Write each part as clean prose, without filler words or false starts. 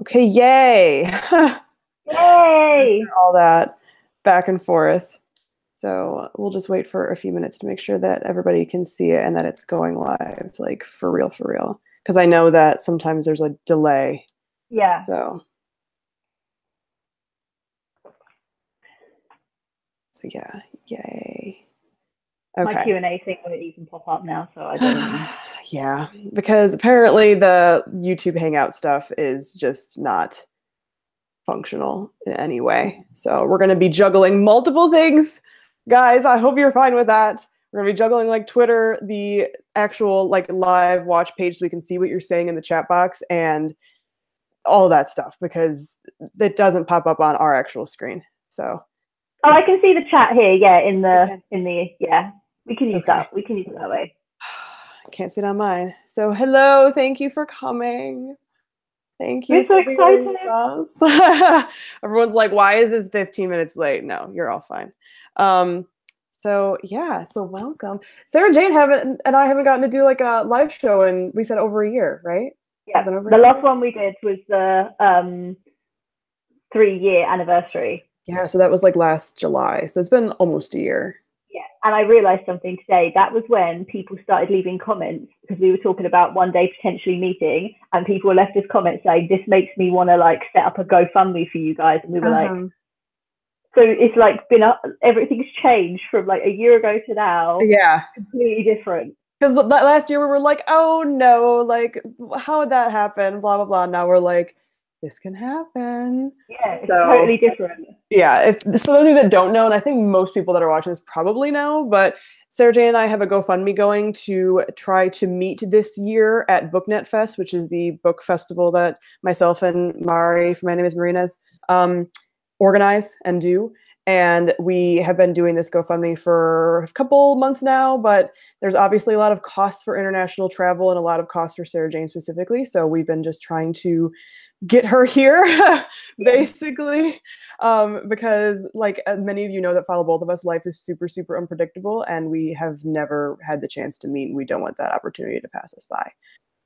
Okay, yay. Yay! All that back and forth. So we'll just wait for a few minutes to make sure that everybody can see it and that it's going live, like for real, for real. Because I know that sometimes there's a delay. Yeah. So yeah, yay. Okay. My Q&A thing won't even pop up now, so I don't know. Yeah, because apparently the YouTube Hangout stuff is just not functional in any way. So we're going to be juggling multiple things. Guys, I hope you're fine with that. We're going to be juggling like Twitter, the actual like live watch page so we can see what you're saying in the chat box and all that stuff because it doesn't pop up on our actual screen. So I can see the chat here, yeah, yeah. We can use that. We can use it that way. I can't see it on mine. So hello, thank you for coming. Thank you. We're so excited. Everyone's like, why is this 15 minutes late? No, you're all fine. So yeah, so welcome. Sarah-Jane and I haven't gotten to do like a live show in, we said, over a year, right? Yeah, the last one we did was the 3-year anniversary. Yeah, so that was like last July. So it's been almost a year. Yeah, and I realized something today. That was when people started leaving comments because we were talking about one day potentially meeting, and people left us comments saying, "This makes me want to like set up a GoFundMe for you guys." And we were like, so it's like everything's changed from like a year ago to now. Yeah, completely different. Because last year we were like, oh no, like how would that happen? Blah blah blah. Now we're like, this can happen. Yeah, it's totally different. Yeah, so those of you that don't know, and I think most people that are watching this probably know, but Sarah-Jane and I have a GoFundMe going to try to meet this year at BookNet Fest, which is the book festival that myself and Mari from My Name is Marina's organize and do. And we have been doing this GoFundMe for a couple months now, but there's obviously a lot of costs for international travel and a lot of costs for Sarah-Jane specifically. So we've been just trying to get her here, basically, because like many of you know that follow both of us, life is super, super unpredictable and we have never had the chance to meet and we don't want that opportunity to pass us by.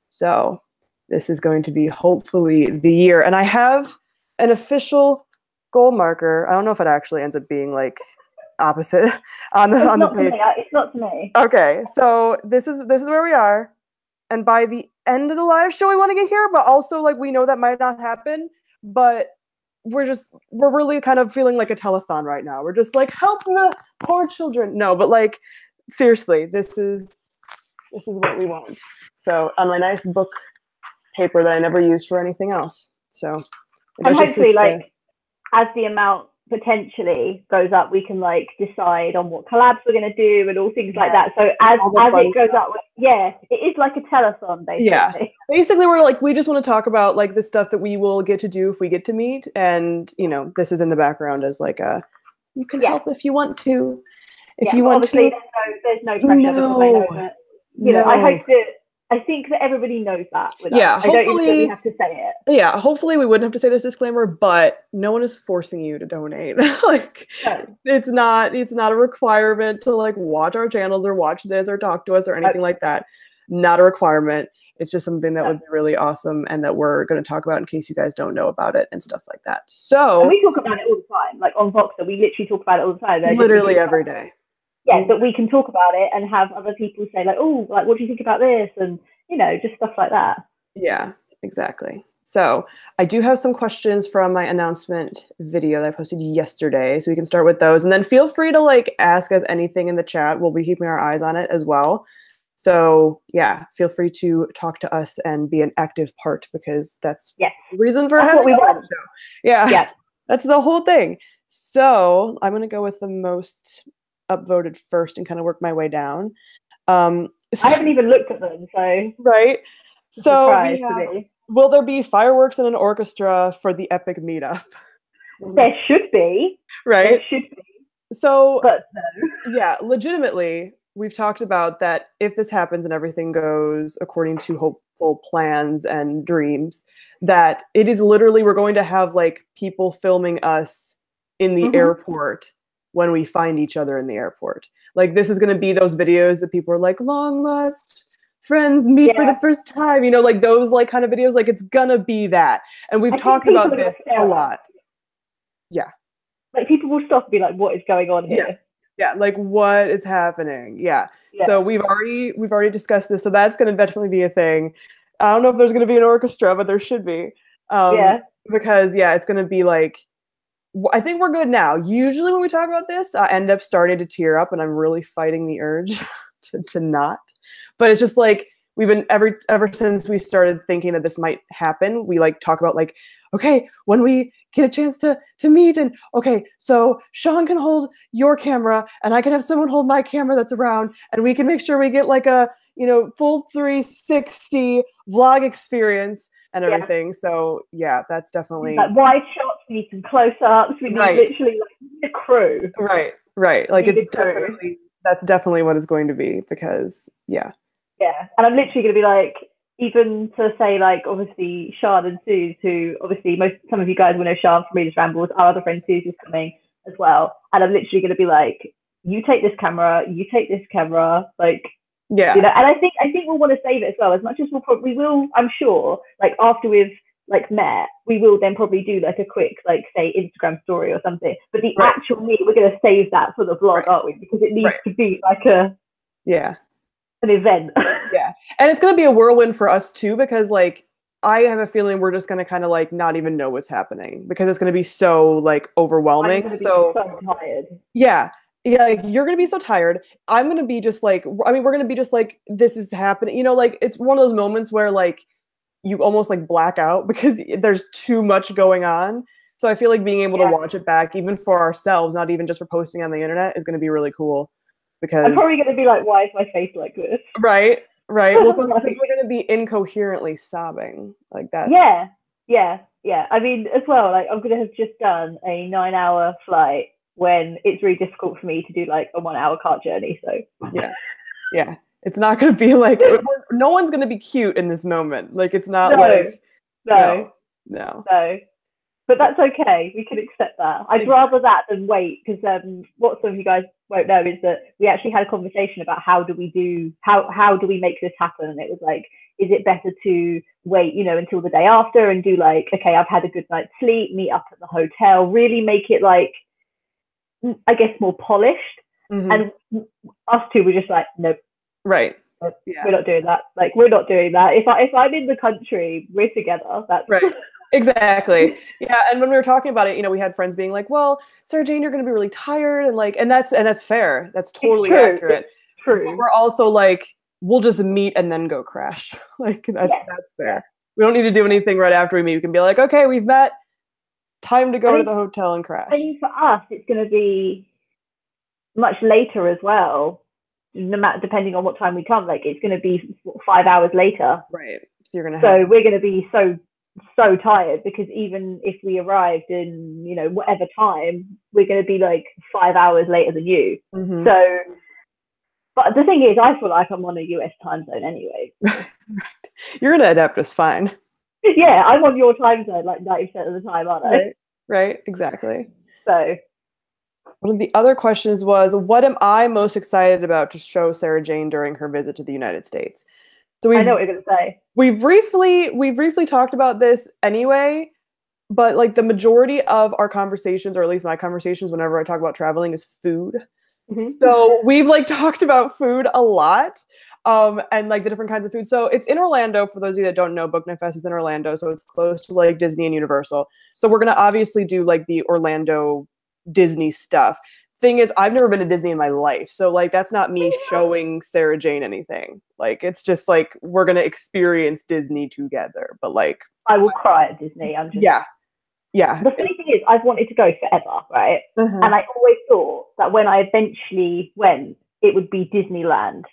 So this is going to be hopefully the year. And I have an official goal marker. I don't know if it actually ends up being like opposite on the page. It's not to me. Okay, so this is where we are. And by the end of the live show, we want to get here, but also like we know that might not happen, but we're really kind of feeling like a telethon right now. We're just like, help the poor children. No, but like seriously, this is what we want. So on my nice book paper that I never used for anything else. So and hopefully like as the amount potentially goes up, we can like decide on what collabs we're going to do and all things like that. So as it goes up, it is like a telethon basically. Yeah, basically we just want to talk about like the stuff that we will get to do if we get to meet, and you know this is in the background as like you can help if you want to. If you want to, there's no pressure because I know that I think that everybody knows that. I don't even think we have to say it. Yeah, hopefully we wouldn't have to say this disclaimer, but no one is forcing you to donate. Like, it's not a requirement to like watch our channels or watch this or talk to us or anything like that. Not a requirement. It's just something that would be really awesome and that we're going to talk about in case you guys don't know about it and stuff like that. So and we talk about it all the time, like on Voxer. We literally talk about it all the time. Literally every day. Yeah, but we can talk about it and have other people say like, oh, like, what do you think about this? And, you know, just stuff like that. Yeah, exactly. So I do have some questions from my announcement video that I posted yesterday. So we can start with those. And then feel free to like ask us anything in the chat. We'll be keeping our eyes on it as well. So yeah, feel free to talk to us and be an active part because that's the reason for having a show. Yeah, that's the whole thing. So I'm going to go with the most upvoted first and kind of work my way down. I haven't even looked at them, so right. So will there be fireworks and an orchestra for the epic meetup? There should be. Right. There should be. So but no. Yeah, legitimately, we've talked about that if this happens and everything goes according to hopeful plans and dreams, that it is literally we're going to have like people filming us in the airport when we find each other in the airport. Like this is going to be those videos that people are like, long lost friends meet for Yeah. the first time, you know, like those like kind of videos, like it's gonna be that. And we've I think talked people about are like this a Sarah. lot. Yeah. Like people will stop and be like, what is going on Yeah. here? Yeah, like what is happening? Yeah. So Yeah. we've already discussed this. So that's going to definitely be a thing. I don't know if there's going to be an orchestra, but there should be. Um, Yeah. because yeah, it's going to be like I think we're good now. Usually when we talk about this, I end up starting to tear up and I'm really fighting the urge to not. But it's just like we've been ever since we started thinking that this might happen, we like talk about like, okay, when we get a chance to meet and okay, so Sean can hold your camera and I can have someone hold my camera that's around and we can make sure we get like a, you know, full 360 vlog experience and Yeah. everything. So yeah, that's definitely Like wide shots, we need some close-ups, we need right. literally like a crew. Right. Like We need it's a crew. definitely that's definitely what it's going to be because yeah. Yeah. And I'm literally gonna be like, even to say like obviously Sean and Suze, who obviously some of you guys will know Sean from Readers Rambles, our other friend Suze is coming as well. And I'm literally gonna be like, you take this camera, you take this camera, like Yeah. you know, and I think we'll want to save it as well. As much as we will, I'm sure, like after we've like met, we will then probably do like a quick, like say Instagram story or something. But the Right. actual meet, we're gonna save that for the vlog, Right. aren't we? Because it needs Right. to be like an event. Yeah. And it's going to be a whirlwind for us too because like I have a feeling we're just going to kind of like not even know what's happening because it's going to be so like I'm overwhelming. gonna be So so tired. yeah. Yeah, like you're gonna be so tired. I'm gonna be just like, I mean, we're gonna be just like, this is happening. You know, like it's one of those moments where like you almost like black out because there's too much going on. So I feel like being able to watch it back, even for ourselves, not even just for posting on the internet, is gonna be really cool. I'm Because probably gonna be like, why is my face like this? right. Well, because Like, we're gonna be incoherently sobbing. Like that's yeah. I mean, as well, like I'm gonna have just done a 9-hour flight when it's really difficult for me to do like a 1-hour car journey. So yeah. It's not gonna be like no one's gonna be cute in this moment. Like it's not no, like no. no. But that's okay. We can accept that. I'd rather that than wait because what some of you guys won't know is that we actually had a conversation about how do we make this happen, and it was like, is it better to wait, you know, until the day after and do like, okay, I've had a good night's sleep, meet up at the hotel, really make it like, I guess, more polished. Mm-hmm. And us two were just like, nope. Right. We're not doing that. Like, we're not doing that. If I'm in the country, we're together. That's right. Exactly. Yeah. And when we were talking about it, you know, we had friends being like, well, Sarah-Jane, you're going to be really tired. And like, and that's fair. That's totally accurate. True. But we're also like, we'll just meet and then go crash. Like that's fair. Yeah. We don't need to do anything right after we meet. We can be like, okay, we've met. Time to go to the hotel and crash. I mean, for us, it's going to be much later as well. No matter, depending on what time we come, like it's going to be 5 hours later. Right. So you're going to So we're going to be so tired because even if we arrived in, you know, whatever time, we're going to be like 5 hours later than you. Mm-hmm. So, but the thing is, I feel like I'm on a US time zone anyway. Right. You're going to adapt just fine. Yeah, I'm on your time zone like 90% of the time, aren't I? Right. Exactly. So one of the other questions was, what am I most excited about to show Sarah-Jane during her visit to the United States? So I know what you're going to say. We briefly talked about this anyway, but like the majority of our conversations, or at least my conversations whenever I talk about traveling, is food. Mm-hmm. So we've like talked about food a lot, and like the different kinds of food. So it's in Orlando. For those of you that don't know, Book Night Fest is in Orlando, so it's close to like Disney and Universal. So we're gonna obviously do like the Orlando Disney stuff. Thing is, I've never been to Disney in my life, so like that's not me showing Sarah-Jane anything. Like it's just like we're gonna experience Disney together. But like I will cry at Disney. I'm just yeah. The funny thing is, I've wanted to go forever, right? Mm-hmm. And I always thought that when I eventually went, it would be Disneyland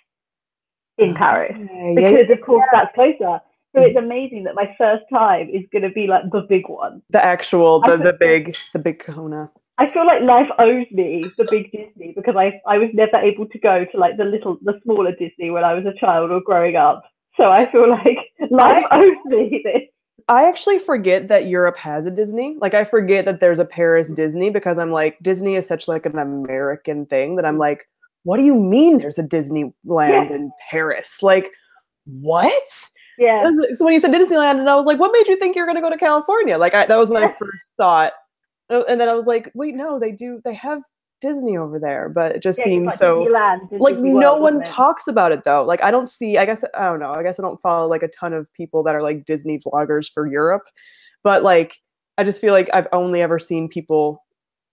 in Paris because of course that's closer. So it's amazing that my first time is going to be like the big one, the actual the big Kahuna. I feel like life owes me the big Disney because I was never able to go to like the smaller Disney when I was a child or growing up. So I feel like life owes me this. I actually forget that Europe has a Disney. Like I forget that there's a Paris Disney because I'm like, Disney is such like an American thing that I'm like, what do you mean there's a Disneyland in Paris? Like, what? Yeah. So when you said Disneyland, and I was like, what made you think you're going to go to California? Like, that was my first thought. And then I was like, wait, no, they have Disney over there, but it just Yeah, it's seems like so, Disneyland and like, Disney no World, one wasn't it? talks about it though. Like, I don't see, I don't know. I guess I don't follow like a ton of people that are like Disney vloggers for Europe, but like, I just feel like I've only ever seen people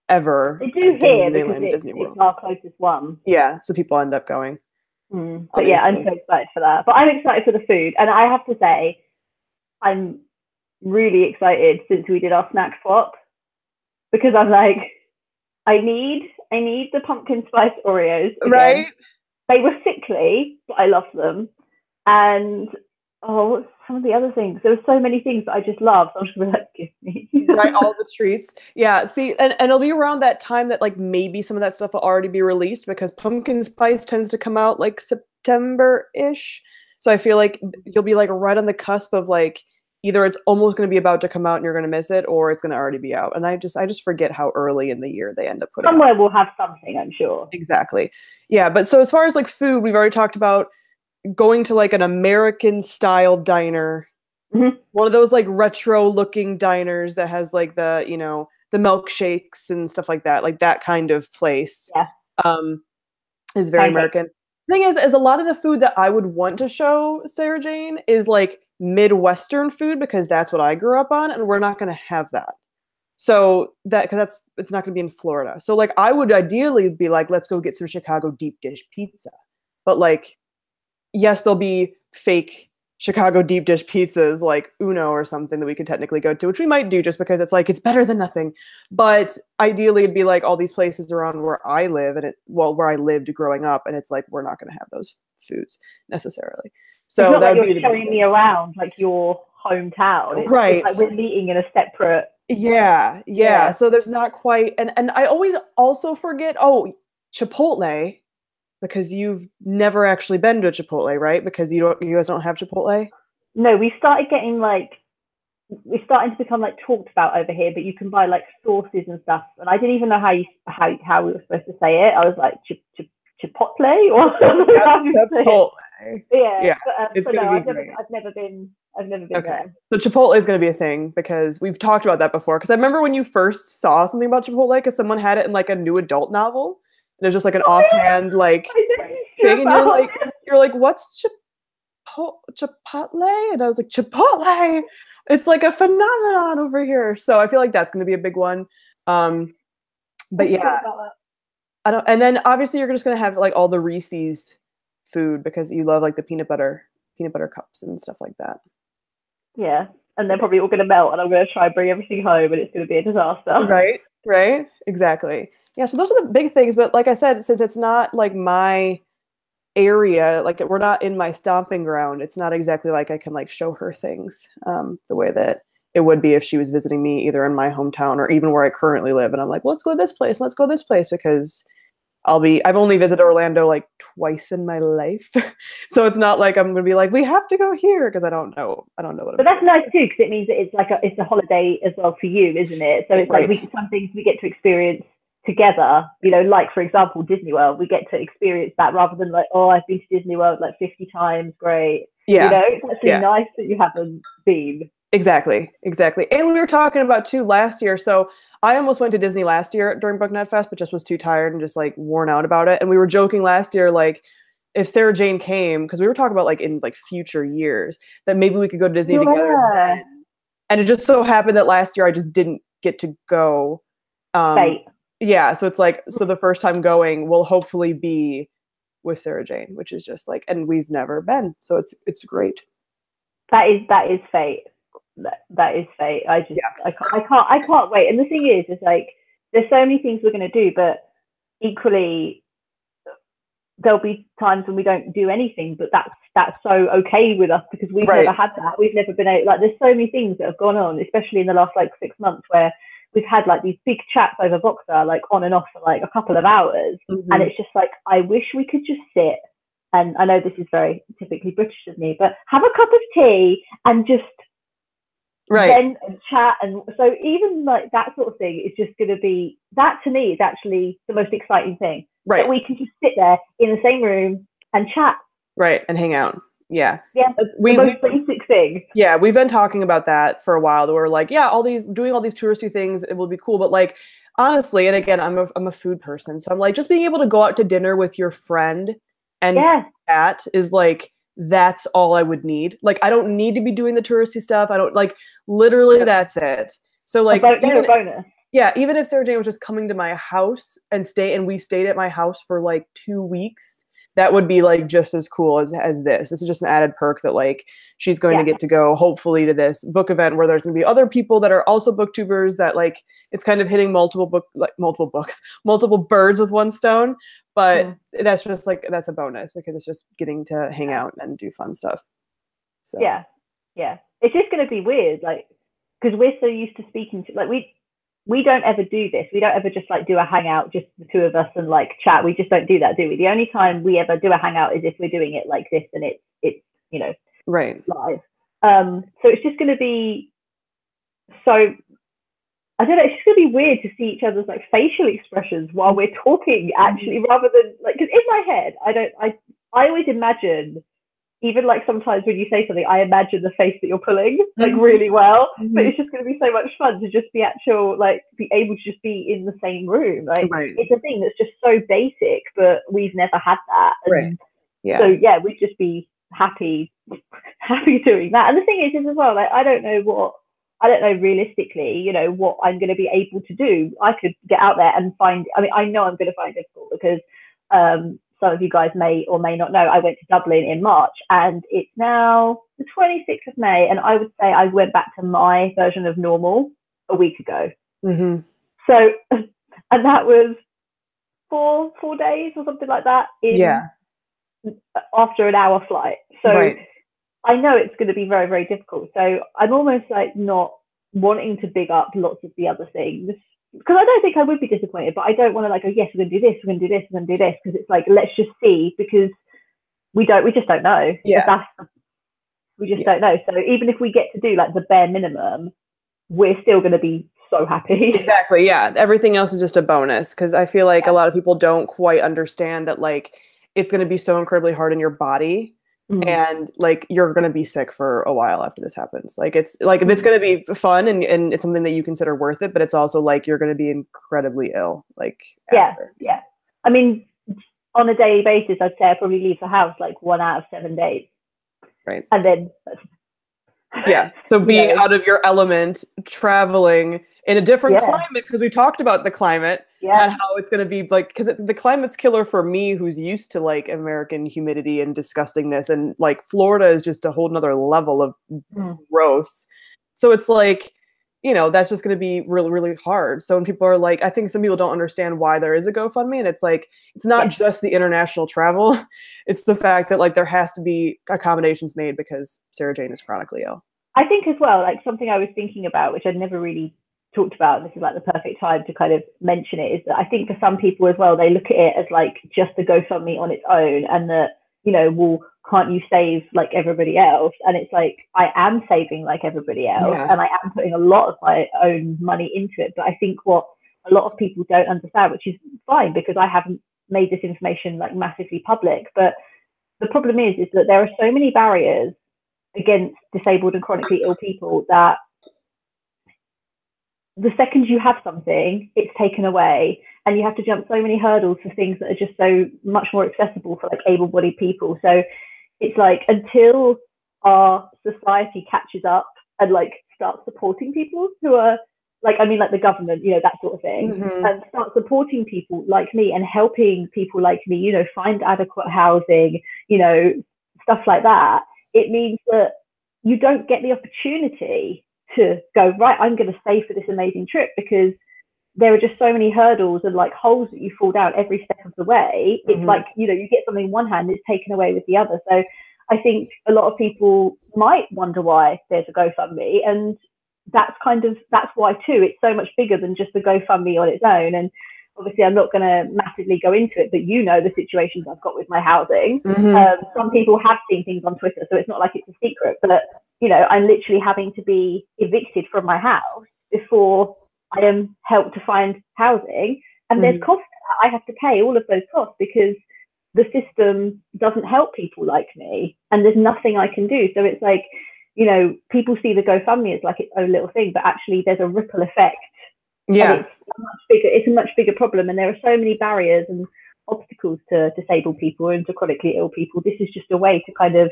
ever They do at here because Disneyland, Disney it's World. our closest one. Yeah, so people end up going. But yeah, I'm Obviously. so excited for that. But I'm excited for the food, and I have to say, I'm really excited since we did our snack swap because I'm like, I need the pumpkin spice Oreos again. Right? They were sickly, but I love them. And what's some of the other things? There were so many things that I just love. So I'm just gonna be like, give me. Right, all the treats. Yeah, see, and it'll be around that time that like maybe some of that stuff will already be released because pumpkin spice tends to come out like September-ish. So I feel like you'll be like right on the cusp of like either it's almost going to be about to come out and you're going to miss it, or it's going to already be out. And I just forget how early in the year they end up putting Somewhere out. we'll have something, I'm sure. Exactly. Yeah, but so as far as like food, we've already talked about going to like an American style diner, one of those like retro looking diners that has like the, you know, the milkshakes and stuff like that kind of place. Yeah. Is very Pancake. American. Thing is a lot of the food that I would want to show Sarah-Jane is like Midwestern food because that's what I grew up on, and we're not going to have that. So that because it's not going to be in Florida. So like I would ideally be like, let's go get some Chicago deep dish pizza, but like yes, there'll be fake Chicago deep dish pizzas like Uno or something that we could technically go to, which we might do just because it's like it's better than nothing. But ideally, it'd be like all these places around where I live and where I lived growing up, and it's like we're not going to have those foods necessarily. So it's not that like would be you're the showing me around like your hometown. It's right. like we're meeting in a separate. Yeah. So there's not quite, and I always also forget. Oh, Chipotle. Because you've never actually been to a Chipotle, right? Because you guys don't have Chipotle? No, we started getting like, we're starting to become like talked about over here, but you can buy like sauces and stuff. And I didn't even know how we were supposed to say it. I was like, Chipotle or Chipotle. Yeah. It's But gonna no, be great. I've never been Okay. there. So Chipotle is going to be a thing because we've talked about that before. Because I remember when you first saw something about Chipotle, because someone had it in like a new adult novel, and it was just like an offhand like thing, and you're like, what's Chipotle? And I was like, Chipotle. It's like a phenomenon over here. So I feel like that's going to be a big one. But yeah, I don't. And then obviously you're just going to have like all the Reese's food because you love like the peanut butter cups and stuff like that. Yeah, and they're probably all going to melt, and I'm going to try and bring everything home, and it's going to be a disaster. Right, exactly. Yeah, so those are the big things. But like I said, since it's not like my area, like we're not in my stomping ground, it's not exactly like I can like show her things the way that it would be if she was visiting me either in my hometown or even where I currently live. And I'm like, well, let's go to this place, because I've only visited Orlando like twice in my life. So it's not like I'm going to be like, we have to go here because I don't know what. But that's nice too, because it means that it's like it's a holiday as well for you, isn't it? So it's like some things we get to experience together, you know, like for example, Disney World, we get to experience that rather than like, oh, I've been to Disney World like 50 times, great. Yeah. You know, it's actually nice that you haven't been. Exactly. And we were talking about too last year. So I almost went to Disney last year during BookNet Fest, but just was too tired and just like worn out about it. And we were joking last year, like if Sarah-Jane came, because we were talking about like in like future years that maybe we could go to Disney together then. And it just so happened that last year I just didn't get to go. Fate. Yeah, so it's like, so the first time going will hopefully be with Sarah-Jane, which is just like, and we've never been, so it's great. That is fate. That is fate. I can't wait. And the thing is like there's so many things we're going to do, but equally there'll be times when we don't do anything, but that's so okay with us because we've never had that. We've never been able, like there's so many things that have gone on, especially in the last like 6 months where we've had like these big chats over Boxer, like on and off for like a couple of hours. And it's just like, I wish we could just sit, and I know this is very typically British of me, but have a cup of tea and just then and chat. And so even like that sort of thing is just going to be, that to me is actually the most exciting thing. That we can just sit there in the same room and chat. And hang out. Yeah. Yeah, the most basic thing. Yeah, we've been talking about that for a while. We're like, yeah, doing all these touristy things, it will be cool. But like, honestly, and again, I'm a food person, so I'm like, just being able to go out to dinner with your friend and that is like, that's all I would need. Like, I don't need to be doing the touristy stuff. I don't like, literally, that's it. So like, they're a bonus. Yeah, even if Sarah-Jane was just coming to my house and we stayed at my house for like 2 weeks, that would be like just as cool as this. This is just an added perk that like she's going to get to go hopefully to this book event where there's going to be other people that are also booktubers that like it's kind of hitting multiple birds with one stone. But that's just like that's a bonus because it's just getting to hang out and do fun stuff. So yeah, it's just going to be weird, like because we're so used to speaking to like we don't ever do this. We don't ever just like do a hangout, just the two of us and like chat. We just don't do that, do we? The only time we ever do a hangout is if we're doing it like this and it's you know, right live. So it's just going to be so. I don't know. It's just going to be weird to see each other's like facial expressions while we're talking, actually, rather than like because in my head, I always imagine. Even like sometimes when you say something, I imagine the face that you're pulling like really well. But it's just going to be so much fun to just be able to just be in the same room. Like it's a thing that's just so basic, but we've never had that. And so yeah, we'd just be happy doing that. And the thing is as well, like I don't know realistically, you know, what I'm going to be able to do. I could get out there and find. I mean, I know I'm going to find it difficult because. Some of you guys may or may not know, I went to Dublin in March and it's now the 26th of May. And I would say I went back to my version of normal a week ago. So, and that was four days or something like that after an hour flight. So I know it's going to be very, very difficult. So I'm almost like not wanting to big up lots of the other things. Because I don't think I would be disappointed, but I don't want to like, oh yes, we're going to do this, we're going to do this, we're going to do this, because it's like let's just see, because we just don't know. We just don't know. So even if we get to do like the bare minimum, we're still going to be so happy. Exactly. Yeah, everything else is just a bonus because I feel like a lot of people don't quite understand that like it's going to be so incredibly hard on your body. And like you're gonna be sick for a while after this happens. Like it's gonna be fun and it's something that you consider worth it, but it's also like you're gonna be incredibly ill. Like after. I mean, on a daily basis, I'd say I probably leave the house like 1 out of 7 days. Right. And then so being out of your element, traveling in a different climate, because we talked about the climate and how it's going to be like, because the climate's killer for me who's used to like American humidity and disgustingness, and like Florida is just a whole nother level of gross. So it's like, you know, that's just going to be really, really hard. So when people are like, I think some people don't understand why there is a GoFundMe, and it's like, it's not just the international travel. It's the fact that like there has to be accommodations made because Sarah-Jane is chronically ill. I think as well, like something I was thinking about, which I'd never really talked about, and this is like the perfect time to kind of mention it, is that I think for some people as well, they look at it as like just a GoFundMe on its own, and that, you know, well, can't you save like everybody else? And it's like, I am saving like everybody else, and I am putting a lot of my own money into it. But I think what a lot of people don't understand, which is fine because I haven't made this information like massively public, but the problem is that there are so many barriers against disabled and chronically ill people that the second you have something, it's taken away, and you have to jump so many hurdles for things that are just so much more accessible for like able-bodied people. So it's like until our society catches up and like starts supporting people who are like, I mean, like the government, you know, that sort of thing, and start supporting people like me and helping people like me, you know, find adequate housing, you know, stuff like that, it means that you don't get the opportunity to go, right, I'm going to save for this amazing trip, because there are just so many hurdles and like holes that you fall down every step of the way. It's like, you know, you get something in one hand, it's taken away with the other. So I think a lot of people might wonder why there's a GoFundMe, and that's why too. It's so much bigger than just the GoFundMe on its own. And obviously I'm not going to massively go into it, but you know the situations I've got with my housing. Some people have seen things on Twitter, so it's not like it's a secret, but you know, I'm literally having to be evicted from my house before I am helped to find housing. And there's costs. I have to pay all of those costs because the system doesn't help people like me, and there's nothing I can do. So it's like, you know, people see the GoFundMe as like its own little thing, but actually there's a ripple effect. Yeah. And it's a much bigger problem. And there are so many barriers and obstacles to disabled people and to chronically ill people. This is just a way to kind of,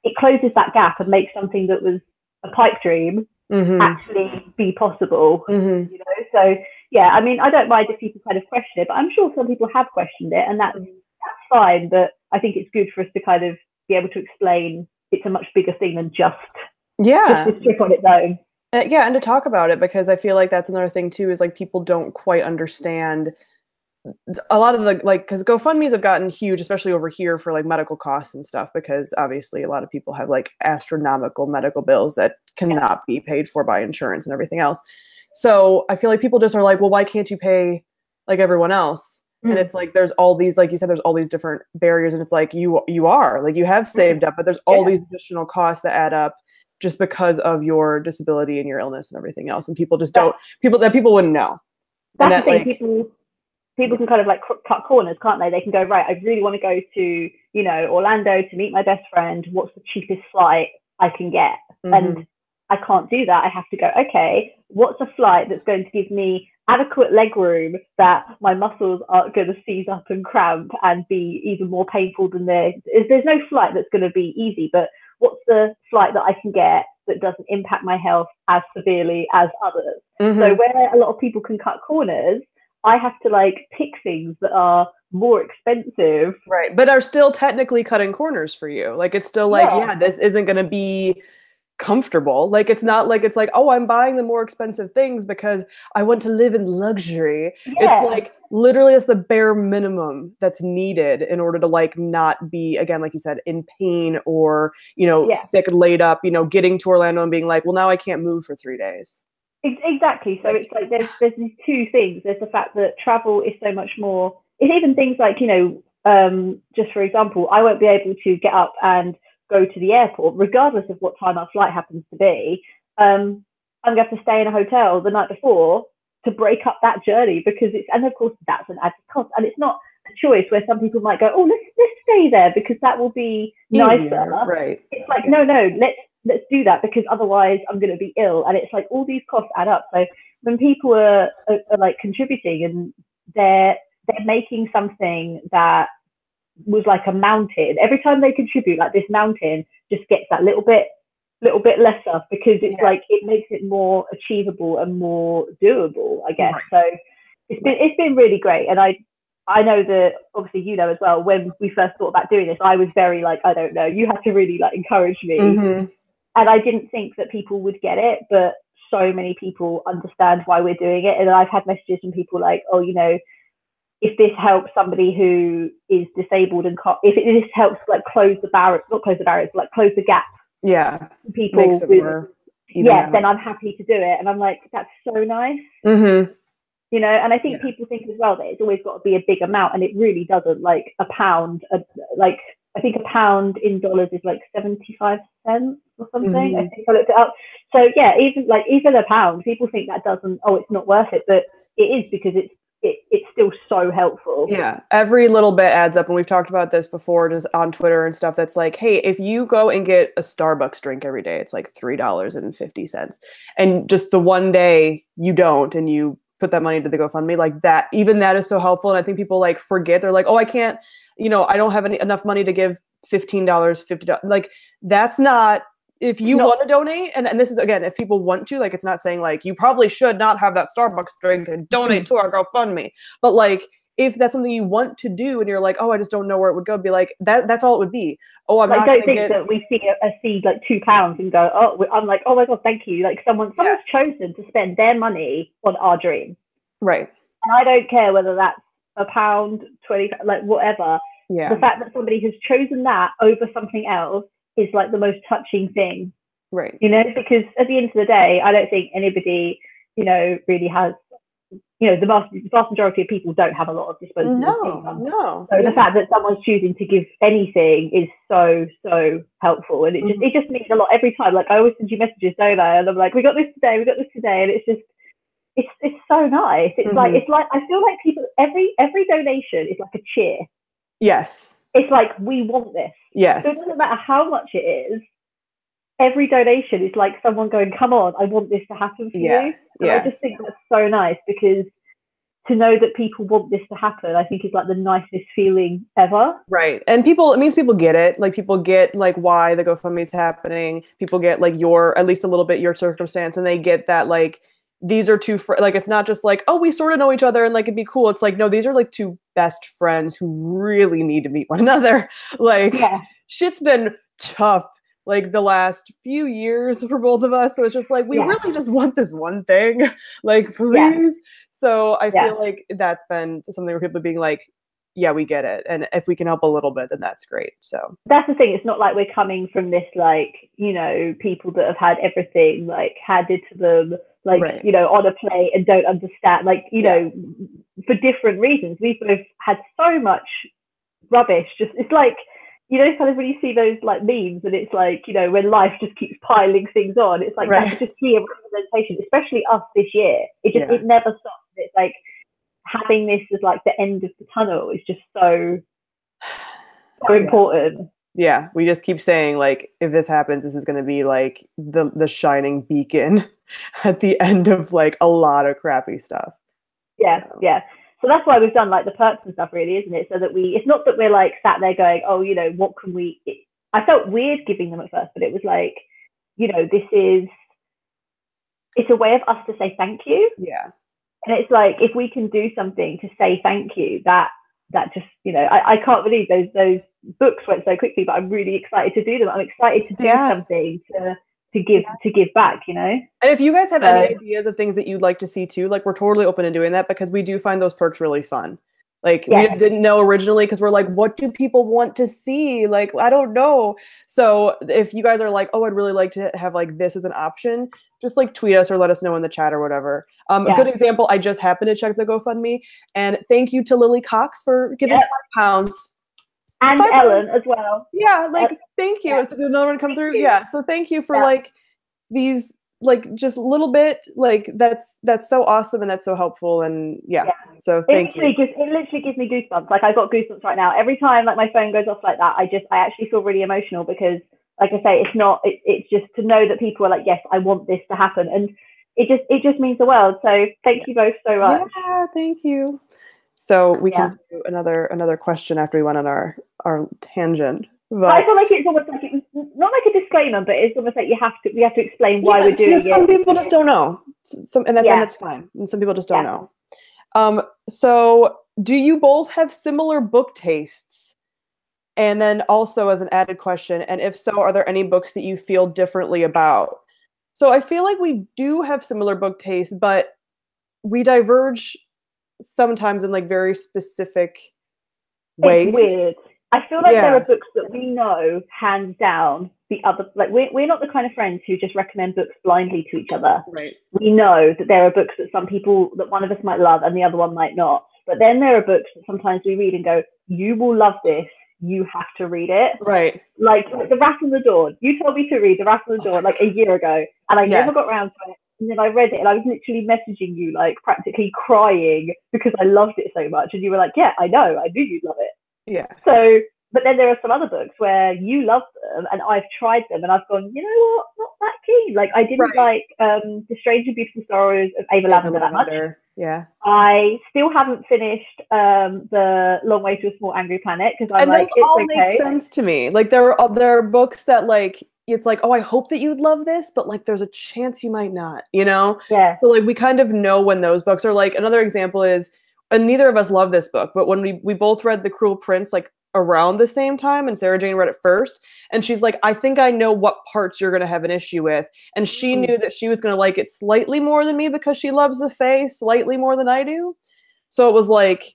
it closes that gap and makes something that was a pipe dream actually be possible. You know, so yeah, I mean, I don't mind if people kind of question it, but I'm sure some people have questioned it, and that's fine. But I think it's good for us to kind of be able to explain it's a much bigger thing than just this trip on its own. Yeah, and to talk about it, because I feel like that's another thing too, is like people don't quite understand a lot of the, like, because GoFundMe's have gotten huge, especially over here for like medical costs and stuff, because obviously a lot of people have like astronomical medical bills that cannot be paid for by insurance and everything else. So I feel like people just are like, well, why can't you pay like everyone else? And it's like, there's all these, like you said, there's all these different barriers, and it's like you are like, you have saved up, but there's all these additional costs that add up just because of your disability and your illness and everything else, and people just don't, people wouldn't know. That's the thing, like, people can kind of like cut corners, can't they? They can go, right, I really want to go to, you know, Orlando to meet my best friend. What's the cheapest flight I can get? And I can't do that. I have to go, okay, what's a flight that's going to give me adequate leg room that my muscles aren't going to seize up and cramp and be even more painful than there's no flight that's going to be easy, but what's the flight that I can get that doesn't impact my health as severely as others? So where a lot of people can cut corners, I have to like pick things that are more expensive. Right. But are still technically cutting corners for you. Like, it's still like, yeah, this isn't going to be comfortable. Like, it's not like, it's like, oh, I'm buying the more expensive things because I want to live in luxury. It's like literally it's the bare minimum that's needed in order to like not be, again, like you said, in pain or, you know, sick, laid up, you know, getting to Orlando and being like, well, now I can't move for 3 days. Exactly. So it's like there's these two things. There's the fact that travel is so much more. It's even things like, you know, just for example, I won't be able to get up and go to the airport, regardless of what time our flight happens to be. I'm going to have to stay in a hotel the night before to break up that journey, because it's, and of course that's an added cost, and it's not a choice where some people might go, oh, let's stay there because that will be nicer. Right. It's like, no, let's do that because otherwise I'm going to be ill. And it's like all these costs add up. So when people are like contributing and they're making something that was like a mountain, every time they contribute, like this mountain just gets that little bit lesser, because it's like it makes it more achievable and more doable, I guess. So it's been really great. And I know that obviously, you know, as well, when we first thought about doing this, I was very like, I don't know, you had to really like encourage me. And I didn't think that people would get it, but so many people understand why we're doing it. And I've had messages from people like, oh, you know, if this helps somebody who is disabled and if this helps like close the barriers, not close the barriers, but like close the gap. Yeah. People makes it more then I'm happy to do it. And I'm like, that's so nice. You know, and I think people think as well that it's always got to be a big amount, and it really doesn't. Like a pound, like I think a pound in dollars is like 75 cents or something. I think I looked it up. So yeah, even a pound, people think that doesn't, oh, it's not worth it, but it is, because it's still so helpful. Yeah, every little bit adds up, and we've talked about this before just on Twitter and stuff. That's like, hey, if you go and get a Starbucks drink every day, it's like $3.50, and just the one day you don't, and you put that money to the GoFundMe, like that, even that is so helpful. And I think people like forget, they're like, oh, I can't, you know, I don't have enough money to give $15, $50. Like, that's not, if you want to donate, and this is, again, if people want to, like, it's not saying like, you probably should not have that Starbucks drink and donate to our GoFundMe. But like, if that's something you want to do and you're like, oh, I just don't know where it would go, be like, that's all it would be. Oh, I'm not don't think that we see a seed like £2 and go, oh, I'm like, oh my God, thank you. Like someone's chosen to spend their money on our dream. Right. And I don't care whether that's a pound, 20, like whatever. Yeah. The fact that somebody has chosen that over something else is like the most touching thing. Right. You know, because at the end of the day, I don't think anybody, you know, really has, you know, the vast majority of people don't have a lot of disposable income. No. So the fact that someone's choosing to give anything is so, so helpful. And it just means a lot every time. Like I always send you messages, don't I? And I'm like, we got this today. And it's just, it's so nice. It's like I feel like people, every donation is like a cheer. Yes. it's like, we want this. Yes. So it doesn't matter how much it is. Every donation is like someone going, come on, I want this to happen for you. And I just think that's so nice, because to know that people want this to happen, I think is like the nicest feeling ever. Right. And it means people get it. Like people get like why the GoFundMe is happening. People get like at least a little bit your circumstance, and they get that like these are like it's not just like, oh, we sort of know each other and like it'd be cool. It's like, no, these are like two best friends who really need to meet one another. Like shit's been tough like the last few years for both of us. So it's just like we really just want this one thing. Like please. So I feel like that's been something where people are being like, yeah, we get it. And if we can help a little bit, then that's great. So that's the thing. It's not like we're coming from this, like, you know, people that have had everything like handed to them, like, you know, on a plate and don't understand, like, you know, for different reasons. We've both had so much rubbish. Just, it's like, you know, kind of when you see those like memes and it's like, you know, when life just keeps piling things on, it's like that's just clear representation, especially us this year. It never stops. It's like having this as like the end of the tunnel is just so important. Yeah, we just keep saying like, if this happens, this is going to be like the shining beacon at the end of like a lot of crappy stuff. So that's why we've done like the perks and stuff, really, isn't it? So that it's not that we're like sat there going, oh, you know, what can we? I felt weird giving them at first, but it was like, you know, it's a way of us to say thank you. Yeah. And it's like, if we can do something to say thank you, that just, you know, I can't believe those books went so quickly, but I'm really excited to do them. I'm excited to do something to give back, you know. And if you guys have any ideas of things that you'd like to see too, like we're totally open to doing that, because we do find those perks really fun. Like we just didn't know originally, because we're like, what do people want to see? Like, I don't know. So if you guys are like, oh, I'd really like to have like this as an option, just like tweet us or let us know in the chat or whatever. A good example, I just happened to check the GoFundMe, and thank you to Lily Cox for giving £5. And Ellen as well. Yeah, like thank you. Did another one come through? Yeah. So thank you for like these, like just a little bit, like that's so awesome and that's so helpful. And so thank you. It literally gives me goosebumps. Like I've got goosebumps right now. Every time like my phone goes off like that, I actually feel really emotional, because like I say, it's just to know that people are like, yes, I want this to happen. And it just means the world. So thank you both so much. Yeah, thank you. So we can do another question after we went on our tangent. But I feel like it's almost like not like a disclaimer, but it's almost like we have to explain why we're doing it. Some people just don't know, and that's fine. And some people just don't know. So do you both have similar book tastes? And then also as an added question, and if so, are there any books that you feel differently about? So I feel like we do have similar book tastes, but we diverge sometimes in like very specific ways. It's weird. I feel like there are books that we know hands down the other, like we're not the kind of friends who just recommend books blindly to each other. Right. We know that there are books that that one of us might love and the other one might not. But then there are books that sometimes we read and go, you will love this. You have to read it. Right. Like The Rat on the Dawn. You told me to read The Rat on the Dawn like a year ago, and I never got around to it. And then I read it, and I was literally messaging you, like practically crying because I loved it so much. And you were like, yeah, I know, I knew you'd love it. Yeah. So, but then there are some other books where you love them, and I've tried them, and I've gone, you know what, not that keen. Like I didn't like The Strange and Beautiful Sorrows of Ava Lavender that much. Yeah. I still haven't finished The Long Way to a Small Angry Planet, because I'm like, those all make sense to me. Like there are books that like it's like, oh, I hope that you'd love this, but like there's a chance you might not, you know? Yeah. So like we kind of know when those books are like. Another example is, and neither of us love this book, but when we both read The Cruel Prince like around the same time, and Sarah-Jane read it first, and she's like, I think I know what parts you're going to have an issue with. And she knew that she was going to like it slightly more than me because she loves the Fae slightly more than I do. So it was like,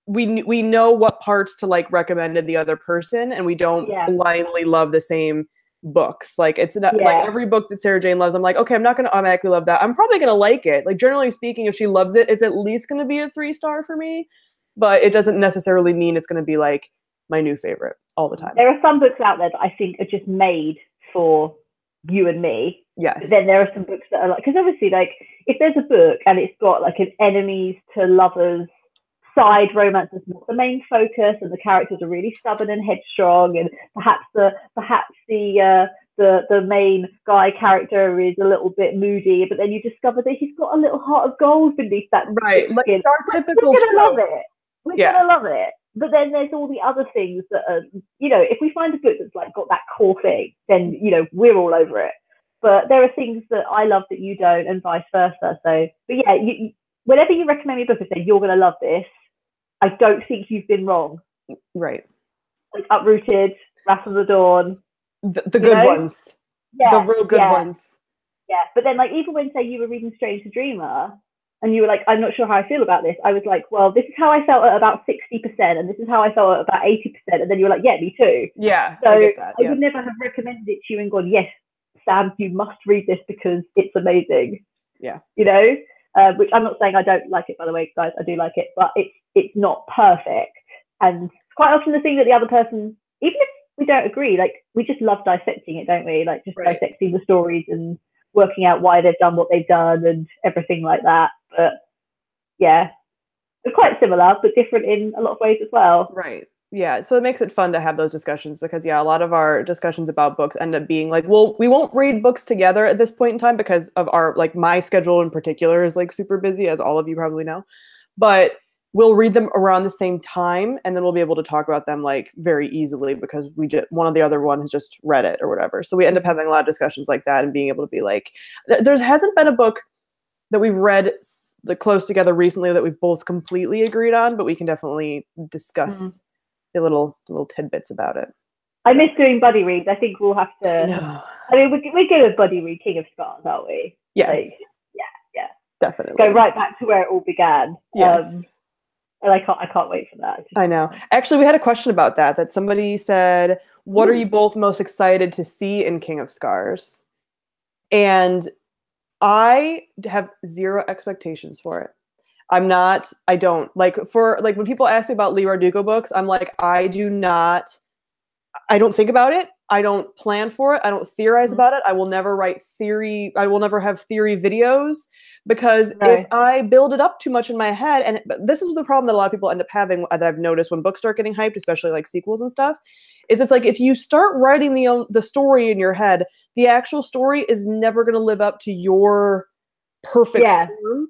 we know what parts to like recommend to the other person, and we don't blindly love the same books. Like it's not like every book that Sarah-Jane loves, I'm like, okay, I'm not going to automatically love that. I'm probably going to like it. Like generally speaking, if she loves it, it's at least going to be a 3-star for me, but it doesn't necessarily mean it's going to be like my new favorite all the time. There are some books out there that I think are just made for you and me. Yes. But then there are some books that are like, because obviously like if there's a book and it's got like an enemies to lovers side romance is not the main focus, and the characters are really stubborn and headstrong, and perhaps the main guy character is a little bit moody, but then you discover that he's got a little heart of gold beneath that right. Like it's our typical. We're gonna love it. We're gonna love it. But then there's all the other things that are, if we find a book that's like got that core thing, then we're all over it. But there are things that I love that you don't, and vice versa. So, but yeah, whenever you recommend me a book and say you're gonna love this, I don't think you've been wrong. Right. Like Uprooted, Wrath of the Dawn. The good ones. Yeah. The real good ones. Yeah. But then like even when say you were reading Strange the Dreamer and you were like, I'm not sure how I feel about this, I was like, well, this is how I felt at about 60% and this is how I felt at about 80%. And then you were like, yeah, me too. Yeah. So I would never have recommended it to you and gone, yes, Sam, you must read this because it's amazing. Yeah. Which I'm not saying I don't like it, by the way, guys, I do like it, but it's not perfect. And quite often the thing that the other person, even if we don't agree, like we just love dissecting it, don't we? Like just dissecting the stories and working out why they've done what they've done and everything like that. But yeah, they're quite similar but different in a lot of ways as well. Right. Yeah, so it makes it fun to have those discussions because a lot of our discussions about books end up being like, well, we won't read books together at this point in time because of our like my schedule in particular is like super busy, as all of you probably know. But we'll read them around the same time and then we'll be able to talk about them like very easily because one of the other one has just read it or whatever. So we end up having a lot of discussions like that and being able to be like, there hasn't been a book that we've read close together recently that we've both completely agreed on, but we can definitely discuss the little tidbits about it. I miss doing buddy reads. I think we'll have to. I mean, we're good at buddy read King of Scars, aren't we? Yes. Like, yeah. Definitely. Go right back to where it all began. Yes. And I can't wait for that. I know. Actually, we had a question about that somebody said, what are you both most excited to see in King of Scars? And I have zero expectations for it. I don't like when people ask me about Lee Bardugo books, I'm like, I don't think about it. I don't plan for it. I don't theorize about it. I will never write theory. I will never have theory videos because if I build it up too much in my head, and this is the problem that a lot of people end up having that I've noticed when books start getting hyped, especially like sequels and stuff, is it's like if you start writing the story in your head, the actual story is never going to live up to your perfect form.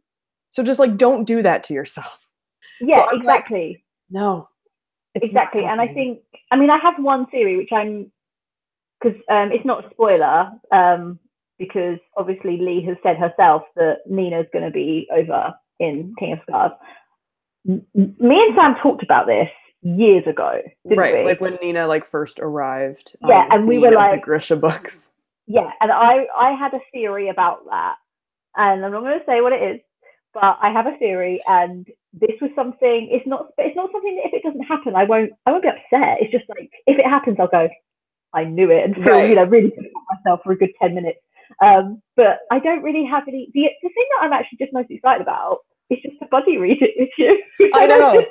So just like don't do that to yourself. Yeah, so exactly. Like, no. Exactly. And I think, I have one theory, which because it's not a spoiler, because obviously Lee has said herself that Nina's going to be over in King of Scars. Me and Sam talked about this years ago, didn't we? Like when Nina first arrived. Yeah, and we were like the Grisha books. Yeah, and I had a theory about that, and I'm not going to say what it is, but I have a theory, and this was something. It's not something that if it doesn't happen, I won't be upset. It's just like if it happens, I'll go, I knew it, and feel really good about myself for a good 10 minutes. But I don't really have any. The thing that I'm actually just most excited about is just to buddy read it with you. I know,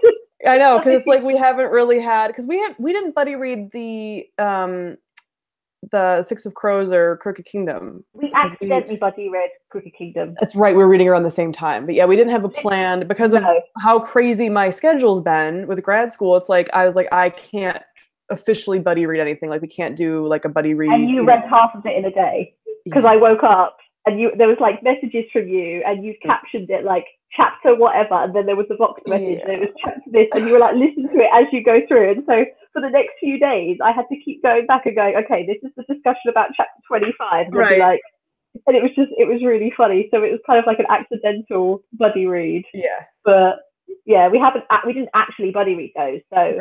because it's like we haven't really had because we didn't buddy read the Six of Crows or Crooked Kingdom. We accidentally buddy read Crooked Kingdom. That's right, we were reading around the same time. But yeah, we didn't have a plan because of how crazy my schedule's been with grad school. It's like I was like, I can't officially buddy read anything. Like we can't do like a buddy read. And you read half of it in a day because I woke up and there was like messages from you and you captioned it like chapter whatever, and then there was a box message and it was chapter this, and you were like listen to it as you go through. And so for the next few days I had to keep going back and going, okay, this is the discussion about chapter 25, and I'd be like, and it was really funny. So it was kind of like an accidental buddy read. Yeah. But yeah, we didn't actually buddy read those. So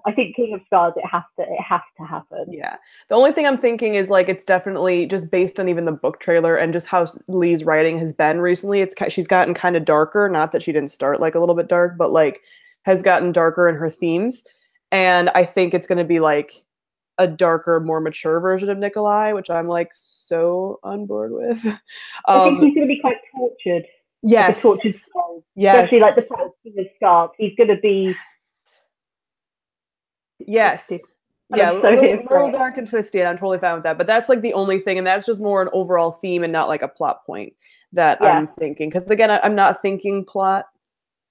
I think King of Scars, it has to happen. Yeah. The only thing I'm thinking is like it's definitely just based on even the book trailer and just how Lee's writing has been recently. She's gotten kind of darker. Not that she didn't start like a little bit dark, but like has gotten darker in her themes. And I think it's going to be like a darker, more mature version of Nikolai, which I'm like so on board with. I think he's going to be quite tortured. Yes. Like a tortured soul. Yes. Especially like the first King of Scars. He's going to be. Yes. Yeah, a little dark and twisty, and I'm totally fine with that. But that's like the only thing, and that's just more an overall theme and not like a plot point that I'm thinking. Because again, I'm not thinking plot.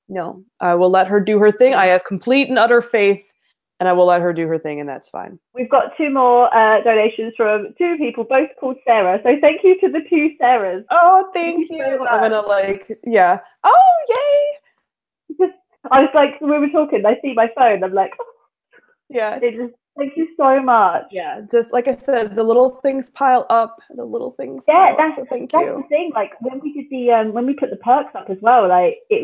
No, I will let her do her thing. I have complete and utter faith, and I will let her do her thing, and that's fine. We've got 2 more donations from 2 people, both called Sarah. So thank you to the 2 Sarahs. Oh, thank you. So I'm gonna like, yeah. Oh, yay! I was like, when we were talking, I see my phone. I'm like, oh, yes. Thank you so much. Yeah, just like I said, the little things pile up. The little things. Yeah, pile up, so thank you. That's the thing. Like when we did the when we put the perks up as well, like it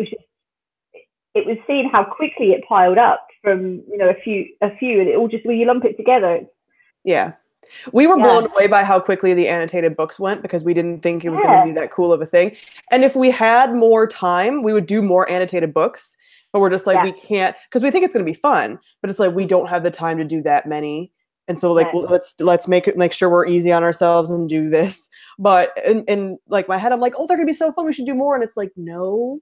was seeing how quickly it piled up from a few, and it all just when you lump it together. Yeah. We were blown away by how quickly the annotated books went because we didn't think it was going to be that cool of a thing. And if we had more time, we would do more annotated books. But we're just like, we can't, because we think it's going to be fun. But it's like, we don't have the time to do that many. And so like, let's make sure we're easy on ourselves and do this. But in like my head, I'm like, oh, they're going to be so fun. We should do more. And it's like, no,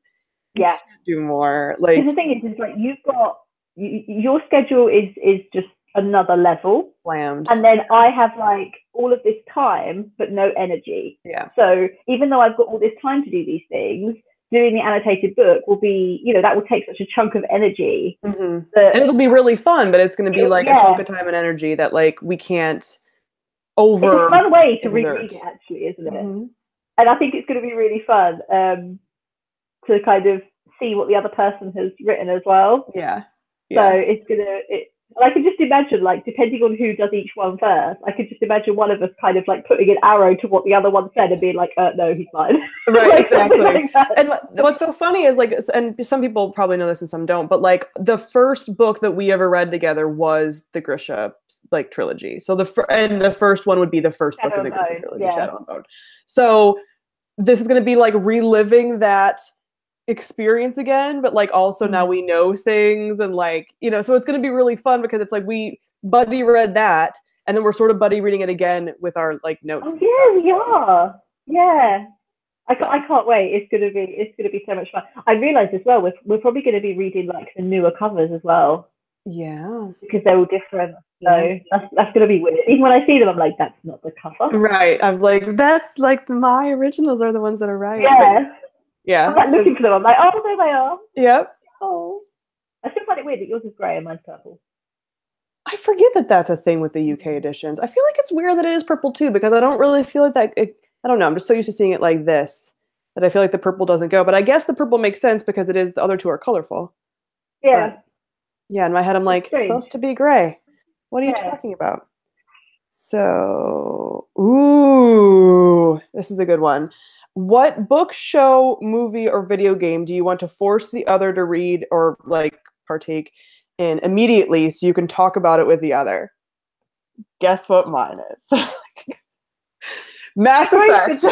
can't do more. Like the thing is like you've got your schedule is just another level. Slammed. And then I have like all of this time, but no energy. Yeah. So even though I've got all this time to do these things, doing the annotated book will be, that will take such a chunk of energy. Mm-hmm. And it'll be really fun, but it's going to be like a chunk of time and energy that like we can't over. It's a fun way to reread it, actually, isn't it? Mm-hmm. And I think it's going to be really fun to kind of see what the other person has written as well. Yeah. So I can just imagine, like, depending on who does each one first, I could just imagine one of us kind of like putting an arrow to what the other one said and being like, no, he's fine. Right, like, exactly. Like and what's so funny is like, and some people probably know this and some don't, but like the first book that we ever read together was the Grisha like trilogy. So the first one would be the first book of the Grisha trilogy, Shadow and Bone. So this is going to be like reliving that experience again, but like also now we know things and like so it's going to be really fun because it's like we buddy read that and then we're sort of buddy reading it again with our like notes. I can't wait. It's gonna be so much fun. I realized as well we're probably going to be reading like the newer covers as well, because they're all different. So that's going to be weird. Even when I see them, I'm like, that's not the cover. Right. I was like, that's like my originals are the ones that are right. Yeah, I'm like looking for them. I'm like, oh, there they are. Yep. Oh, I still find it weird that yours is grey and mine's purple. I forget that that's a thing with the UK editions. I feel like it's weird that it is purple too, because I don't really feel like that. I don't know. I'm just so used to seeing it like this that I feel like the purple doesn't go. But I guess the purple makes sense because it is. The other two are colorful. Yeah. But, yeah. In my head, I'm like, it's supposed to be gray. What are you talking about? So, ooh, this is a good one. What book, show, movie, or video game do you want to force the other to read or like partake in immediately so you can talk about it with the other? Guess what mine is. Mass Effect.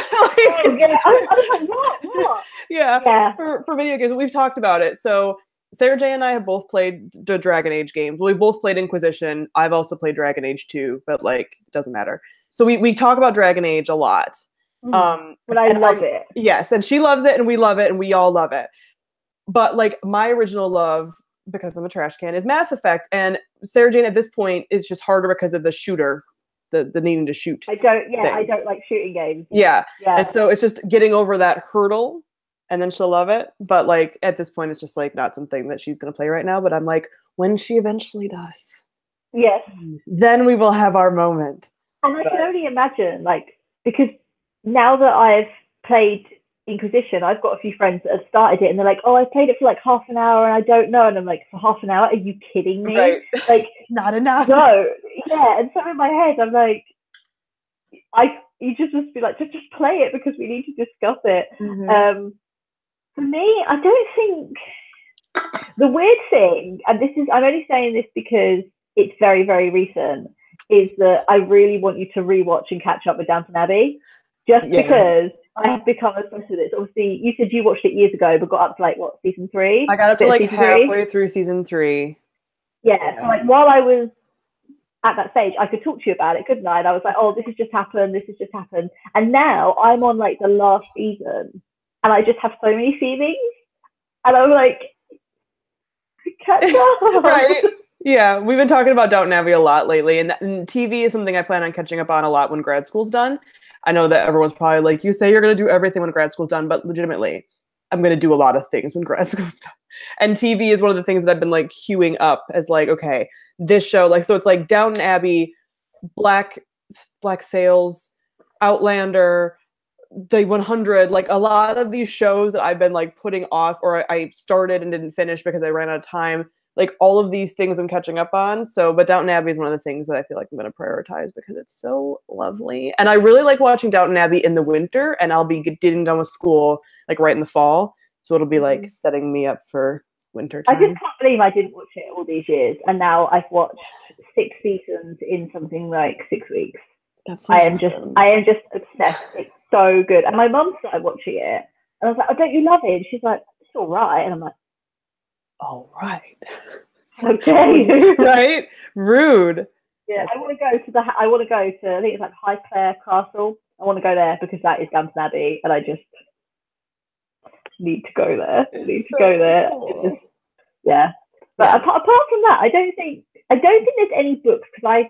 Yeah. For video games, we've talked about it. So Sarah-Jane and I have both played the Dragon Age games. We've both played Inquisition. I've also played Dragon Age 2, but like it doesn't matter. So we talk about Dragon Age a lot. But I love it. Yes, and she loves it, and we love it, and we all love it. But like my original love, because I'm a trash can, is Mass Effect, and Sarah-Jane at this point is just harder because of the shooter, the needing to shoot. I don't like shooting games. Yeah, and so it's just getting over that hurdle, and then she'll love it. But like at this point, it's just like not something that she's gonna play right now. But I'm like, when she eventually does, yes, then we will have our moment. And I can only imagine, like, because now that I've played Inquisition, I've got a few friends that have started it and they're like, oh, I played it for like half an hour and I don't know. And I'm like, for half an hour? Are you kidding me? Right. Like, not enough. No. Yeah. And so in my head, I'm like, you just must be like, just play it because we need to discuss it. Mm-hmm. For me, I don't think the weird thing, and I'm only saying this because it's very, very recent, is that I really want you to rewatch and catch up with Downton Abbey. Just because I have become obsessed with it. Obviously, you said you watched it years ago, but got up to like what, season 3? I got up to like halfway through season 3. Yeah. So like while I was at that stage, I could talk to you about it, couldn't I? And I was like, oh, this has just happened. And now I'm on like the last season, and I just have so many feelings, and I'm like, catch up. Right. Yeah, we've been talking about Downton Abbey a lot lately, and TV is something I plan on catching up on a lot when grad school's done. I know that everyone's probably like, you say you're going to do everything when grad school's done, but legitimately, I'm going to do a lot of things when grad school stuff. And TV is one of the things that I've been like queuing up as like, okay, this show, like, so it's like Downton Abbey, Black Sails, Outlander, the 100, like a lot of these shows that I've been like putting off, or I started and didn't finish because I ran out of time. Like all of these things I'm catching up on. So, but Downton Abbey is one of the things that I feel like I'm going to prioritize because it's so lovely. And I really like watching Downton Abbey in the winter, and I'll be getting done with school like right in the fall. So it'll be like setting me up for winter time. I just can't believe I didn't watch it all these years. And now I've watched 6 seasons in something like 6 weeks. That's I am just obsessed. It's so good. And my mum started watching it. And I was like, oh, don't you love it? And she's like, it's all right. And I'm like, all right. Okay. Right? Rude. Yeah, I want to go to I think it's like Highclere Castle. I want to go there because that is Downton Abbey, and I just need to go there. Cool. Yeah. But apart from that, I don't think there's any books, because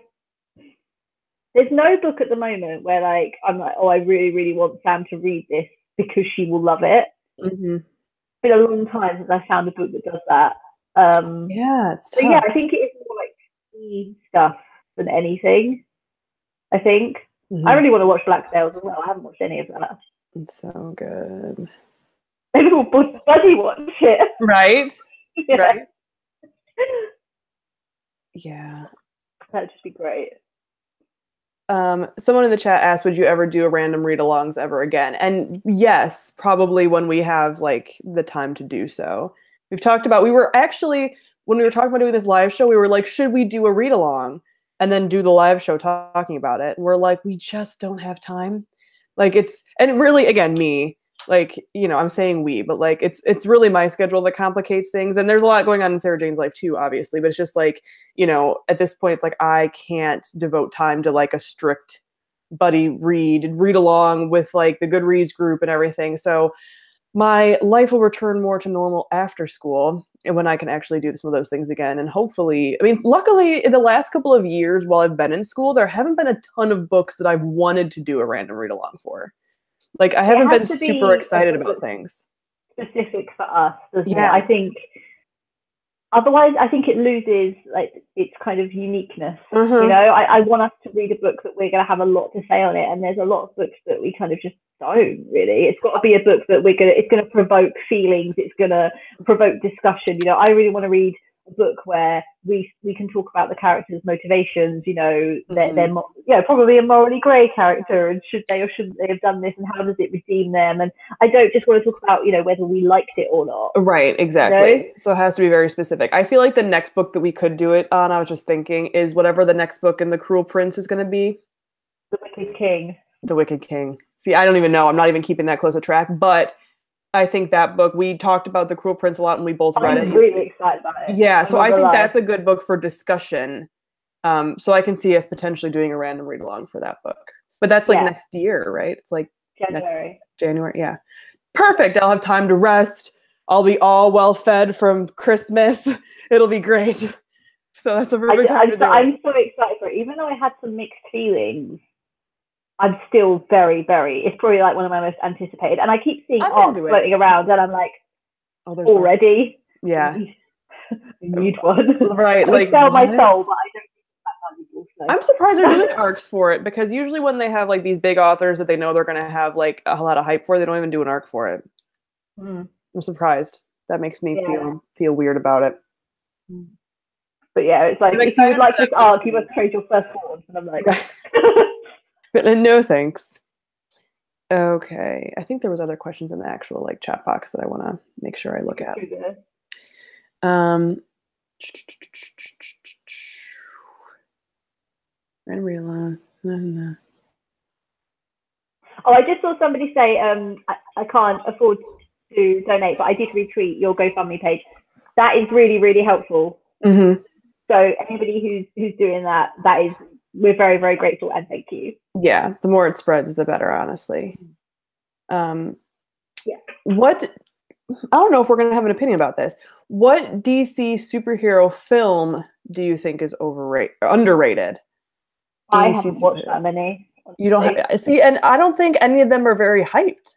there's no book at the moment where like I'm like, oh, I really, really want Sam to read this because she will love it. Mm-hmm. It's been a long time since I found a book that does that. It's tough. So yeah, I think it is more like tea stuff than anything. I think. I really want to watch Black Sails as well. I haven't watched any of that. It's so good. Maybe we'll buddy watch it. Right? Yeah. Right? Yeah. That'd just be great. Someone in the chat asked, would you ever do a random read-alongs ever again? And yes, probably when we have like the time to do so. We've talked about, when we were talking about doing this live show, we were like, should we do a read-along and then do the live show talking about it? And we're like, we just don't have time. Like and really, again, me, like, you know, I'm saying we, but like, it's really my schedule that complicates things. And there's a lot going on in Sarah-Jane's life too, obviously, but it's just like, you know, at this point, it's like, I can't devote time to like a strict buddy read along with like the Goodreads group and everything. So my life will return more to normal after school, and when I can actually do some of those things again. And hopefully, I mean, luckily in the last couple of years while I've been in school, there haven't been a ton of books that I've wanted to do a random read along for. Like, I haven't been super excited about things. Specific for us, doesn't it? I think otherwise, I think it loses like its kind of uniqueness. You know, I want us to read a book that we're going to have a lot to say on it, and there's a lot of books that we kind of just don't really. It's got to be a book that it's going to provoke feelings. It's going to provoke discussion. You know, I really want to read a book where we can talk about the characters' motivations. You know, they're probably a morally grey character, and should they or shouldn't they have done this, and how does it redeem them? And I don't just want to talk about, you know, whether we liked it or not. Right, exactly. You know? So it has to be very specific. I feel like the next book that we could do it on, I was just thinking, is whatever the next book in The Cruel Prince is going to be. The Wicked King. The Wicked King. See, I don't even know. I'm not even keeping that close a track, but I think that book, we talked about The Cruel Prince a lot and we both read it. I'm really excited about it. Yeah, so I think that's a good book for discussion. So I can see us potentially doing a random read along for that book. But that's like next year, right? It's like January. Yeah. Perfect. I'll have time to rest. I'll be all well fed from Christmas. It'll be great. So that's a perfect time to do it. I'm so excited for it. Even though I had some mixed feelings, I'm still very, very, it's probably like one of my most anticipated. And I keep seeing art floating around and I'm like, already? Yeah. I need one. Right. Like, sell my soul, but I don't think it's that valuable. So. I'm surprised they're doing arcs for it, because usually when they have like these big authors that they know they're going to have like a lot of hype for, they don't even do an arc for it. I'm surprised. That makes me feel weird about it. But yeah, it's like, if you would like this arc, you must trade your firstborn. And I'm like... But no thanks. Okay, I think there was other questions in the actual like chat box that I want to make sure I look at. Oh, I just saw somebody say, I can't afford to donate, but I did retweet your GoFundMe page. That is really, really helpful. So anybody who's doing that, we're very, very grateful, and thank you. Yeah, the more it spreads, the better, honestly. I don't know if we're going to have an opinion about this. What DC superhero film do you think is underrated? I haven't watched that many. You don't have, see, and I don't think any of them are very hyped.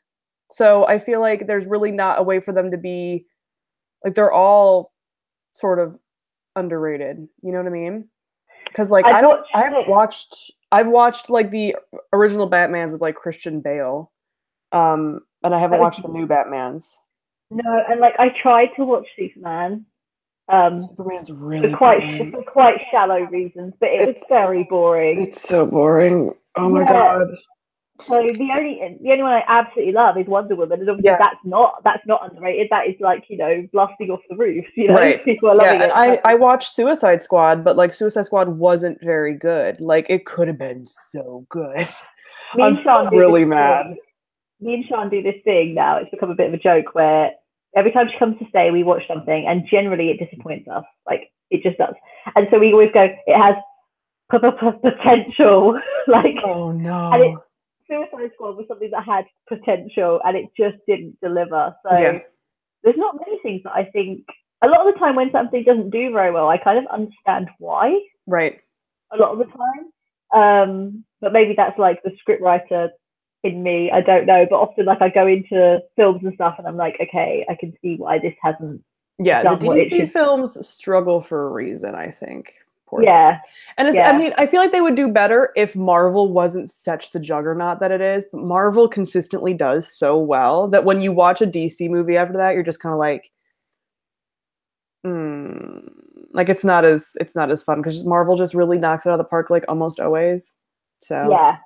So I feel like there's really not a way for them to be like they're all sort of underrated. You know what I mean? Because like I've watched I haven't watched. I've watched like the original Batman with like Christian Bale, and I haven't that was, watched the new Batmans. no, and like I tried to watch Superman, Superman's for really quite boring. for quite shallow reasons, but it was very boring. It's so boring. Oh my Yeah. god. So the only one I absolutely love is Wonder Woman, and obviously Yeah. that's not underrated. That is like, blasting off the roof. Right. People are Yeah, loving and it. I watched Suicide Squad, but like Suicide Squad wasn't very good. Like it could have been so good. Me I'm and Sean still do this really mad. thing. Me and Sean do this thing now. It's become a bit of a joke where every time she comes to stay, we watch something, and generally it disappoints us. Like it just does. And so we always go, it has potential, like, Oh and it no. Suicide Squad was something that had potential, and it just didn't deliver. So Yeah. there's not many things that I think. A lot of the time, when something doesn't do very well, I kind of understand why. Right. A lot of the time, but maybe that's like the scriptwriter in me. I don't know, but often like I go into films and stuff, and I'm like, okay, I can see why this hasn't Yeah, the done what it DC should. films struggle for a reason, I think. Poor thing. Yeah, And it's I yeah. mean, I feel like they would do better if Marvel wasn't such the juggernaut that it is, but Marvel consistently does so well that when you watch a DC movie after that, you're just kind of like, hmm, like it's not as fun because Marvel just really knocks it out of the park like almost always. So Yeah,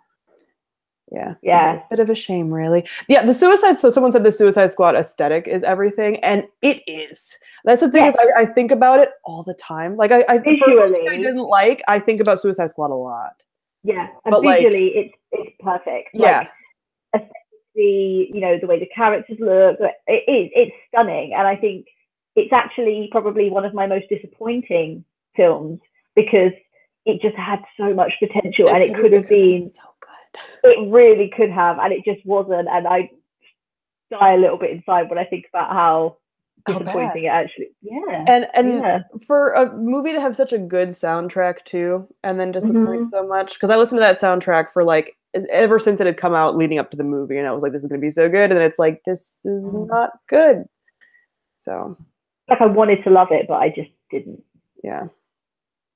yeah, it's a yeah, bit of a shame, really. Yeah, so someone said the Suicide Squad aesthetic is everything, and it is. That's the thing yeah. is I think about it all the time. Like for a movie I Visually, didn't like, I think about Suicide Squad a lot. yeah, and But like, visually, it's perfect. Like yeah, aesthetically, the way the characters look, it's stunning, and I think it's actually probably one of my most disappointing films because it just had so much potential, and it could it have could have been been. so good. It really could have, and it just wasn't. And I die a little bit inside when I think about how How bad. disappointing it actually. Yeah, And yeah. for a movie to have such a good soundtrack too, and then disappoint Mm-hmm. so much, because I listened to that soundtrack for like ever since it had come out leading up to the movie, and I was like, this is gonna be so good, and then it's like, this is not good. So Like I wanted to love it, but I just didn't. yeah,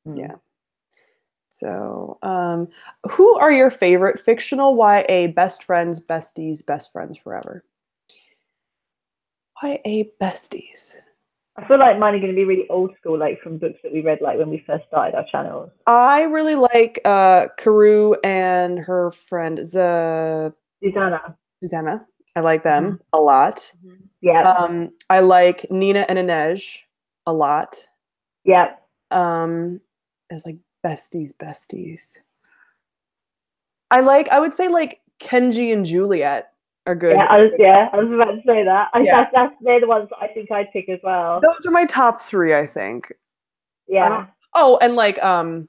Mm. yeah. So who are your favorite fictional YA best friends, besties, best friends forever? YA besties. I feel like mine are going to be really old school, like from books that we read, like when we first started our channels. I really like Karu and her friend Susanna. Susanna. I like Mm-hmm. them a lot. Mm-hmm. Yeah. I like Nina and Inej a lot. Yeah. As like besties. I would say like Kenji and Juliet are good. I was about to say that. Yeah. They're the ones that I think I'd pick as well. Those are my top three, I think. Yeah. Oh, and like from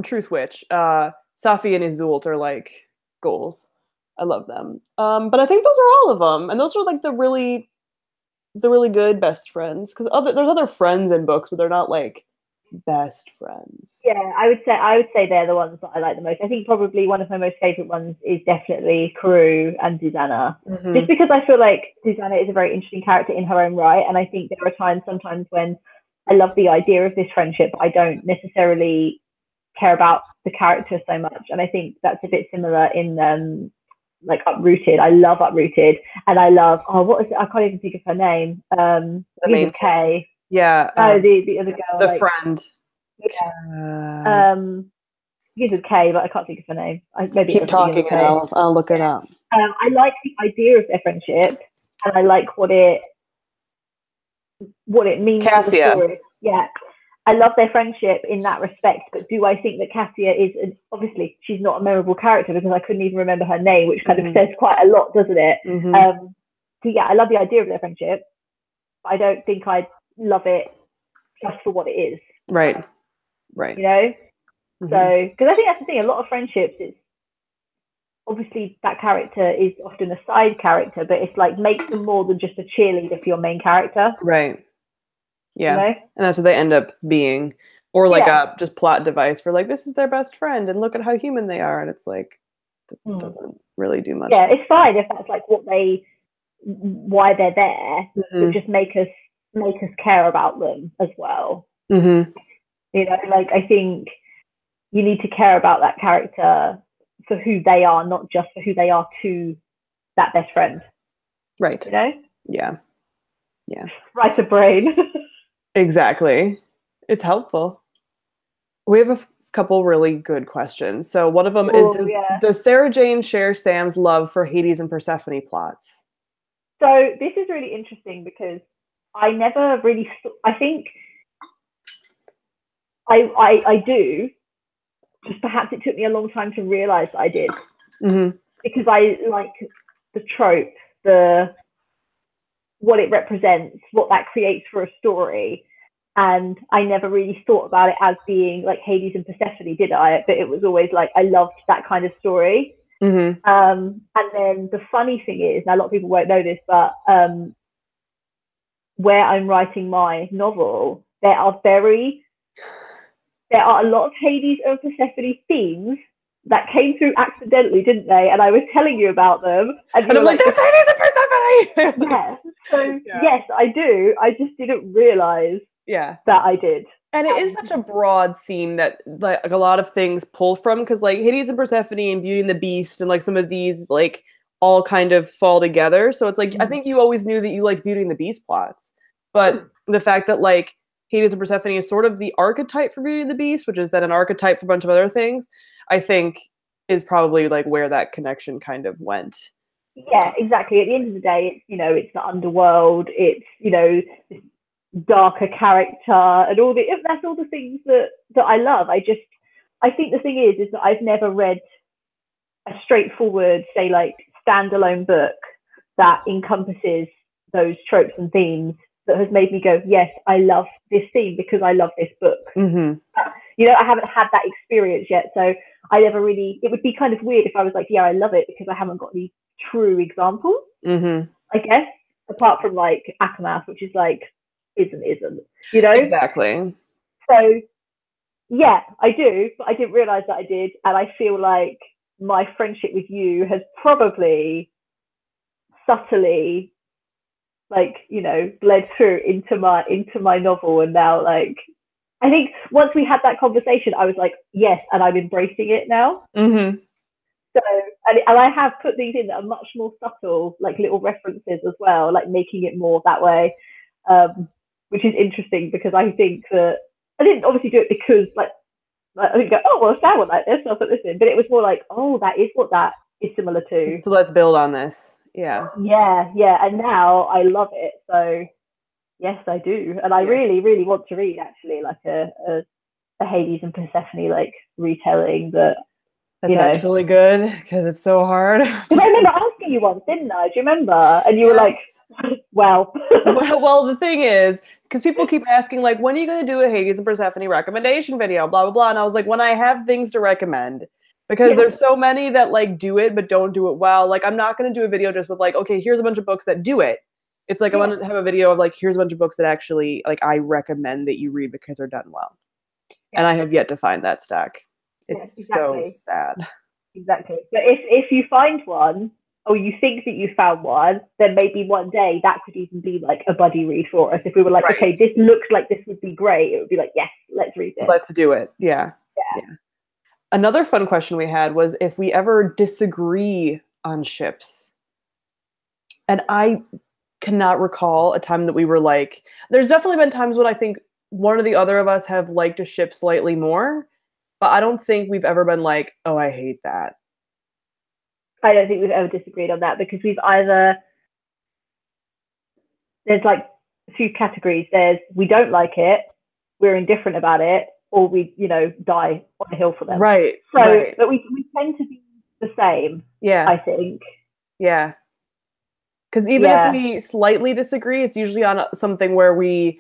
Truth Witch, Safi and Izult are like goals. I love them. But I think those are all of them, and those are like the really good best friends because there's other friends in books, but they're not like best friends. Yeah, I would say they're the ones that I like the most. I think probably one of my most favorite ones is definitely Karu and Susanna. Mm-hmm. Just because I feel like Susanna is a very interesting character in her own right, and I think there are times sometimes when I love the idea of this friendship, but I don't necessarily care about the character so much. And I think that's a bit similar in like Uprooted. I love Uprooted, and I love what is it? I can't even think of her name. The main K. Yeah. No, the other girl. The like, friend. Yeah. Begins with K, but I can't think of her name. Maybe keep talking and I'll look it up. I like the idea of their friendship, and I like what it means Cassia. to the story. Yeah, I love their friendship in that respect. But do I think that Cassia is obviously she's not a memorable character because I couldn't even remember her name, which kind of says quite a lot, doesn't it? Mm-hmm. So yeah, I love the idea of their friendship. But I don't think I love it just for what it is. Right. You know. Mm-hmm. So, because I think that's the thing, a lot of friendships, it's obviously that character is often a side character, but it's like make them more than just a cheerleader for your main character. Right. Yeah. You know? And that's what they end up being. Or like a just plot device for like, this is their best friend and look at how human they are. And it's like, it doesn't really do much. Yeah, it's fine if that's like what they why they're there, but just make us care about them as well. You know, like, I think you need to care about that character for who they are, not just for who they are to that best friend. Right. You know? Yeah. Right, a brain. Exactly. It's helpful. We have a couple really good questions. So one of them is, does Sarah Jane share Sam's love for Hades and Persephone plots? So this is really interesting because I never really, I think I do, just perhaps it took me a long time to realize that I did. Because I like the trope, what it represents, what that creates for a story. And I never really thought about it as being like Hades and Persephone, did I? But it was always like, I loved that kind of story. And then the funny thing is, now a lot of people won't know this, but where I'm writing my novel, there are a lot of Hades and Persephone themes that came through accidentally, didn't they? And I was telling you about them. And I'm like, that's Hades and Persephone! Yeah. So, yes, I do. I just didn't realize that I did. And it is such a broad theme that like a lot of things pull from, because like Hades and Persephone and Beauty and the Beast and like some of these like all kind of fall together. So it's like, I think you always knew that you liked Beauty and the Beast plots. But the fact that like Hades and Persephone is sort of the archetype for Beauty and the Beast, which is then an archetype for a bunch of other things, I think is probably like where that connection kind of went. Yeah, exactly. At the end of the day, it's, you know, it's the underworld, it's, you know, darker character and all that's all the things that I love. I think the thing is that I've never read a straightforward, say, like, standalone book that encompasses those tropes and themes that has made me go, yes, I love this theme because I love this book. You know, I haven't had that experience yet, so I never really, it would be kind of weird if I was like, yeah, I love it, because I haven't got any true examples, I guess, apart from like Akamath, which is like, isn't, you know? Exactly. So, yeah, I do, but I didn't realize that I did, and I feel like my friendship with you has probably subtly, like, you know, bled through into my novel. And now, like, I think once we had that conversation, I was like, yes, and I'm embracing it now. So, and I have put these in that are much more subtle, like little references as well, like making it more that way, which is interesting, because I think that I didn't obviously do it because like I didn't go, oh, well, Sam would like this, so I'll put this in. But it was more like, oh, that is what that is similar to. So let's build on this. Yeah. And now I love it. So yes, I do. And I really, really want to read, actually, like a Hades and Persephone like retelling that. That's actually good, because it's so hard. Because I remember asking you once, didn't I? Do you remember? And you were like, well. well, the thing is, because people keep asking, like, when are you going to do a Hades and Persephone recommendation video, blah, blah, blah. And I was like, when I have things to recommend. Because there's so many that, like, do it, but don't do it well. Like, I'm not going to do a video just with, like, okay, here's a bunch of books that do it. It's like, I want to have a video of, like, here's a bunch of books that actually, like, I recommend that you read because they're done well. And I have yet to find that stack. It's so sad. Exactly. But if you find one, or you think that you found one, then maybe one day that could even be like a buddy read for us. If we were like, okay, this looks like this would be great, it would be like, yes, let's read it. Let's do it. Yeah. Another fun question we had was if we ever disagree on ships. And I cannot recall a time that we were like, there's definitely been times when I think one or the other of us have liked a ship slightly more. But I don't think we've ever been like, oh, I hate that. I don't think we've ever disagreed on that, because we've either, there's like a few categories. There's, we don't like it, we're indifferent about it, or we, you know, die on a hill for them. Right. So, but we tend to be the same. Yeah. I think. Yeah. Because even if we slightly disagree, it's usually on something where we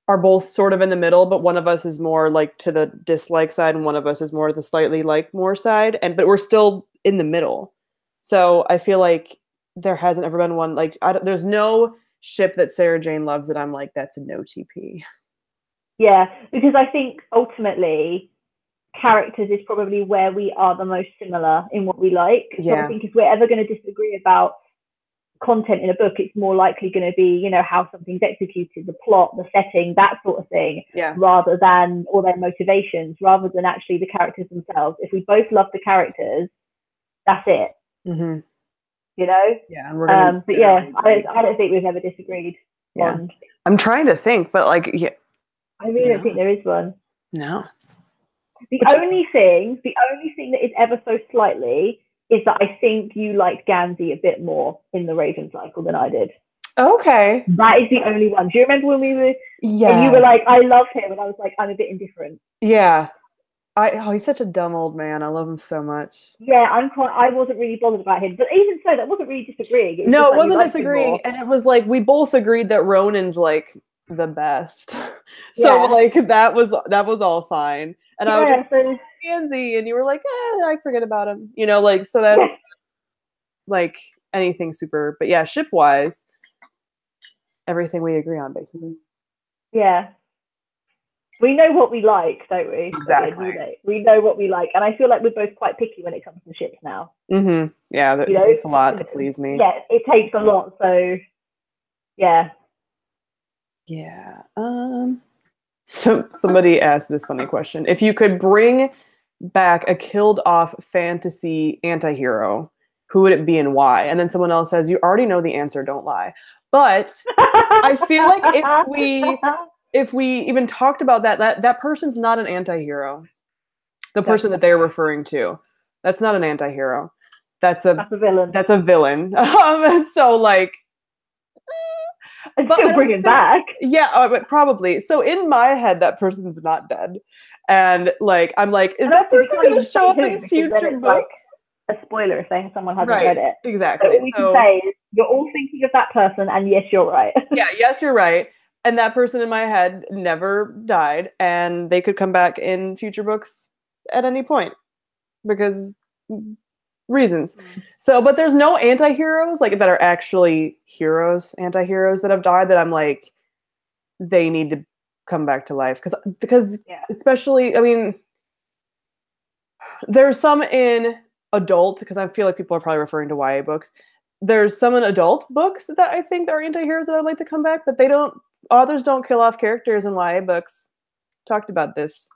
are both sort of in the middle, but one of us is more like to the dislike side and one of us is more the slightly like more side, but we're still in the middle. So I feel like there hasn't ever been one, like, there's no ship that Sarah-Jane loves that I'm like, that's a no TP. Yeah, because I think ultimately characters is probably where we are the most similar in what we like. So I think if we're ever going to disagree about content in a book, it's more likely going to be, you know, how something's executed, the plot, the setting, that sort of thing, rather than, or their motivations, rather than actually the characters themselves. If we both love the characters, that's it. Mm-hmm. You know? Yeah. But yeah, I don't think we've ever disagreed on. I'm trying to think, but like, I really don't think there is one. No. The only thing that is ever so slightly is that I think you liked Gansey a bit more in the Raven cycle than I did. Okay. That is the only one. Do you remember when we were? Yeah. And you were like, I love him, and I was like, I'm a bit indifferent. Yeah. He's such a dumb old man. I love him so much. Yeah, I wasn't really bothered about him, but even so, that wasn't really disagreeing. It wasn't disagreeing, and it was like we both agreed that Ronan's like the best. So like that was all fine. And I was just Gansey, and you were like, I forget about him. You know, like, so that's like anything super. But yeah, ship wise, everything we agree on basically. Yeah. We know what we like, don't we? Exactly. We know what we like. And I feel like we're both quite picky when it comes to ships now. Mm-hmm. Yeah, it takes a lot to please me. Yeah, it takes a lot. So, yeah. Yeah. So somebody asked this funny question. If you could bring back a killed off fantasy antihero, who would it be and why? And then someone else says, you already know the answer, don't lie. But I feel like if we even talked about that person's not an antihero. The person that they're referring to, that's not an antihero. That's a villain. That's a villain. So like, I'd still bring it back. Yeah, but probably. So in my head, that person's not dead, and like I'm like, is that person going to show up in future books? Like a spoiler if someone hasn't read it. Exactly. So all we can say is you're all thinking of that person, and yes, you're right. Yeah, yes, you're right. And that person in my head never died, and they could come back in future books at any point because reasons. So, but there's no anti-heroes like that are actually heroes, anti-heroes that have died that I'm like, they need to come back to life because especially, I mean, there's some in adult, because I feel like people are probably referring to YA books. There's some in adult books that I think are anti-heroes that I'd like to come back, but authors don't kill off characters in YA books. Talked about this.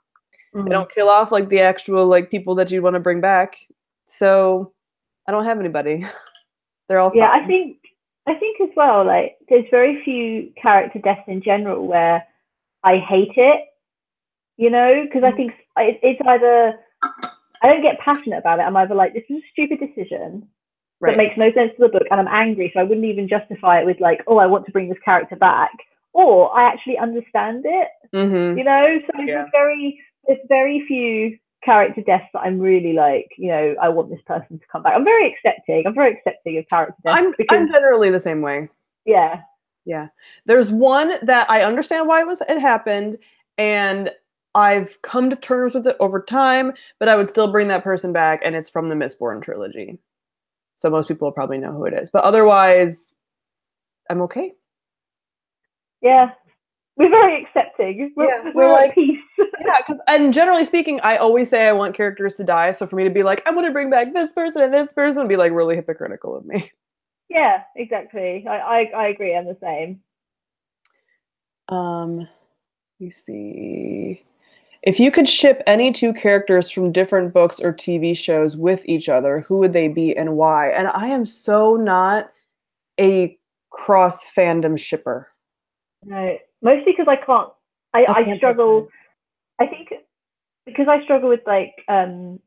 They don't kill off like the actual like people that you want to bring back. So I don't have anybody. They're all fine. I think as well, like there's very few character deaths in general where I hate it, you know, because I think it's either I don't get passionate about it. I'm either like, this is a stupid decision that makes no sense to the book, and I'm angry, so I wouldn't even justify it with like, oh, I want to bring this character back, or I actually understand it, you know. So there's very few character deaths that I'm really like, you know, I want this person to come back. I'm very accepting of character deaths. I'm generally the same way. Yeah. There's one that I understand why it happened, and I've come to terms with it over time, but I would still bring that person back, and it's from the Mistborn trilogy. So most people will probably know who it is, but otherwise, I'm okay. Yeah. We're very accepting. We're like peace. And generally speaking, I always say I want characters to die. So for me to be like, I want to bring back this person and this person would be like really hypocritical of me. Yeah, exactly. I agree. I'm the same. Let me see. If you could ship any two characters from different books or TV shows with each other, who would they be and why? And I am so not a cross fandom shipper. No, mostly because I can't. I struggle. I think because I struggle with like not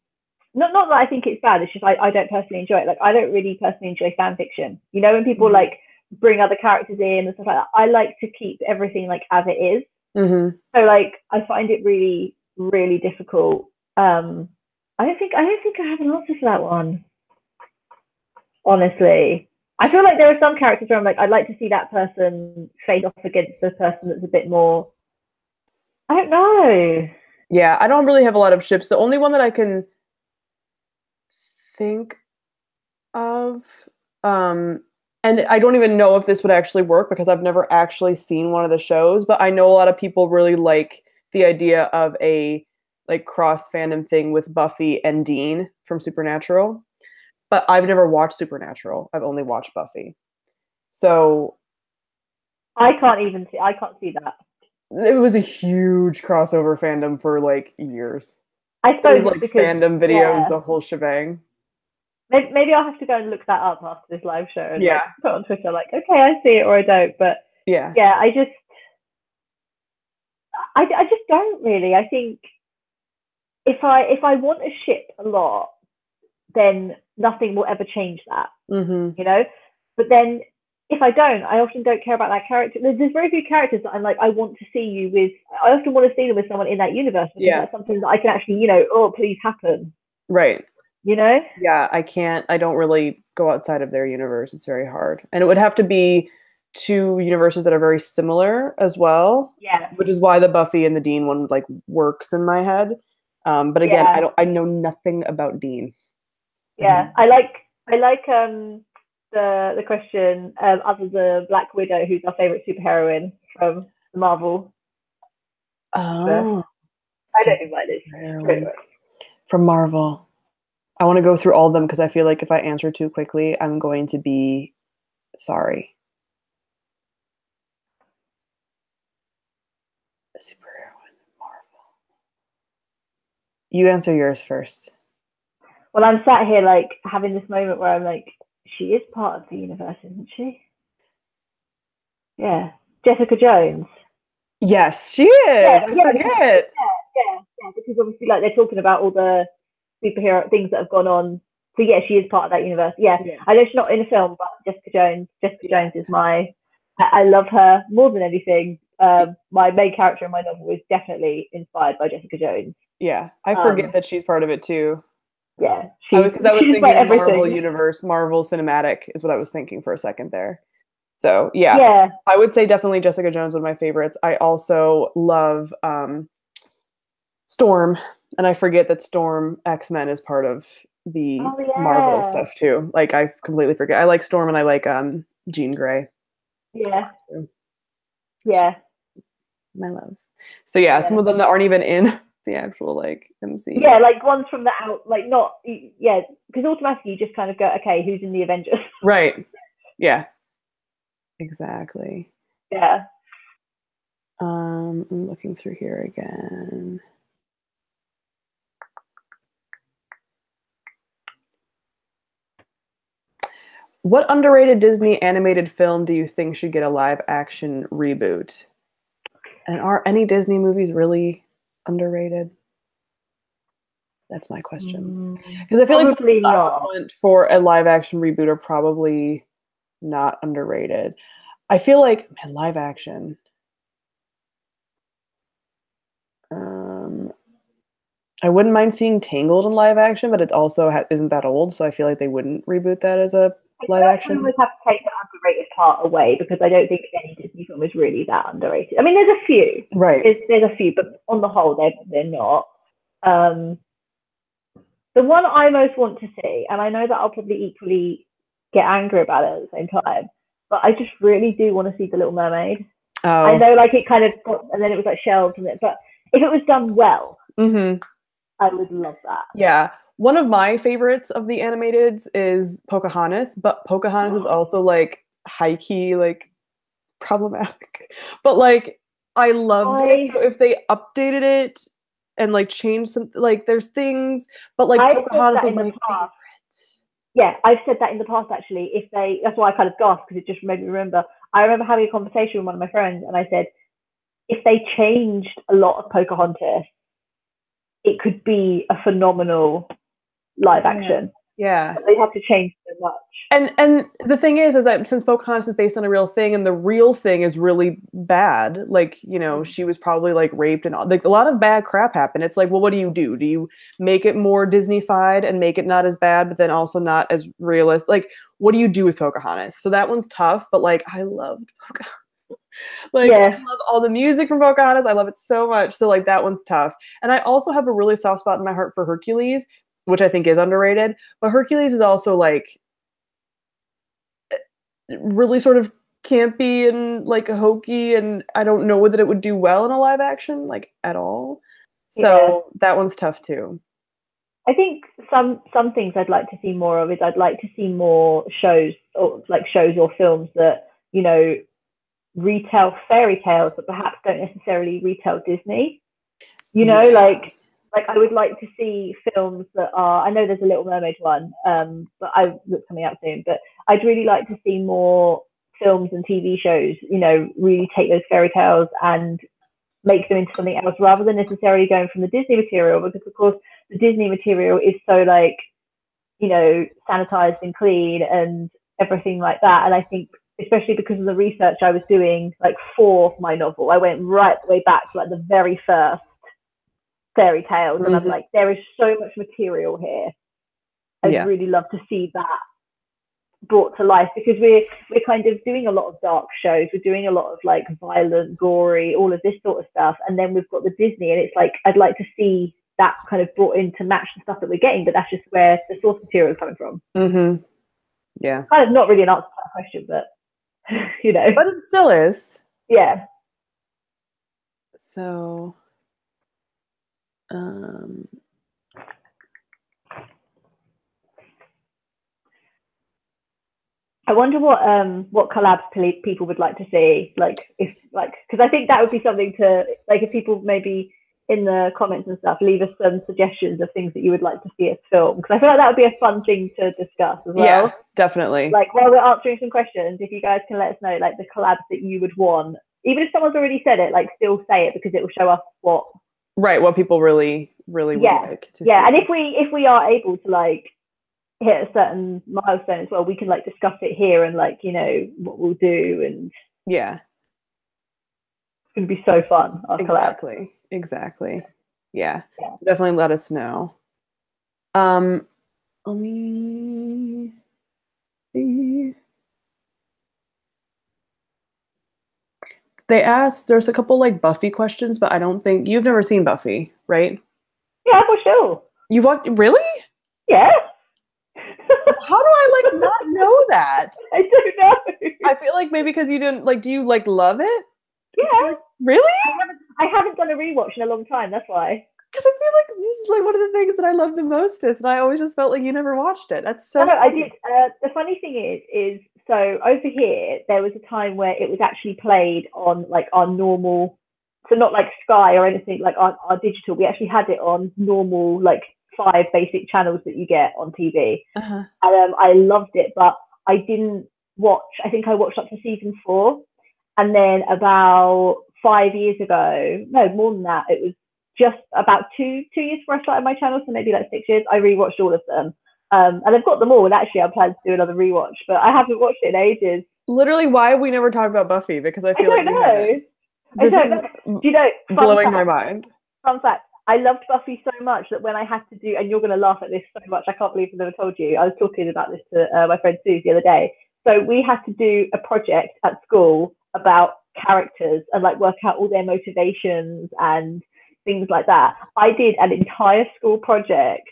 that I think it's bad. It's just I don't personally enjoy it. Like I don't really personally enjoy fan fiction. You know, when people like bring other characters in and stuff like that. I like to keep everything like as it is. So like I find it really, really difficult. I don't think I have an answer for that one. Honestly. I feel like there are some characters where I'm like, I'd like to see that person face off against the person that's a bit more. I don't know. Yeah, I don't really have a lot of ships. The only one that I can think of, and I don't even know if this would actually work because I've never actually seen one of the shows, but I know a lot of people really like the idea of a like cross fandom thing with Buffy and Dean from Supernatural. But I've never watched Supernatural. I've only watched Buffy. So I can't see that. it was a huge crossover fandom for like years. I There was suppose it's like because, fandom videos, yeah, the whole shebang. maybe I'll have to go and look that up after this live show and like Yeah, put on Twitter like, okay, I see it or I don't. But yeah. yeah, I just don't really. I think if I want a ship a lot, then nothing will ever change that, Hmm. you know. But then if I don't, I often don't care about that character. There's very few characters that I'm like, I want to see you with. I often want to see them with someone in that universe because Yeah, that's something that I can actually, you know, oh please happen, right. you know. Yeah, I don't really go outside of their universe. It's very hard. And it would have to be two universes that are very similar as well, Yeah, which is why the Buffy and the Dean one like works in my head. But again, yeah, I know nothing about Dean. I know yeah. I like the question other the Black Widow, who's our favorite superheroine from the Marvel universe. oh, I don't favorite think that is. heroine from Marvel. I want to go through all of them because I feel like if I answer too quickly, I'm going to be sorry. Superheroine Marvel. You answer yours first. Well, I'm sat here like having this moment where I'm like, she is part of the universe, isn't she? Yeah, Jessica Jones. Yes, she is. Yeah, I yeah, because forget. yeah, because obviously like they're talking about all the superhero things that have gone on. So yeah, she is part of that universe. Yeah, Yeah. I know she's not in a film, but Jessica Jones. Jessica Yeah. Jones is my. I love her more than anything. My main character in my novel is definitely inspired by Jessica Jones. Yeah. I forget Um, that she's part of it too. yeah, Because I was she's my thinking Marvel everything. Universe, Marvel Cinematic is what I was thinking for a second there. So yeah, Yeah, I would say definitely Jessica Jones, one of my favorites. I also love Storm, and I forget that Storm X-Men is part of the oh Marvel yeah, stuff too. Like I completely forget. I like Storm and I like Jean Grey. yeah, yeah, My love. So yeah, some yeah. of them that aren't even in the actual like MCU. Yeah, like ones from the out, like not, yeah, because automatically you just kind of go, okay, who's in the Avengers? Right. Yeah, exactly. Yeah. I'm looking through here again. What underrated Disney animated film do you think should get a live action reboot? And are any Disney movies really underrated? That's my question. Because I feel like the Probably ones I would not. want for a live action reboot are probably not underrated. I feel like man, live action. Um, I wouldn't mind seeing Tangled in live action, but it also isn't that old, so I feel like they wouldn't reboot that as a I feel live like we action. always have to take the underrated part away because I don't think any Disney film is really that underrated. I mean, there's a few. Right. There's a few, but on the whole, they're not. Um, the one I most want to see, and I know that I'll probably equally get angry about it at the same time, but I just really do want to see The Little Mermaid. I Oh. know, like it kind of got, and then it was like shelved, and it, but if it was done well, Mm-hmm. I would love that. Yeah. One of my favorites of the animateds is Pocahontas, but Pocahontas is also like high key, like problematic. But like I loved it. I So if they updated it and like changed some like there's things, but like I've said Pocahontas that was in the my past. favorite. Yeah, I've said that in the past actually. If they, that's why I kind of gasped because it just made me remember. I remember having a conversation with one of my friends, and I said, if they changed a lot of Pocahontas, it could be a phenomenal live Yeah. action. Yeah. But they have to change so much. And the thing is that since Pocahontas is based on a real thing, and the real thing is really bad, like she was probably like raped and all, like a lot of bad crap happened. It's like, well, what do you do? Do you make it more Disney-fied and make it not as bad, but then also not as realist? Like, what do you do with Pocahontas? So that one's tough, but like I loved Pocahontas. Like I Yeah, love all the music from Pocahontas. I love it so much. So like that one's tough. And I also have a really soft spot in my heart for Hercules, which I think is underrated. But Hercules is also like really sort of campy and like hokey, and I don't know that it would do well in a live action like at all. yeah, So that one's tough too. I think some things I'd like to see more of is I'd like to see more shows or films that, you know, retell fairy tales but perhaps don't necessarily retell Disney. You know, like I would like to see films that are, I know there's a Little Mermaid one, but that's coming out soon, but I'd really like to see more films and TV shows, you know, really take those fairy tales and make them into something else rather than necessarily going from the Disney material, because of course the Disney material is so like, you know, sanitized and clean and everything like that. And I think especially because of the research I was doing like for my novel, I went right the way back to like the very first fairy tales, and I'm like, there is so much material here. I'd really love to see that brought to life, because we're kind of doing a lot of dark shows, we're doing a lot of like violent, gory, all of this sort of stuff, and then we've got the Disney, and it's like I'd like to see that kind of brought in to match the stuff that we're getting, but that's just where the source material is coming from. Yeah, kind of not really an answer to that question, but you know, but it still is. Yeah. So I wonder what collabs people would like to see, like if like, because I think that would be something to like, if people maybe in the comments and stuff leave us some suggestions of things that you would like to see us film, because I feel like that would be a fun thing to discuss as well. Yeah, definitely. Like while we're answering some questions, if you guys can let us know like the collabs that you would want, even if someone's already said it, like still say it, because it will show us what people really would like to see. And if we are able to like hit a certain milestone as well, we can like discuss it here and like, you know, what we'll do, and it's gonna be so fun. Exactly. Yeah. So definitely let us know. Let me see. They asked, there's a couple like Buffy questions, but I don't think you've never seen Buffy, right? Yeah, for sure. You've watched, really? Yeah. How do I like not know that? I don't know. I feel like maybe because you didn't like, do you like love it? Yeah. Really? I haven't done a rewatch in a long time, that's why. Because I feel like this is like one of the things that I love the mostest, and I always just felt like you never watched it. That's so No, I did. The funny thing is so over here there was a time where it was actually played on like our normal, so not like Sky or anything, like our digital. We actually had it on normal, like 5 basic channels that you get on TV. And I loved it, but I didn't watch. I think I watched up to season 4, and then about 5 years ago, no more than that, it was just about 2 years before I started my channel, so maybe like 6 years, I rewatched all of them. And I've got them all, and actually I plan to do another rewatch, but I haven't watched it in ages. Literally, why have we never talked about Buffy? Because I feel I don't know. This is you know, blowing my mind. Fun fact, I loved Buffy so much that when I had to do, and you're going to laugh at this so much, I can't believe I never told you. I was talking about this to my friend Sue the other day. So we had to do a project at school about characters and like work out all their motivations and things like that. I did an entire school project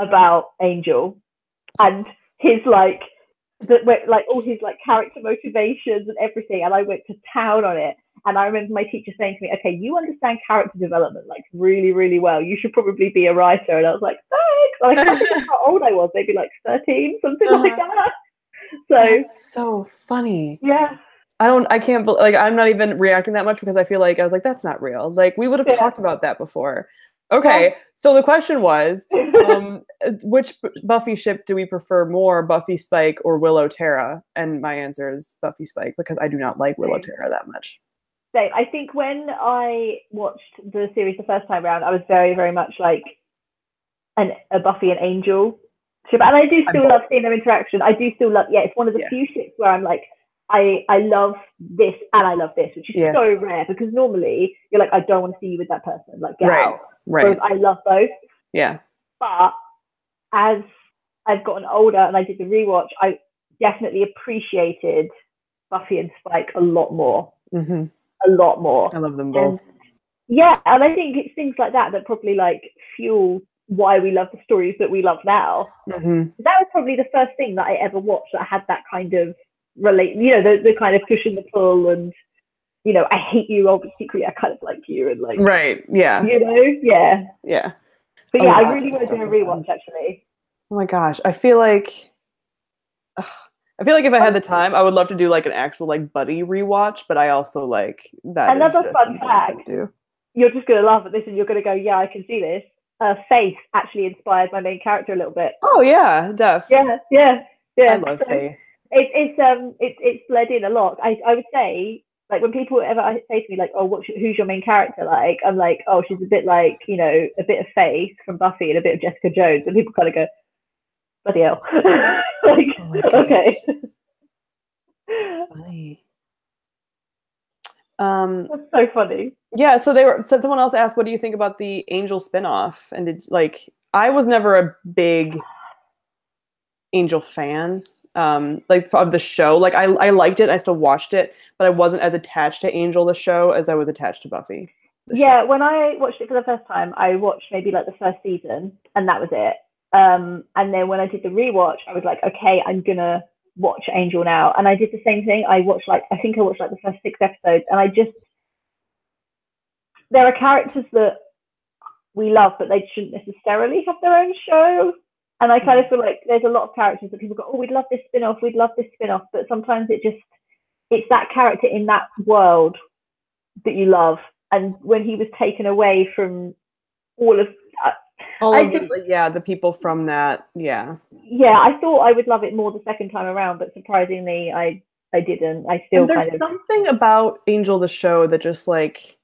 about Angel and his like all his like character motivations and everything, and I went to town on it. And I remember my teacher saying to me, okay, you understand character development like really, really well. You should probably be a writer. And I was like, thanks. And I can't think how old I was, maybe like 13, something like that. So that's so funny. Yeah. I can't like, I'm not even reacting that much because I feel like I was like, that's not real. Like we would have talked about that before. Okay. So the question was, which Buffy ship do we prefer more, Buffy Spike or Willow Tara? And my answer is Buffy Spike, because I do not like Willow Tara that much. So I think when I watched the series the first time around, I was very, very much like a Buffy and Angel ship. And I do still love seeing their interaction. I do still love, it's one of the few ships where I'm like, I love this and I love this, which is so rare, because normally you're like, I don't want to see you with that person, like get out. Whereas I love both. Yeah. But as I've gotten older and I did the rewatch, I definitely appreciated Buffy and Spike a lot more. A lot more. I love them both. And I think it's things like that that probably like fuel why we love the stories that we love now. That was probably the first thing that I ever watched that had that kind of the kind of push and the pull, and you know, I hate you, oh, but secretly I kind of like you, and like you know. Yeah. But Oh yeah, I yeah, really it's want to so do a fun. rewatch actually. Oh my gosh, I feel like if I had the time, I would love to do like an actual like buddy rewatch, but I also like that is Another just fun something I fact, can't do. you're just going to laugh at this and you're going to go, yeah, I can see this. Faith actually inspired my main character a little bit. Oh yeah, Def. Yeah, yeah, I yeah. love So Faith. it's bled in a lot. I would say, like, when people ever say to me like, oh, who's your main character like, I'm like, oh, she's a bit like, you know, a bit of Faith from Buffy and a bit of Jessica Jones, and people kind of go, bloody hell. Like, Oh my okay. gosh, it's funny. Um, That's so funny. yeah, so someone else asked, what do you think about the Angel spinoff? And did like I was never a big Angel fan, like of the show. Like I liked it, I still watched it, but I wasn't as attached to Angel the show as I was attached to Buffy the show. Yeah, when I watched it for the first time, I watched maybe like the first season, and that was it. And then when I did the rewatch, I was like, okay, I'm gonna watch Angel now. And I did the same thing. I think I watched like the first 6 episodes, and there are characters that we love, but they shouldn't necessarily have their own show. And I kind of feel like there's a lot of characters that people go, oh, we'd love this spin off, we'd love this spin off, but sometimes it's that character in that world that you love. And when he was taken away from all of, All I of just, the people from that, yeah. yeah, I thought I would love it more the second time around, but surprisingly, I didn't. I And still there's kind of, something about Angel the show that just like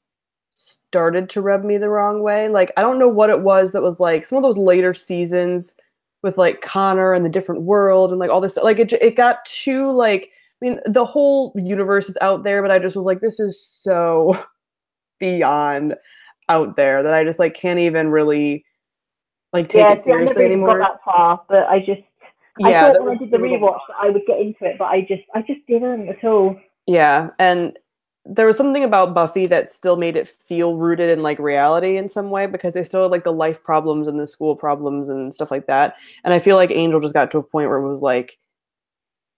started to rub me the wrong way. Like I don't know what it was that was like some of those later seasons with like Connor and the different world and like all this stuff. Like it got too like I mean the whole universe is out there, but I just was like this is so beyond out there that I just like can't even really like take yeah. it See, I never seriously even got anymore. that far, but I Yeah, thought when I did the there was a rewatch lot. that I would get into it, but I just didn't at all. Yeah, and there was something about Buffy that still made it feel rooted in like reality in some way because they still had like the life problems and the school problems and stuff like that. And I feel like Angel just got to a point where it was like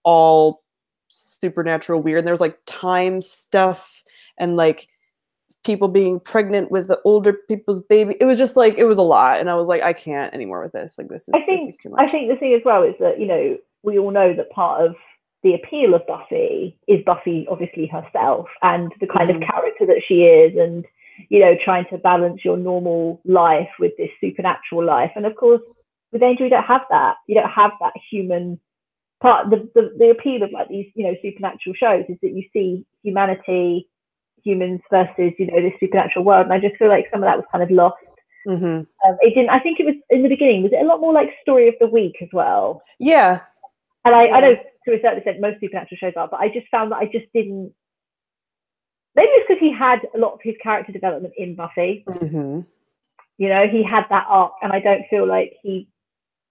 all supernatural weird. And there was like time stuff and like people being pregnant with the older people's baby. It was just like it was a lot. And I was like, I can't anymore with this. Like this is too I much. think the thing as well is that, you know, we all know that part of the appeal of Buffy is Buffy obviously herself and the kind of Mm-hmm. character that she is, and, you know, trying to balance your normal life with this supernatural life. And of course, with Angel, you don't have that. You don't have that human part. The appeal of like these, you know, supernatural shows is that you see humanity, humans versus, you know, this supernatural world. And I just feel like some of that was kind of lost. Mm-hmm. It didn't. I think it was in the beginning. Was it a lot more like story of the week as well? Yeah. And I Yeah. know to a certain extent most supernatural shows are, but I just found that I just didn't. Maybe it's because he had a lot of his character development in Buffy. Mm-hmm. You know, he had that arc, and I don't feel like he.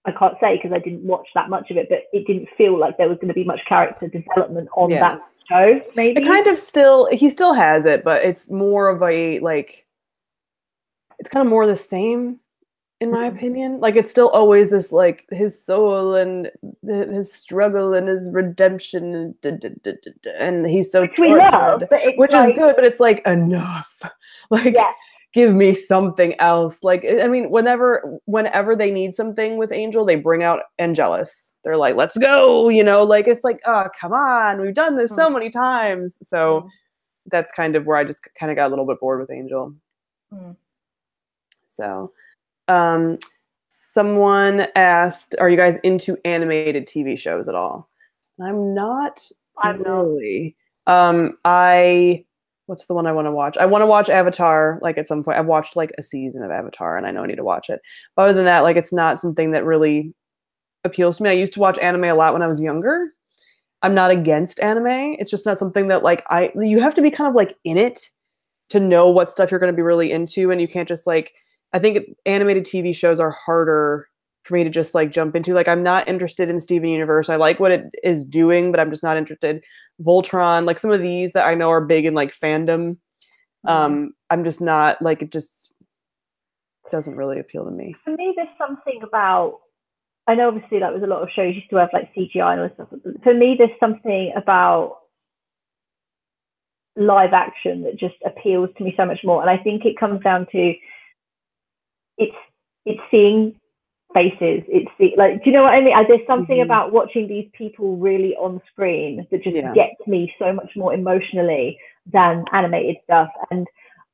I can't say because I didn't watch that much of it, but it didn't feel like there was going to be much character development on Yeah. that show. It Maybe. kind of he still has it, but it's more of a like it's kind of more the same in my opinion. Like it's still always this like his soul and his struggle and his redemption and he's so Which we love, tortured, but it's which is like, good, but it's like enough. Like yeah, give me something else. Like I mean, whenever they need something with Angel, they bring out Angelus. They're like, let's go, you know, like it's like, oh, come on, we've done this so many times. So that's kind of where I just kind of got a little bit bored with Angel. So someone asked, are you guys into animated TV shows at all? I'm not I'm not. really. I what's the one I want to watch? I want to watch Avatar like at some point. I've watched like a season of Avatar and I know I need to watch it. But other than that, like it's not something that really appeals to me. I used to watch anime a lot when I was younger. I'm not against anime. It's just not something that like you have to be kind of like in it to know what stuff you're going to be really into, and you can't just like I think animated TV shows are harder for me to just like jump into. Like I'm not interested in Steven Universe. I like what it is doing, but I'm just not interested. Voltron, like some of these that I know are big in like fandom. I'm just not like it just doesn't really appeal to me. For me, there's something about. I know obviously like with a lot of shows used to have like CGI and all this stuff. But for me, there's something about live action that just appeals to me so much more. And I think it comes down to it's it's seeing faces. It's like, do you know what I mean? There's something Mm-hmm. about watching these people really on screen that just Yeah. gets me so much more emotionally than animated stuff. And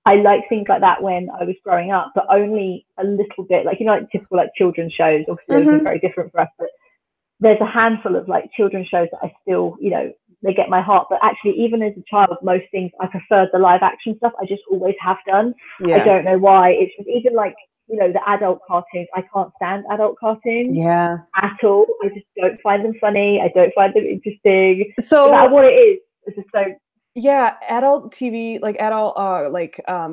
I like things like that when I was growing up, but only a little bit. Like, you know, like typical like children's shows. Obviously, those are Mm-hmm. very different for us, but there's a handful of like children's shows that I still, you know, they get my heart. But actually, even as a child, most things I preferred the live action stuff. I just always have done. I Yeah. don't know why. It's just, even like, you know, the adult cartoons. I can't stand adult cartoons Yeah. at all. I just don't find them funny. I don't find them interesting. No matter So what it is, it's just so. yeah, adult TV, like adult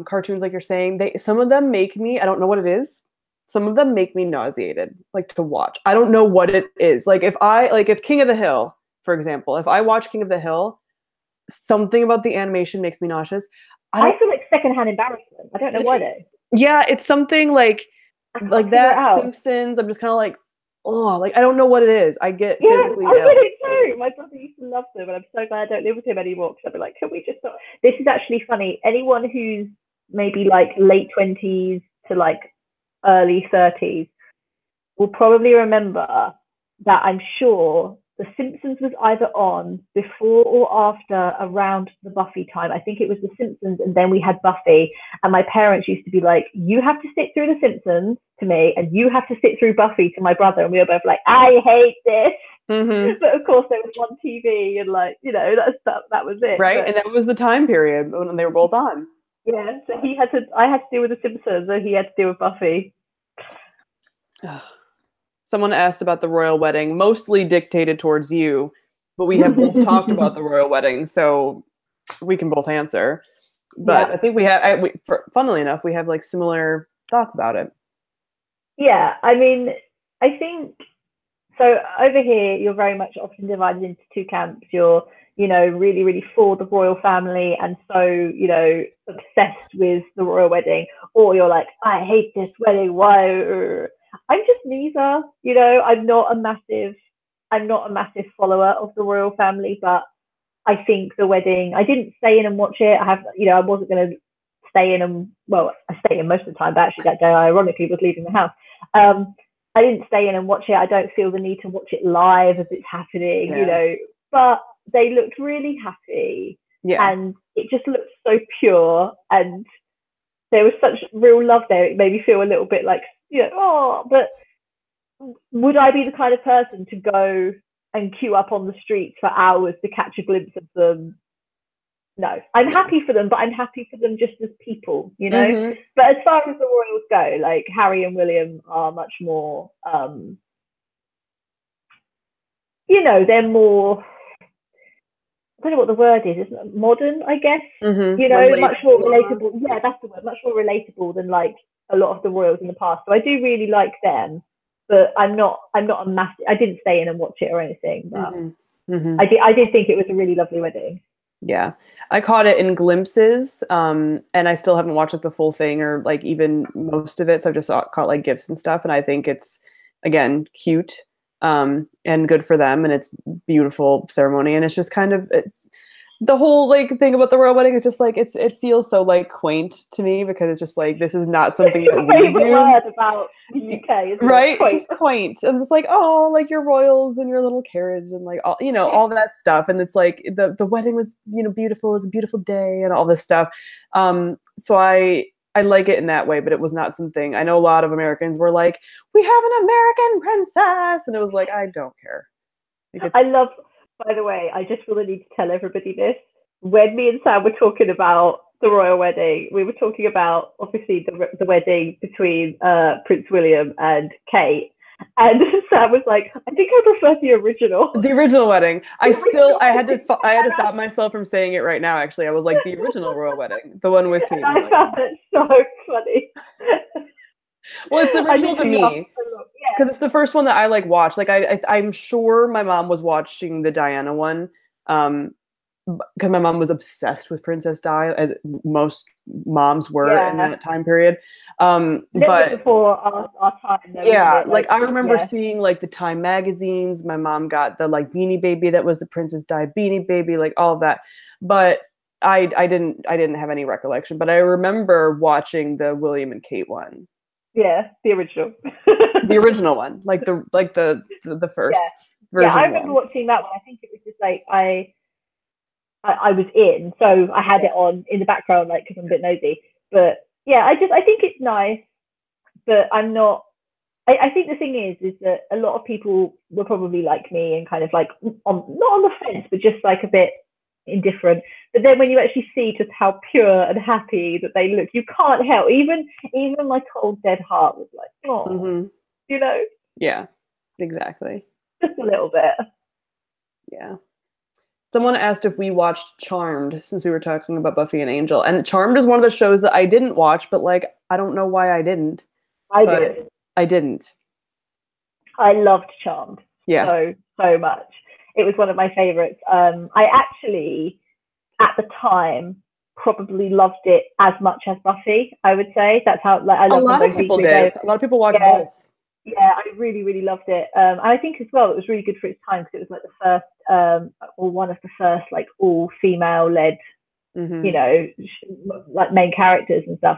cartoons, like you're saying, they some of them make me, I don't know what it is. Some of them make me nauseated, like to watch. I don't know what it is. Like if King of the Hill, for example, if I watch King of the Hill, something about the animation makes me nauseous. I I don't feel like secondhand embarrassment. I don't know why though. yeah, it's something I like can't figure it that, out. Simpsons. I'm just kind of like, oh, like I don't know what it is. I get Yeah, physically I ill. get it too. My brother used to love them, and I'm so glad I don't live with him anymore. Because I'd be like, can we just stop? This is actually funny. Anyone who's maybe like late 20s to like early 30s will probably remember that I'm sure The Simpsons was either on before or after around the Buffy time. I think it was The Simpsons, and then we had Buffy. And my parents used to be like, you have to sit through The Simpsons to me, and you have to sit through Buffy to my brother. And we were both like, I hate this. Hmm. But of course, there was one TV, and like, you know, that was it. Right? But And that was the time period when they were both on. yeah, so I had to deal with The Simpsons, so he had to deal with Buffy. Someone asked about the royal wedding, mostly dictated towards you, but we have both talked about the royal wedding, so we can both answer. But Yeah. I think we have, funnily enough, we have like similar thoughts about it. Yeah, I mean, I think so. Over here, you're very much often divided into two camps. You're, you know, really, really for the royal family and so, you know, obsessed with the royal wedding, or you're like, I hate this wedding. Why? I'm just neither. You know, I'm not a massive follower of the royal family, but I think the wedding. I didn't stay in and watch it. I have, you know, I wasn't going to stay in and well, I stayed in most of the time, but actually that day I ironically was leaving the house. Um, I didn't stay in and watch it. I don't feel the need to watch it live as it's happening, you Yeah. know. But they looked really happy, Yeah. and it just looked so pure, and there was such real love there. It made me feel a little bit like, you know, oh, but would I be the kind of person to go and queue up on the streets for hours to catch a glimpse of them? No, I'm Yeah. happy for them, but I'm happy for them just as people, you know. Hmm. But as far as the royals go, like Harry and William are much more, you know, they're more. I don't know what the word is. Isn't it modern? I guess, Hmm. you know, much more Relatable relatable. almost. Yeah, that's the word. Much more relatable than like a lot of the royals in the past. So I do really like them, but I'm not. I'm not a massive. I didn't stay in and watch it or anything, but Hmm. Hmm. I did. I did think it was a really lovely wedding. Yeah. I caught it in glimpses, and I still haven't watched like the full thing or like even most of it. So I've just caught like gifs and stuff, and I think it's again cute, and good for them, and it's beautiful ceremony, and it's just kind of it's the whole like thing about the royal wedding is just like it feels so like quaint to me because it's just like this is not something that Your we favourite do. word about the UK, isn't it? Right, Quaint. just quaint. I'm just like, oh, like your royals and your little carriage and like all all that stuff. And it's like the wedding was beautiful. It was a beautiful day and all this stuff. So I like it in that way, but it was not something. I know a lot of Americans were like, we have an American princess, and it was like I don't care. Like it's I love, by the way, I just really need to tell everybody this. When me and Sam were talking about the royal wedding, we were talking about obviously the wedding between Prince William and Kate. And Sam was like, I think I prefer the original. the original wedding. The original I had to wedding. stop myself from saying it right now. Actually, I was like the original royal wedding, the one with And Kate and I found William. it so funny. Well, it's the I original to literally laughed me so much. because it's the first one that I like watched. Like I'm sure my mom was watching the Diana one, because my mom was obsessed with Princess Di, as most moms were in Yeah. that time period. A little bit But before our time though, isn't yeah, it? like Like, I remember yeah. seeing like the Time magazines. My mom got the like Beanie Baby that was the Princess Di Beanie Baby, like all of that. But I didn't have any recollection. But I remember watching the William and Kate one. Yeah, the original. The original one, like the first version I remember one. watching that one. I think it was just like I was in, so I had it on in the background, like, because I'm a bit nosy. But yeah, I think it's nice, but I'm not. I think the thing is that a lot of people were probably like me and kind of like not on the fence, but just like a bit indifferent. But then when you actually see just how pure and happy that they look, you can't help. Even my cold dead heart was like, oh, you know. Yeah, exactly. Just a little bit. Yeah. Someone asked if we watched Charmed, since we were talking about Buffy and Angel. And Charmed is one of the shows that I didn't watch, but like I don't know why I didn't. I did. I didn't. I loved Charmed so much. It was one of my favorites. I actually, at the time, probably loved it as much as Buffy. I would say that's how I love them both. A lot of people did. A lot of people watched both. Yeah, I really, really loved it. And I think as well it was really good for its time because it was like the first, or one of the first, like all female led, you know, like main characters and stuff.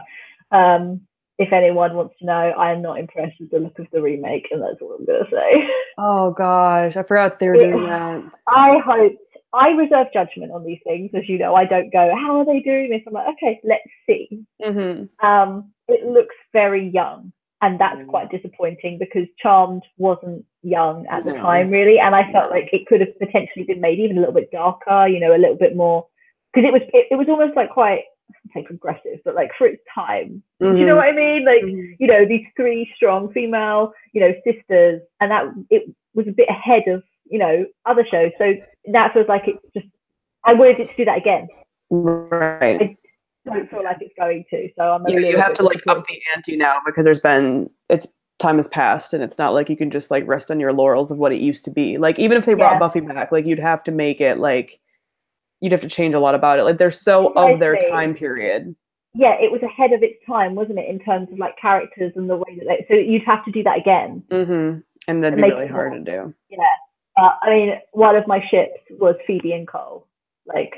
If anyone wants to know, I am not impressed with the look of the remake, and that's what I'm gonna say. Oh gosh, I forgot they were doing that. I reserve judgment on these things, as you know. I don't go, how are they doing this? I'm like, okay, let's see. It looks very young, and that's quite disappointing because Charmed wasn't young at the time, really, and I felt like it could have potentially been made even a little bit darker, you know, a little bit more, because it was almost like quite, I say progressive, but like for its time. Do you know what I mean? Like, you know, these three strong female, you know, sisters, and that it was a bit ahead of, you know, other shows. So that feels like it just, I wanted it to do that again. Right. I don't feel like it's going to. So I'm you have to like up the ante now because time has passed, and it's not like you can just like rest on your laurels of what it used to be. Like even if they brought Buffy back, like you'd have to make it like, you'd have to change a lot about it. Like they're so of their time period. Yeah, it was ahead of its time, wasn't it, in terms of like characters and the way that so you'd have to do that again. And that'd be really hard to do. Yeah. I mean, one of my ships was Phoebe and Cole. Like,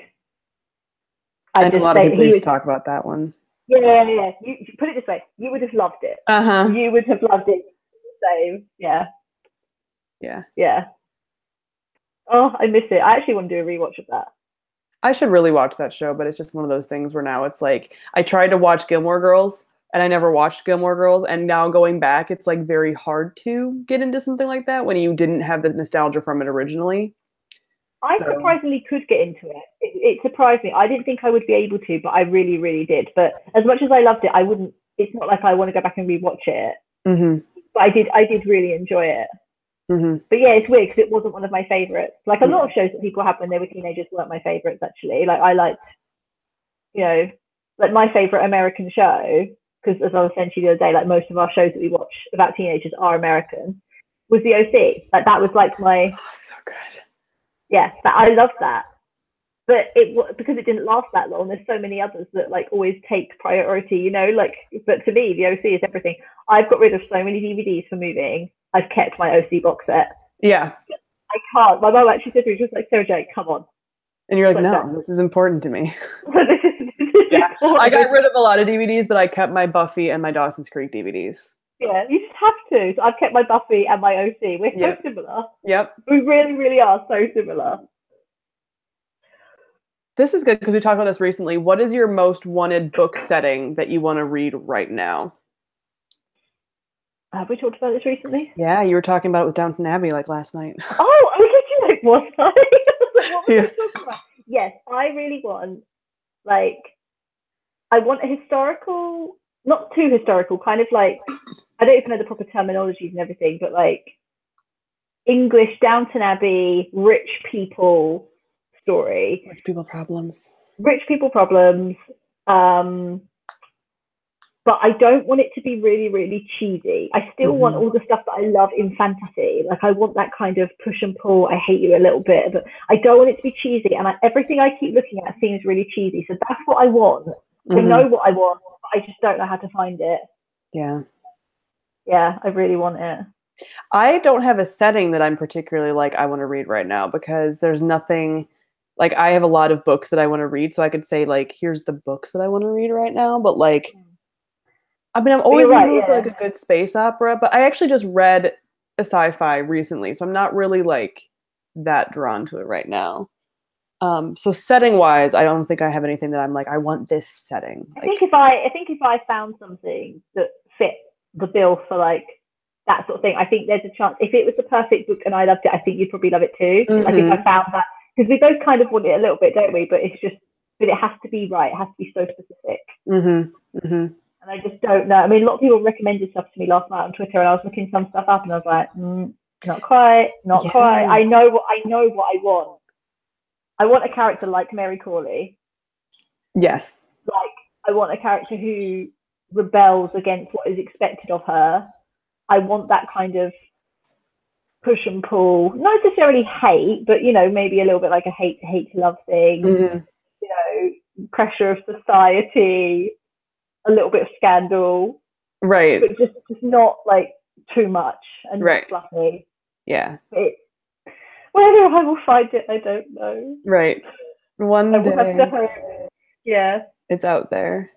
I know a lot of people used to talk about that one. Yeah. You put it this way, you would have loved it. You would have loved it the same. Yeah. Oh, I miss it. I actually want to do a rewatch of that. I should really watch that show, but it's just one of those things where now it's like, I tried to watch Gilmore Girls and I never watched Gilmore Girls, and now going back, it's like very hard to get into something like that when you didn't have the nostalgia from it originally. I surprisingly could get into it. It surprised me. I didn't think I would be able to, but I really, really did. But as much as I loved it, I wouldn't. It's not like I want to go back and rewatch it. But I did really enjoy it. But yeah, it's weird because it wasn't one of my favorites. Like a lot of shows that people had when they were teenagers weren't my favorites, actually. Like I liked, you know, like my favorite American show, because as I was saying to you the other day, like most of our shows that we watch about teenagers are American, was The OC. Like that was like my so good. Yeah, I loved that. But because it didn't last that long, there's so many others that like always take priority, you know, like, but to me, The OC is everything. I've got rid of so many DVDs for moving. I've kept my OC box set. Yeah. I can't. My mum actually said to me, just like, Sarah-Jane, come on. And you're like, no, this is important to me. I got rid of a lot of DVDs, but I kept my Buffy and my Dawson's Creek DVDs. Yeah, you just have to. So I've kept my Buffy and my OC. We're so similar. Yep. We really, really are so similar. This is good because we talked about this recently. What is your most wanted book setting that you want to read right now? Have we talked about this recently? Yeah, you were talking about it with Downton Abbey like last night. Oh, I was you like, was I? What was I talking about? Yes, I really want, like, I want a historical, not too historical, kind of like, I don't even know the proper terminologies and everything, but like English Downton Abbey, rich people story. Rich people problems. But I don't want it to be really, really cheesy. I still want all the stuff that I love in fantasy. Like I want that kind of push and pull. I hate you a little bit, but I don't want it to be cheesy. And everything I keep looking at seems really cheesy. So that's what I want. I know what I want, but I just don't know how to find it. Yeah. Yeah, I really want it. I don't have a setting that I'm particularly like, I want to read right now, because there's nothing, like I have a lot of books that I want to read. So I could say like, here's the books that I want to read right now. But like, I mean, I'm But always you're in the right, mood for yeah. like a good space opera, but I actually just read a sci-fi recently, so I'm not really like that drawn to it right now. So setting wise, I don't think I have anything that I'm like, I want this setting. Like, I think if I found something that fit the bill for like that sort of thing, I think there's a chance if it was the perfect book and I loved it, I think you'd probably love it too. Like if I found that, because we both kind of want it a little bit, don't we? But it's just, but it has to be right. It has to be so specific. And I just don't know. I mean, a lot of people recommended stuff to me last night on Twitter, and I was looking some stuff up, and I was like, not quite, not quite. yeah. I know what I want. I want a character like Mary Corley. Yes. Like, I want a character who rebels against what is expected of her. I want that kind of push and pull, not necessarily hate, but you know, maybe a little bit like a hate to love thing. You know, pressure of society, a little bit of scandal, Right. but just not like too much and not fluffy. Yeah. Whether I will find it, I don't know. Right. One I will day. have to hope. Yeah. It's out there.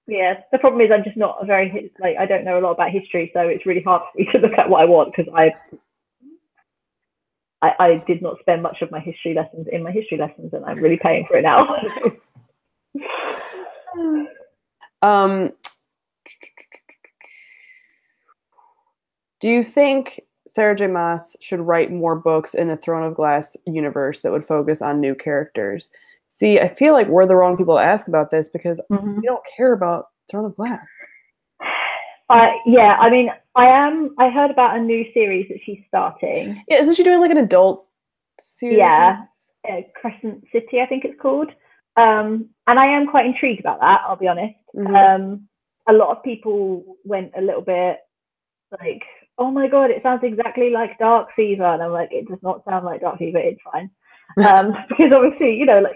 Yeah. The problem is I'm just not a very, like, I don't know a lot about history, so it's really hard for me to look at what I want because I did not spend much of my history lessons in my history lessons, and I'm really paying for it now. Do you think Sarah J. Maas should write more books in the Throne of Glass universe that would focus on new characters? See, I feel like we're the wrong people to ask about this because we don't care about Throne of Glass. Yeah, I mean, I heard about a new series that she's starting. Yeah, isn't she doing like an adult series? Yeah, Crescent City, I think it's called. And I am quite intrigued about that, I'll be honest. A lot of people went a little bit like, oh my God, it sounds exactly like Dark Fever. And I'm like, it does not sound like Dark Fever, it's fine. Because obviously, you know, like,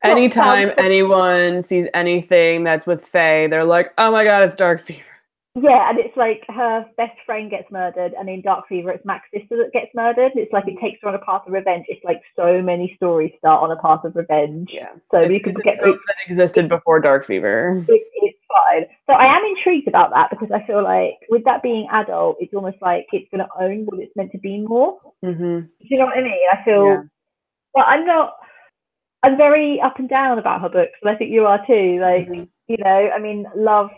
anytime anyone sees anything that's with Faye, they're like, oh my God, it's Dark Fever. Yeah, and it's like her best friend gets murdered, and in Dark Fever, it's Mac's sister that gets murdered. It's like it takes her on a path of revenge. It's like so many stories start on a path of revenge. Yeah, so you could get that existed before Dark Fever. It's fine. So I am intrigued about that because I feel like with that being adult, it's almost like it's going to own what it's meant to be more. Do you know what I mean? I feel, but I'm not. I'm very up and down about her books, and I think you are too. Like, you know, I mean, loved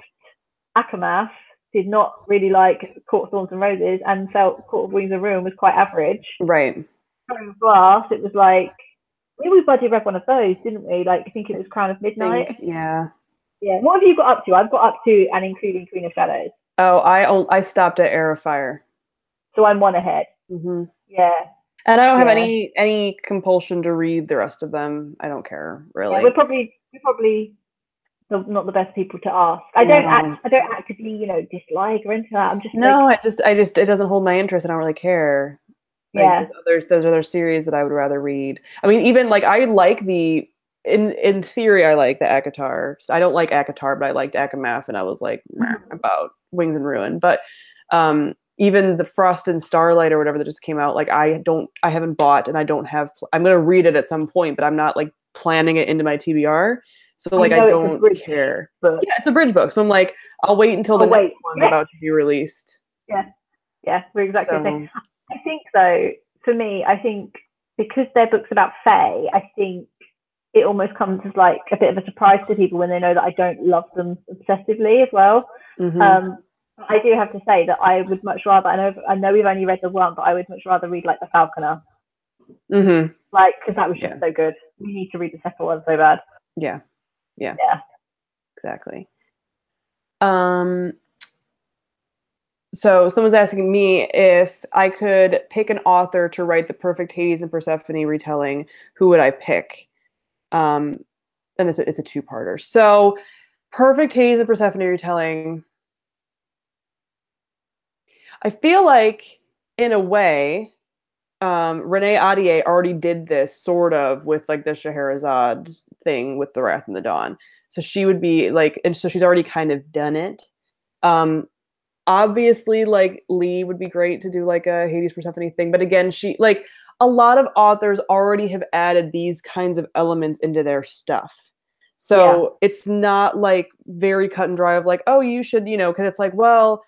Akamath, did not really like Court of Thorns and Roses, and felt Court of Wings and Ruin was quite average. Right. Crown of Glass, it was like, we bloody read one of those, didn't we? Like, I think it was Crown of Midnight. Yeah. What have you got up to? I've got up to and including Queen of Shadows. Oh, I stopped at Heir of Fire. So I'm one ahead. Yeah. And I don't have any compulsion to read the rest of them. I don't care, really. Yeah, we're probably not the best people to ask. I don't actively, you know, dislike or anything like that. I'm just like, it doesn't hold my interest. I don't really care. Like, there's other series that I would rather read. I mean, even like I like in theory, I like the ACOTAR. I don't like ACOTAR, but I liked Akamath, and I was like about Wings and Ruin. But even the Frost and Starlight or whatever that just came out, like I haven't bought, and I don't have. I'm gonna read it at some point, but I'm not like planning it into my TBR. So like I don't care. Yeah, it's a bridge book. So I'm like, I'll wait until the next one's about to be released. Yeah, we're exactly the same. I think though, for me, I think because they're books about Fae, I think it almost comes as like a bit of a surprise to people when they know that I don't love them obsessively as well. I do have to say that I would much rather, I know we've only read the one, but I would much rather read like The Falconer. Like, because that was just so good. We need to read the second one so bad. Yeah. Exactly. So someone's asking me if I could pick an author to write the perfect Hades and Persephone retelling, who would I pick? And it's a two-parter. So perfect Hades and Persephone retelling. I feel like, in a way, Renee Ahdieh already did this sort of with like the Scheherazade thing with The Wrath and the Dawn. So she would be like, and so she's already kind of done it. Obviously, like Lee would be great to do like a Hades Persephone thing, but again, she like a lot of authors already have added these kinds of elements into their stuff. So it's not like very cut and dry of like, oh, you should, because it's like, well,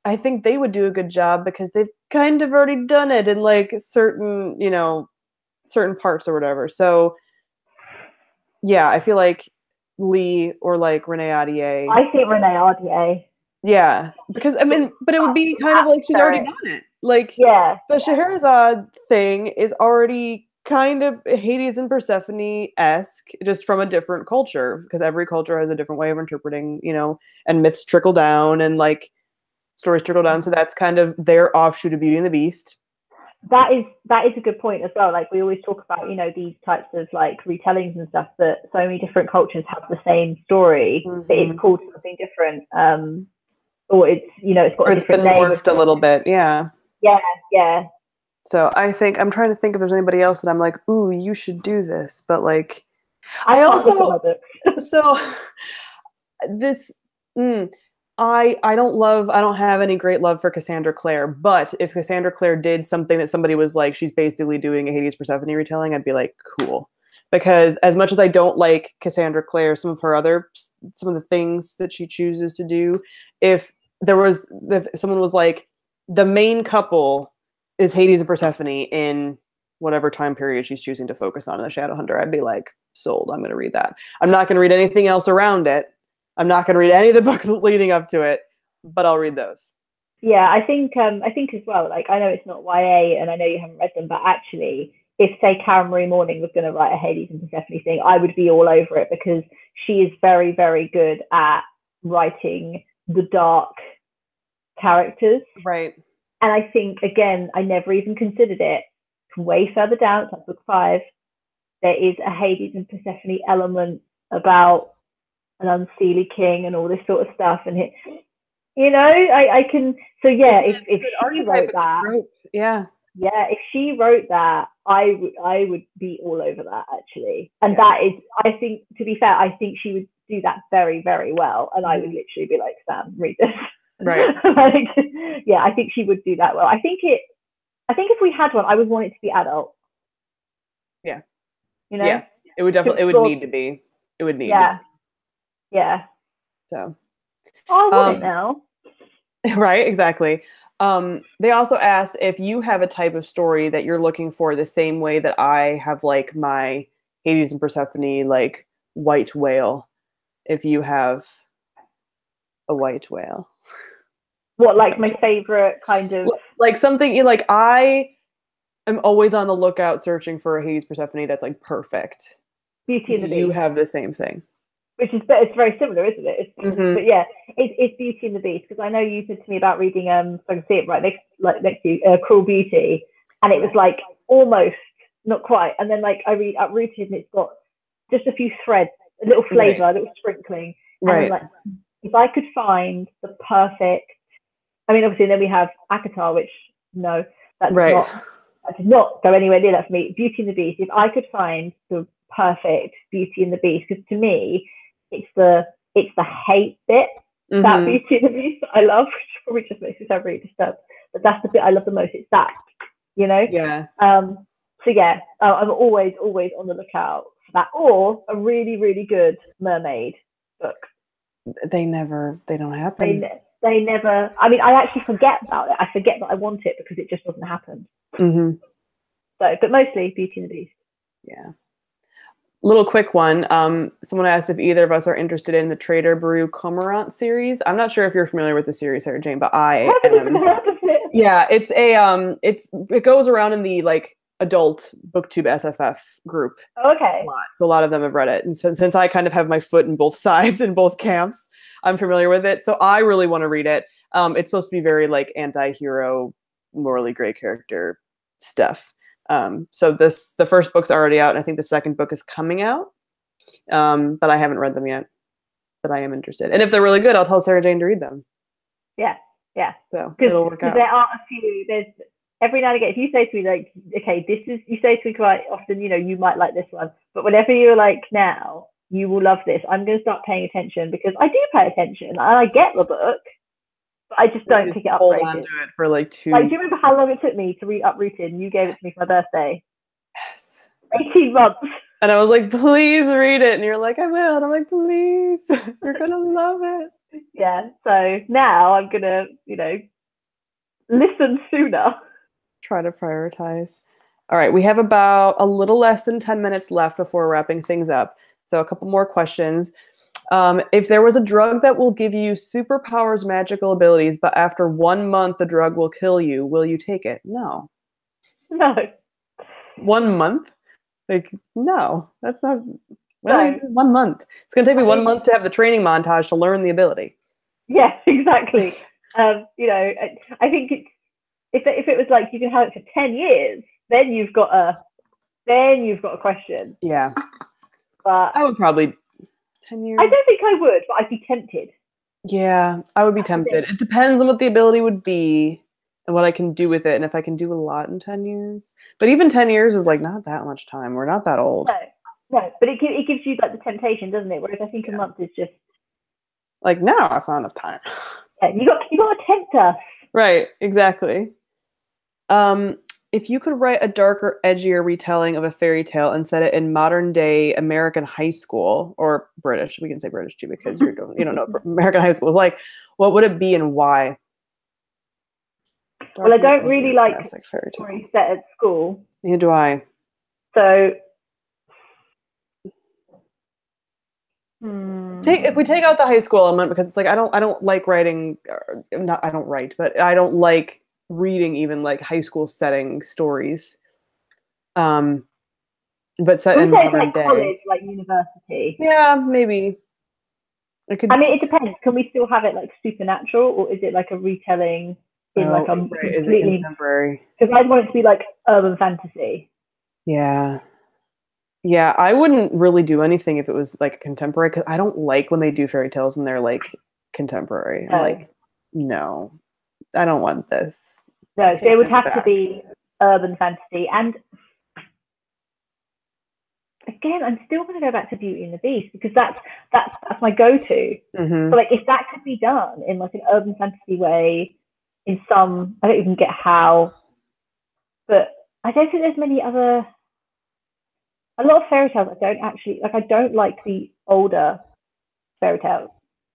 I think they would do a good job because they've kind of already done it in like certain, certain parts or whatever. So yeah, I feel like Lee or like Renee Ahdieh. I think Renee Ahdieh. Yeah, because I mean, but it would be kind of like she's already done it. Like, the Scheherazade thing is already kind of Hades and Persephone-esque, just from a different culture, because every culture has a different way of interpreting, and myths trickle down and like stories trickle down. So that's kind of their offshoot of Beauty and the Beast. That is a good point as well. Like we always talk about, these types of like retellings and stuff, that so many different cultures have the same story, but it's called something different. Or it's, it's got a different name. It's been morphed a little bit, yeah. Yeah. So I'm trying to think if there's anybody else that I'm like, ooh, you should do this. But like, I also, so this, I don't have any great love for Cassandra Clare, but if Cassandra Clare did something that somebody was like, she's basically doing a Hades Persephone retelling, I'd be like, cool. Because as much as I don't like Cassandra Clare, some of the things that she chooses to do, if someone was like, the main couple is Hades and Persephone in whatever time period she's choosing to focus on in the Shadowhunter, I'd be like, sold, I'm going to read that. I'm not going to read anything else around it. I'm not going to read any of the books leading up to it, but I'll read those. Yeah, I think as well, like, I know it's not YA and I know you haven't read them, but actually, if, say, Karen Marie Morning was going to write a Hades and Persephone thing, I would be all over it, because she is very, very good at writing the dark characters. Right. And I think, again, I never even considered it. Way further down, it's like book 5, there is a Hades and Persephone element about an unseelie king and all this sort of stuff. And I can. So yeah, if she wrote that, if she wrote that, I would be all over that, actually. And that is, I think, to be fair, I think she would do that very, very well. And I would literally be like, Sam, read this. Right. I think she would do that well. I think if we had one, I would want it to be adult. Yeah. Yeah. It would definitely. It would need to be. It would need. Yeah. To be. Yeah. So. I want it now. Right. Exactly. They also asked if you have a type of story that you're looking for, the same way that I have like my Hades and Persephone, like white whale. If you have a white whale. What, like my favorite kind of, like something like I am always on the lookout searching for a Hades Persephone that's like perfect. Beauty and the Beast. You have the same thing. Which is, it's very similar, isn't it? But yeah, it's Beauty and the Beast, because I know you said to me about reading, so I can see it right next to you, Cruel Beauty, and it was like almost, not quite, and then like I read Uprooted, and it's got just a few threads, a little flavour, a little sprinkling, and I'm like, if I could find the perfect, I mean, obviously then we have Akatar, which no, that does not go anywhere near that for me. Beauty and the Beast, if I could find the perfect Beauty and the Beast, because to me, it's the hate bit, that Beauty and the Beast that I love, which probably just makes me sound really disturbed, but that's the bit I love the most. It's that, so yeah, I'm always on the lookout for that, or a really, really good mermaid book. They don't happen. They never, I mean, I actually forget about it. I forget that I want it because it just doesn't happen. So, but mostly Beauty and the Beast. Yeah. Little quick one. Someone asked if either of us are interested in the Trader Brew Cormorant series. I'm not sure if you're familiar with the series, Sarah-Jane, but I am. Yeah, it's it goes around in the like adult booktube SFF group. Okay. So a lot of them have read it, and since I kind of have my foot in both sides in both camps, I'm familiar with it. So I really want to read it. It's supposed to be very like anti-hero, morally gray character stuff. So the first book's already out, and I think the second book is coming out. But I haven't read them yet. But I am interested. And if they're really good, I'll tell Sarah-Jane to read them. Yeah. So it'll work out. There are a few. There's every now and again, if you say to me like, okay, you say to me quite often, you might like this one, but whenever you're like, now you will love this, I'm going to start paying attention, because I do pay attention and I get the book, but I just don't pick it up. Hold on to it for like 2. Like, do you remember how long it took me to read Uprooted, and you gave it to me for my birthday? Yes. 18 months. And I was like, please read it. And you're like, I will. And I'm like, please, you're going to love it. Yeah. So now I'm going to, listen sooner. Try to prioritize. All right. We have about a little less than 10 minutes left before wrapping things up. So a couple more questions. If there was a drug that will give you superpowers, magical abilities, but after 1 month the drug will kill you, will you take it? No. No. 1 month? Like, no, that's not. Why do I No. do 1 month? It's going to take me I one mean, month to have the training montage to learn the ability. yeah, exactly. I think if it was like you can have it for 10 years, then you've got a question. Yeah. But I would probably 10 years. I don't think I would, but I'd be tempted. Yeah, I would be tempted. It depends on what the ability would be and what I can do with it, and if I can do a lot in 10 years. But even 10 years is like not that much time. We're not that old. No, but it gives you like the temptation, doesn't it? Whereas I think a month is just like, no, that's not enough time. Yeah, you got to tempt us. Right, exactly. If you could write a darker, edgier retelling of a fairy tale and set it in modern day American high school or British, we can say British too because you don't know what American high school is like. What would it be and why? Well, I don't really like fairy tale stories set at school. Neither do I. So, if we take out the high school element, because it's like I don't like writing. I don't write, but I don't like reading even like high school setting stories. But set in modern like day, college, like university. Yeah, maybe. I mean, it depends. Can we still have it like supernatural, or is it like a retelling in like a completely is it contemporary? Because I'd want it to be like urban fantasy. Yeah. Yeah, I wouldn't really do anything if it was like contemporary because I don't like when they do fairy tales and they're like contemporary. I'm like, no, I don't want this. No, so it would have to be urban fantasy. And again, I'm still going to go back to Beauty and the Beast because that's my go-to. Mm-hmm. So like, if that could be done in like an urban fantasy way, in some, I don't even get how, but I don't think there's many other. A lot of fairy tales I don't actually like. I don't like the older fairy tales.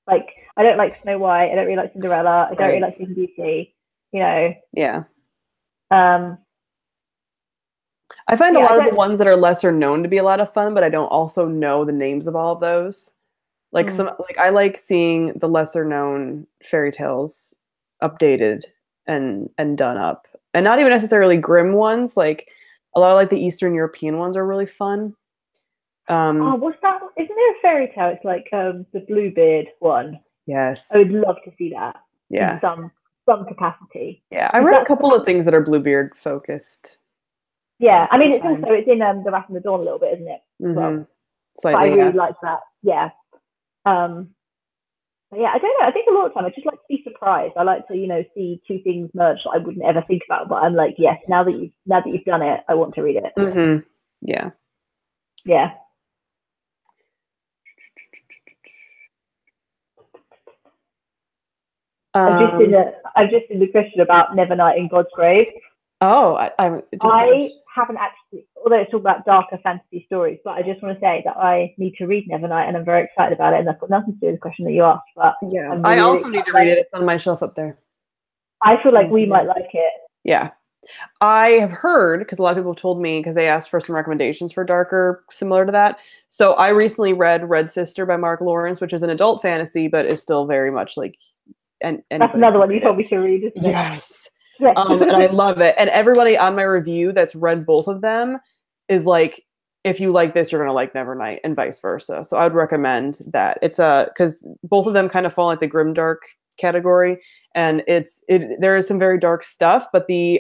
Like I don't like Snow White. I don't really like Cinderella. I don't really like Sleeping Beauty. Yeah. I find a lot of the ones that are lesser known to be a lot of fun, but I don't also know the names of all of those. Like I like seeing the lesser known fairy tales updated and done up, and not even necessarily grim ones. Like a lot of like the Eastern European ones are really fun. What's that? Isn't there a fairy tale? It's like the Bluebeard one. Yes. I would love to see that. Yeah. In some capacity. Yeah, I read a couple of things that are Bluebeard focused. Yeah, I mean it's in The Wrath of the Dawn a little bit, isn't it? Mm-hmm. Well, slightly. But I really like that. Yeah. Yeah, I don't know. I think a lot of time I just like to be surprised. I like to, see two things merge that I wouldn't ever think about. But I'm like, yes, now that you've done it, I want to read it. Mm-hmm. Yeah. Yeah. I've just seen the question about Nevernight in God's Grave. Oh, I haven't actually, although it's all about darker fantasy stories, but I just want to say that I need to read Nevernight and I'm very excited about it. And that's got nothing to do with the question that you asked. But yeah, really I also need to read it. It's on my shelf up there. I feel like we might like it. Yeah. I have heard, because a lot of people have told me, because they asked for some recommendations for darker, similar to that. So I recently read Red Sister by Mark Lawrence, which is an adult fantasy, but is still very much like. And that's another one you told me to read, isn't it? Yes. And I love it. And everybody on my review that's read both of them is like, if you like this, you're going to like Nevernight and vice versa. So I would recommend that. It's because both of them kind of fall like the grimdark category. And there is some very dark stuff, but the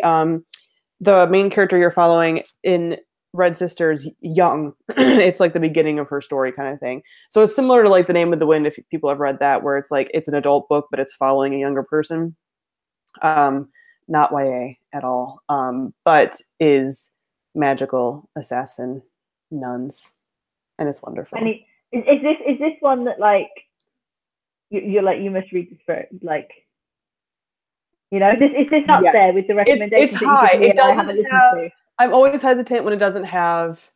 main character you're following in Red Sister's young. It's like the beginning of her story kind of thing. So it's similar to like The Name of the Wind, if people have read that, where it's like it's an adult book, but it's following a younger person. Not YA at all, but is magical assassin nuns, and it's wonderful. And is this one that like you're like you must read this for like is this up there with the recommendations? It's high. It doesn't have. I'm always hesitant when it doesn't have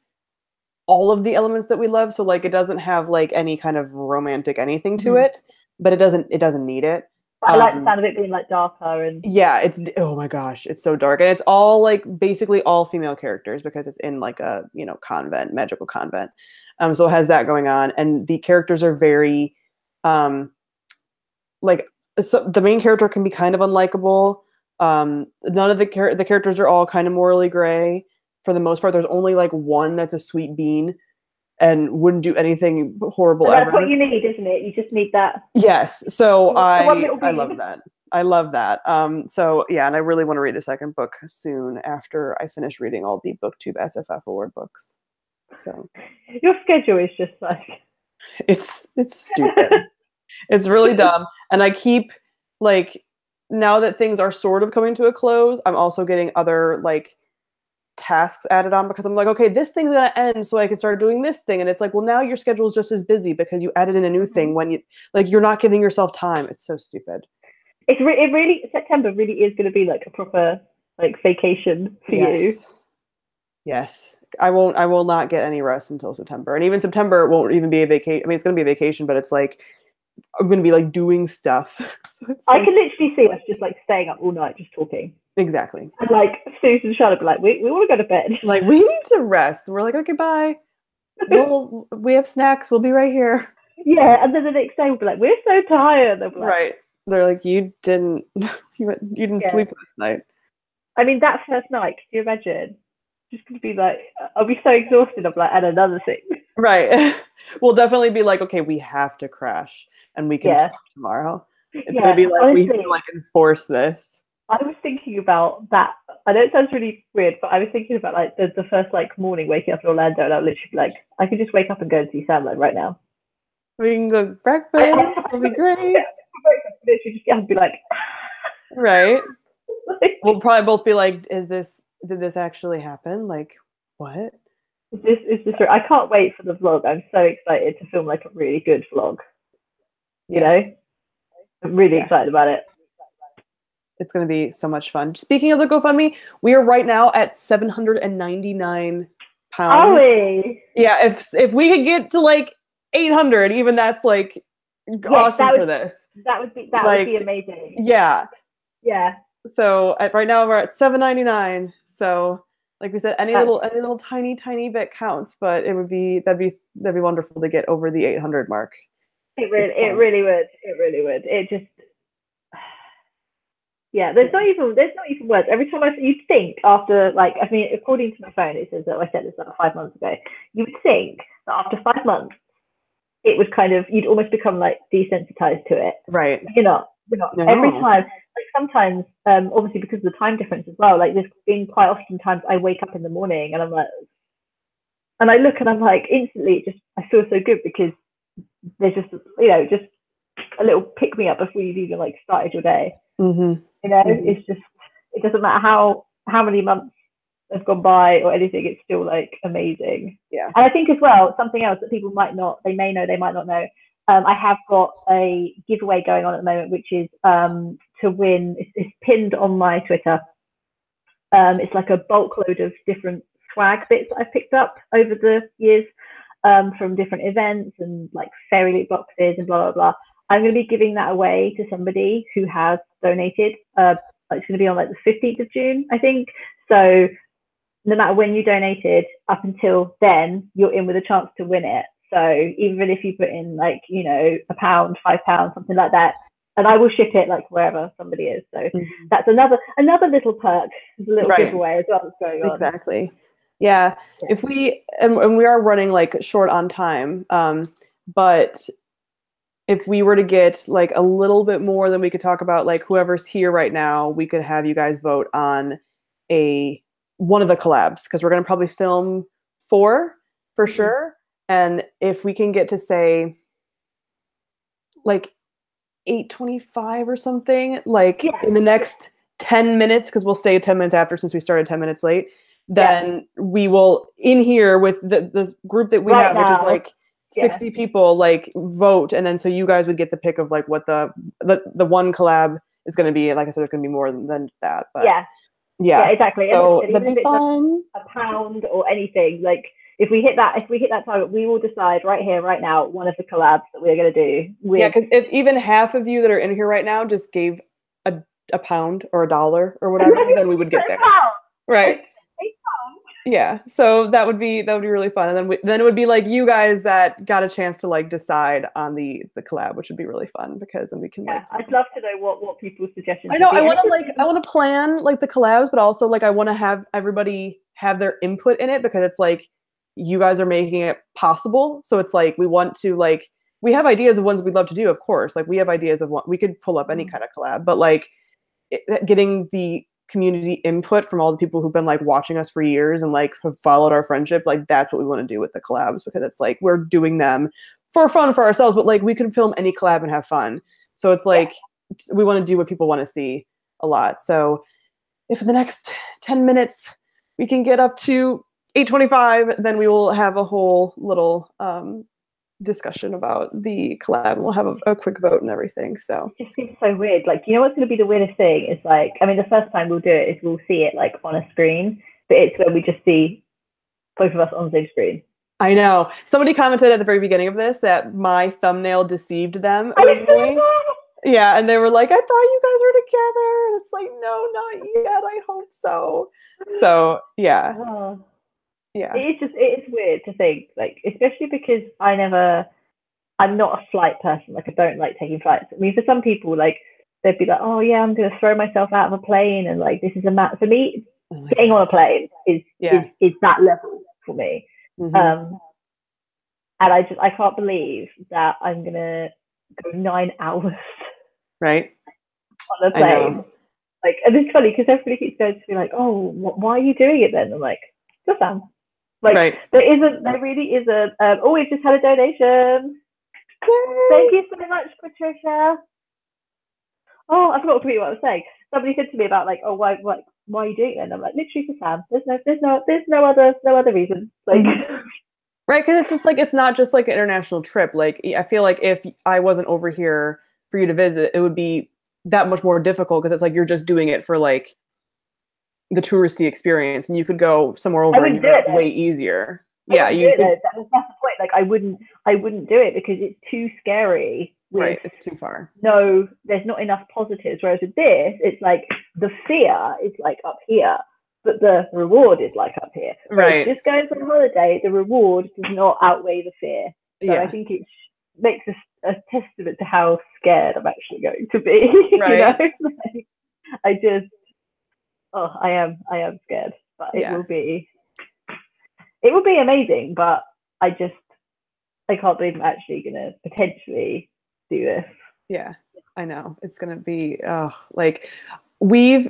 all of the elements that we love. So like it doesn't have like any kind of romantic anything to Mhm. it, but it doesn't need it. But I like the sound of it being like darker and Yeah, oh my gosh, it's so dark. And it's all like basically all female characters because it's in like a, convent, magical convent. So it has that going on. And the characters are very like so the main character can be kind of unlikable. None of the characters are all kind of morally gray for the most part. There's only like one that's a sweet bean and wouldn't do anything horrible and that's ever. what you need, isn't it? You just need that. Yes. So The one little I bean. love that. I love that. So yeah, and I really want to read the second book soon after I finish reading all the BookTube SFF award books. So Your schedule is just like it's stupid. It's really dumb. And I keep like now that things are sort of coming to a close, I'm also getting other like tasks added on because I'm like, okay, this thing's gonna end, so I can start doing this thing. And it's like, well, now your schedule is just as busy because you added in a new thing when you're not giving yourself time. It's so stupid. it really September really is going to be like a proper like vacation for you. Yes. I will not get any rest until September. And even September won't even be a vacation. I mean, it's going to be a vacation, but it's like I'm going to be like doing stuff. So I can literally see us just like staying up all night just talking. Exactly. And like Susan and Charlotte be like, we want to go to bed. Like we need to rest. We're like, okay, bye. We have snacks. We'll be right here. Yeah, and then the next day we'll be like, we're so tired. They'll be like, right. They're like, you didn't sleep last night. I mean, that first night, can you imagine? Just gonna be like, I'll be so exhausted. I'm like, and another thing. Right. We'll definitely be like, okay, we have to crash and we can talk tomorrow. It's gonna be like honestly, we have to like enforce this. I was thinking about that. I know it sounds really weird, but I was thinking about like the first like morning waking up in Orlando, and I would literally be like, I could just wake up and go and see Sandland right now. We can go breakfast. It'll be great. Literally just get up and be like, right. We'll probably both be like, did this actually happen? Like, what? Is this real? I can't wait for the vlog. I'm so excited to film like a really good vlog. You know? I'm really excited about it. It's going to be so much fun. Speaking of the GoFundMe, we are right now at £799. Are we? Yeah, if we could get to like 800, even that's like awesome for this. That would be amazing. Yeah. Yeah. So right now we're at $7.99. So like we said, any little tiny bit counts, but that'd be wonderful to get over the 800 mark. It really would. It just there's not even words. Every time you'd think after like, I mean, according to my phone, it says that I said this like 5 months ago. You would think that after 5 months, it would kind of, you'd almost become like desensitized to it. Right. You're not. No. Every time, like sometimes, obviously because of the time difference as well, like there's been quite often times I wake up in the morning and I'm like, and I look and I'm like, instantly, I feel so good because there's just, just a little pick me up before you've even like started your day. Mm-hmm. It's just, it doesn't matter how many months have gone by or anything, it's still like amazing. Yeah. And I think as well, something else that people they may know, they might not know. I have got a giveaway going on at the moment, which is to win. It's pinned on my Twitter. It's like a bulk load of different swag bits that I've picked up over the years from different events and like fairy loot boxes and blah, blah, blah. I'm going to be giving that away to somebody who has donated. It's going to be on like the 15th of June, I think. So no matter when you donated, up until then, you're in with a chance to win it. So even if you put in like, £1, £5, something like that, and I will ship it like wherever somebody is. So that's another little perk, a little giveaway as well that's going on. Exactly. Yeah. If we, and we are running like short on time, but if we were to get like a little bit more, then we could talk about like whoever's here right now, we could have you guys vote on one of the collabs because we're going to probably film 4 for sure. And if we can get to say like 8:25 or something, like in the next 10 minutes, because we'll stay 10 minutes after since we started 10 minutes late, then we will in here with the group that we have, which is like 60 people, like vote. And then so you guys would get the pick of like what the one collab is going to be. Like I said, there's going to be more than that. But yeah, exactly. So that'd be fun. £1 or anything, like if we hit that target, we will decide right here, right now, one of the collabs that we're going to do. Yeah, because if even half of you that are in here right now just gave a pound or $1 or whatever, then we would get there. Right. Yeah. So that would be really fun. And then it would be like you guys that got a chance to like decide on the collab, which would be really fun because then we can like I'd love to know what people's suggestions I know would be. I want to plan like the collabs, but also like I want to have everybody have their input in it because it's like you guys are making it possible. So it's like we want to like we have ideas of ones we'd love to do, of course. Like we have ideas of what we could pull up any kind of collab, but like getting the community input from all the people who've been like watching us for years and like have followed our friendship, like that's what we want to do with the collabs because it's like we're doing them for fun for ourselves, but like we can film any collab and have fun. So it's like we want to do what people want to see a lot. So if in the next 10 minutes we can get up to 8:25, then we will have a whole little discussion about the collab and we'll have a quick vote and everything. So it just seems so weird. Like, you know what's going to be the weirdest thing is like, I mean, the first time we'll do it is we'll see it like on a screen, but it's when we just see both of us on the same screen. I know. Somebody commented at the very beginning of this that my thumbnail deceived them originally. Yeah, and they were like, I thought you guys were together. And it's like, no, not yet. I hope so. So, yeah. Yeah. It is weird to think, like, especially because I'm not a flight person. Like, I don't like taking flights. I mean, for some people, like, they'd be like, oh, yeah, I'm going to throw myself out of a plane. And, like, this is for me, getting on a plane is that level for me. Mm-hmm. And I can't believe that I'm going to go 9 hours right on a plane. Like, and it's funny because everybody keeps going to be like, oh, why are you doing it then? I'm like, just fun. Like, there really isn't. Oh, we've just had a donation. Yay! Thank you so much, Patricia. Oh, I forgot to read what I was saying. Somebody said to me about like, oh, why are you doing it? And I'm like, literally for Sam. There's no other reason. Like, right? Because it's just like it's not just like an international trip. Like, I feel like if I wasn't over here for you to visit, it would be that much more difficult because it's like you're just doing it for like the touristy experience, and you could go somewhere over in Europe way easier. Yeah, that's the point. Like, I wouldn't do it because it's too scary. Right, it's too far. No, there's not enough positives. Whereas with this, it's like the fear is like up here, but the reward is like up here. Right. Just going on holiday, the reward does not outweigh the fear. So I think it makes a testament to how scared I'm actually going to be. Right. You know? Like, I am scared, but it will be amazing. But I can't believe I'm actually gonna potentially do this. Yeah, I know it's gonna be like we've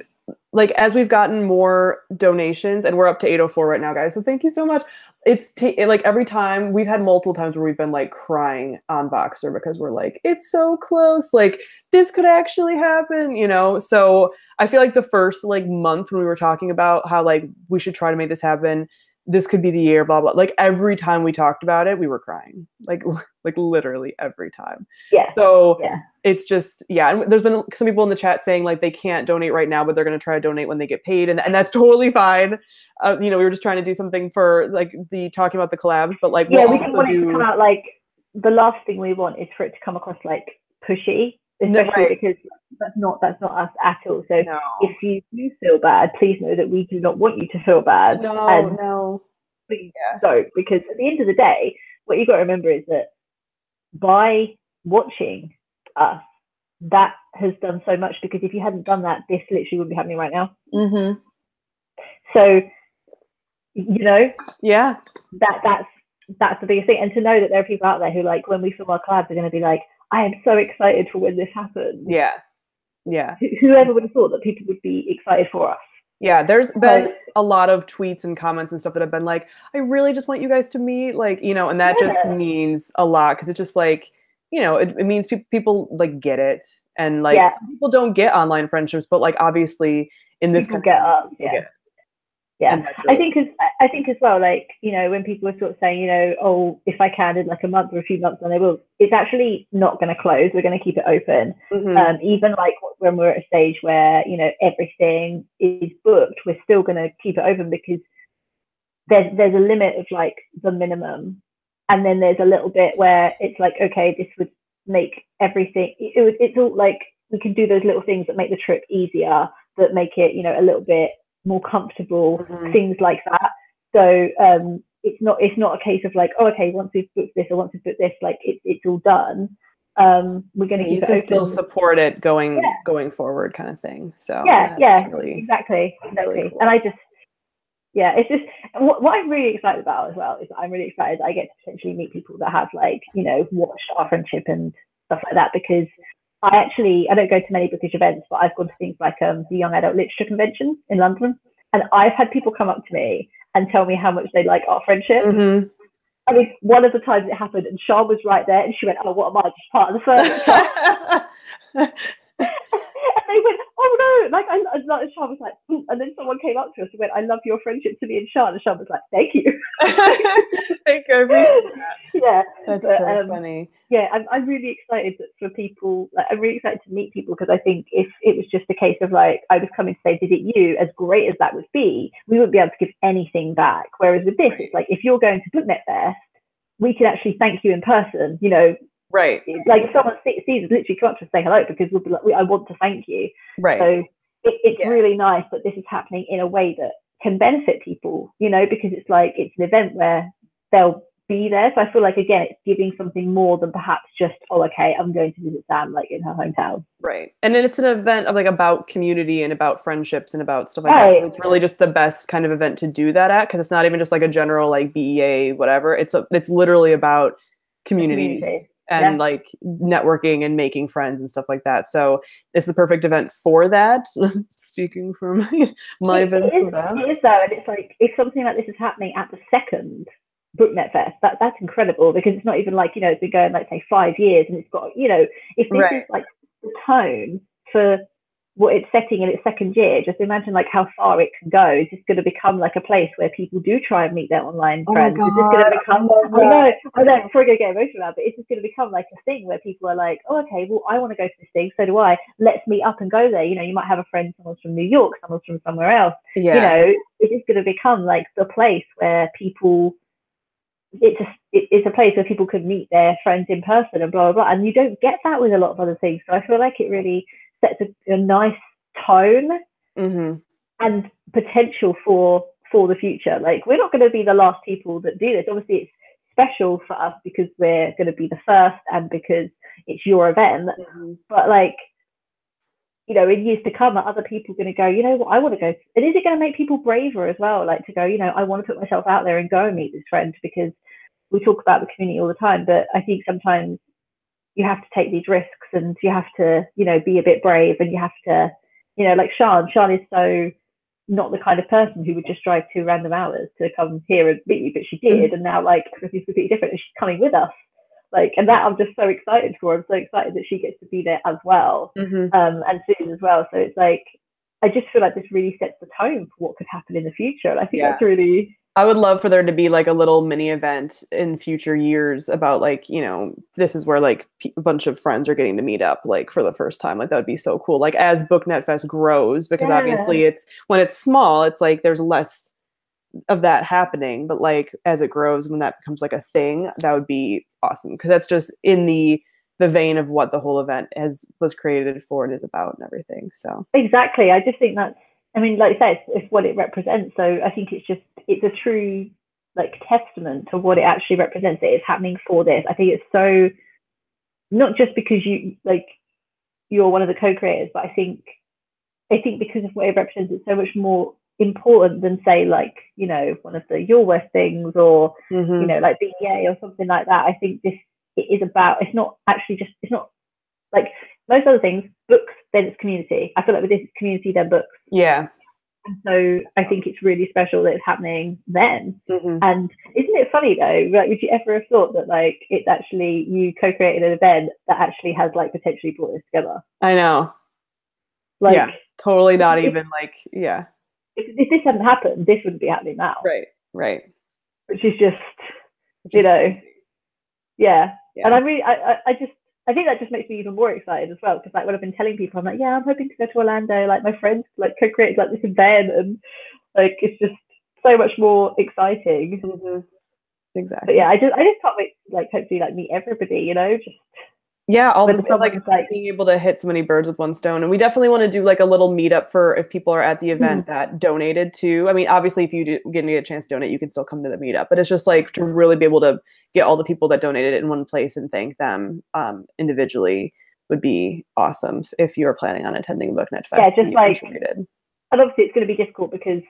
like as we've gotten more donations, and we're up to 804 right now, guys. So thank you so much. It's like every time we've had multiple times where we've been like crying on Boxer because we're like, it's so close. Like this could actually happen, you know? So I feel like the first like month when we were talking about how like we should try to make this happen, this could be the year, blah, blah. Like every time we talked about it, we were crying, like literally every time. Yeah. So it's just, and there's been some people in the chat saying like they can't donate right now, but they're going to try to donate when they get paid. And that's totally fine. You know, we were just trying to do something for like the talking about the collabs, but like we don't want it to come out like the last thing we want is for it to come across like pushy, especially because that's not us at all. So if you do feel bad, please know that we do not want you to feel bad. No. Please don't, because at the end of the day, what you've got to remember is that by watching us, that has done so much, because if you hadn't done that, this literally wouldn't be happening right now. Mm-hmm. So, you know, that's the biggest thing. And to know that there are people out there who, like, when we film our collabs, are going to be like, I am so excited for when this happens. Yeah. Whoever would have thought that people would be excited for us? Yeah, there's been a lot of tweets and comments and stuff that have been like, I really just want you guys to meet, like, you know, and that just means a lot, because it's just like, you know, it means people like get it, and like some people don't get online friendships, but like obviously in this people get up, get it. Yeah, really I think as well, like, you know, when people are sort of saying, you know, oh, if I can in like a month or a few months, then I will. It's actually not going to close. We're going to keep it open. Mm-hmm. Even like when we're at a stage where, you know, everything is booked, we're still going to keep it open, because there's a limit of like the minimum, and then there's a little bit where it's like, okay, this would make everything, it's all like, we can do those little things that make the trip easier, that make it, you know, a little bit more comfortable, things like that. So it's not a case of like, oh, okay, once we've booked this or once we've booked this, like it's all done. We're going to keep it open. Still support it going forward, kind of thing. So really, exactly. Really cool. And I just, it's just what I'm really excited about as well is I'm really excited that I get to potentially meet people that have like, you know, watched our friendship and stuff like that, because I don't go to many bookish events, but I've gone to things like the Young Adult Literature Convention in London, and I've had people come up to me and tell me how much they like our friendship. I mean, one of the times it happened, and Sean was right there, and she went, "Oh, what am I, just part of the furniture?" And they went, "Oh no!" Like, and Sean was like, and then someone came up to us and went, "I love your friendship to me and Sean." And Sean was like, "Thank you." Thank you. I appreciate that. Yeah, that's so funny. Yeah, I'm really excited for people. Like, I'm really excited to meet people, because I think if it was just a case of like I was coming to say visit you, as great as that would be, we wouldn't be able to give anything back. Whereas with this, it's like if you're going to BookNet Fest, we can actually thank you in person. You know, right? Like if someone sees us, literally come up to us, say hello, because we'll be like, I want to thank you. Right. So it's really nice that this is happening in a way that can benefit people. You know, because it's like it's an event where they'll be there. So I feel like, again, it's giving something more than perhaps just, oh, okay, I'm going to visit Sam like in her hometown. Right. And then it's an event of like about community and about friendships and about stuff like that. So it's really just the best kind of event to do that at, because it's not even just like a general like BEA whatever. It's literally about communities and like networking and making friends and stuff like that. So it's the perfect event for that. Speaking from my event for that. It is though, and it's like if something like this is happening at the second BookNet Fest, that's incredible, because it's not even like, you know, it's been going like say 5 years, and it's got, you know, if this is like the tone for what it's setting in its second year, just imagine like how far it can go. Is this going to become like a place where people do try and meet their online friends? Is this going to become, I know, before I go get emotional about it, but is this going to become like a thing where people are like, oh, okay, well, I want to go to this thing, so do I. Let's meet up and go there. You know, you might have a friend, someone's from New York, someone's from somewhere else. You know, it is going to become like the place where people, it's a place where people can meet their friends in person and blah, blah, blah. And you don't get that with a lot of other things. So I feel like it really sets a nice tone and potential for the future. Like, we're not going to be the last people that do this. Obviously, it's special for us because we're going to be the first and because it's your event. But like, you know, in years to come, other people are going to go, you know what, I want to go. And is it going to make people braver as well? Like to go, you know, I want to put myself out there and go and meet this friend, because we talk about the community all the time, but I think sometimes you have to take these risks, and you have to, you know, be a bit brave, and you have to, you know, like Sean is so not the kind of person who would just drive 2 random hours to come here and meet you, but she did. And now like everything's completely different, and she's coming with us. Like, and that I'm just so excited for. I'm so excited that she gets to be there as well, and soon as well. So it's like, I just feel like this really sets the tone for what could happen in the future. And I think that's really, I would love for there to be like a little mini event in future years about like, you know, this is where like a bunch of friends are getting to meet up like for the first time. Like that would be so cool. Like as BookNet Fest grows, because obviously it's, when it's small, it's like there's less of that happening, but like as it grows, when that becomes like a thing, that would be awesome, because that's just in the vein of what the whole event was created for and is about and everything. So exactly, I just think that's, I mean, like I said, it's what it represents. So I think it's a true like testament to what it actually represents. It is happening for this. I think it's so, not just because you're one of the co-creators, but I think because of what it represents, it's so much more important than say like, you know, one of the Your Worst things, or you know, like BEA or something like that. I think it is about, it's not like most other things, books, then it's community. I feel like with this, it's community, then books. Yeah. And so I think it's really special that it's happening then. And isn't it funny though, like, would you ever have thought that like it's actually you co-created an event that actually has like potentially brought this together? I know. Like, totally not even like, if this hadn't happened, this wouldn't be happening now. Right. Which is just, you know, And I think that just makes me even more excited as well, because like when I've been telling people, I'm like, I'm hoping to go to Orlando. Like my friends like co-created like this event, and like it's just, so much more exciting. Exactly. But yeah, I just can't wait to like hopefully like meet everybody, you know, just Yeah, all the someone's like being able to hit so many birds with one stone. And we definitely want to do like a little meetup for if people are at the event that donated to. I mean, obviously, if you get a chance to donate, you can still come to the meetup. But it's just like to really be able to get all the people that donated in one place and thank them individually would be awesome if you're planning on attending BookNet Fest. Yeah, just like, and obviously it's going to be difficult because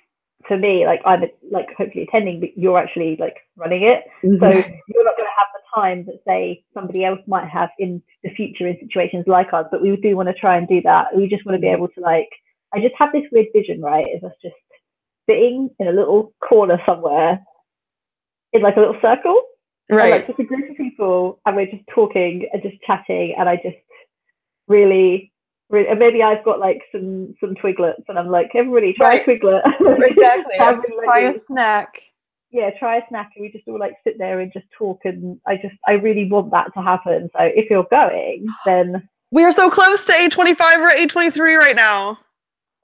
for me, like I'm like hopefully attending, but you're actually like running it, so you're not going to have the time that say somebody else might have in the future in situations like us. But we do want to try and do that. We just want to be able to like, I just have this weird vision, right? Is us just sitting in a little corner somewhere in like a little circle, right? And, like just a group of people, and we're just talking and just chatting, and I just really, and maybe I've got like some twiglets, and I'm like, everybody try a twiglet. Exactly. Try a snack. Yeah, try a snack, and we just all like sit there and just talk. And I really want that to happen. So if you're going, then we are so close to 825. We're at 823 right now.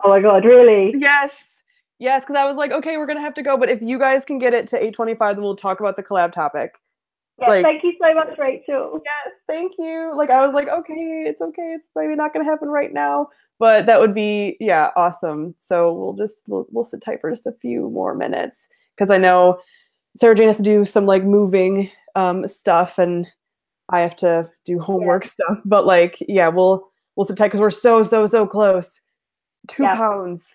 Oh my god, really? Yes. Because I was like, okay, we're gonna have to go, but if you guys can get it to 825, then we'll talk about the collab topic. Yeah, like, thank you so much, Rachel. Yes, thank you. Like, I was like, okay, it's maybe not gonna happen right now, but that would be awesome. So we'll sit tight for just a few more minutes because I know Sarah-Jane has to do some like moving stuff, and I have to do homework stuff. But like, we'll sit tight because we're so close. 2 pounds.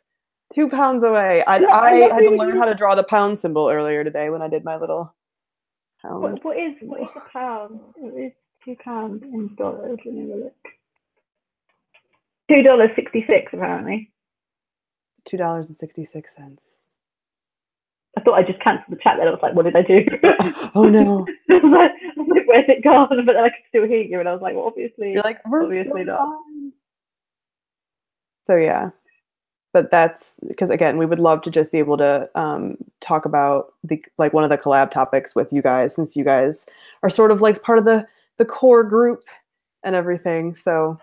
2 pounds away. I had to learn how to draw the pound symbol earlier today when I did my little pound. What is a pound? It is 2 pounds in dollars. Let me have a look. $2.66 apparently. $2.66. I thought I just cancelled the chat then. I was like, what did I do? Oh no. I was like, where's it gone? But then I could still hear you, and I was like, well, obviously. You're like, obviously not. Fine. So yeah. But that's because again, we would love to just be able to talk about one of the collab topics with you guys, since you guys are sort of like part of the core group and everything. So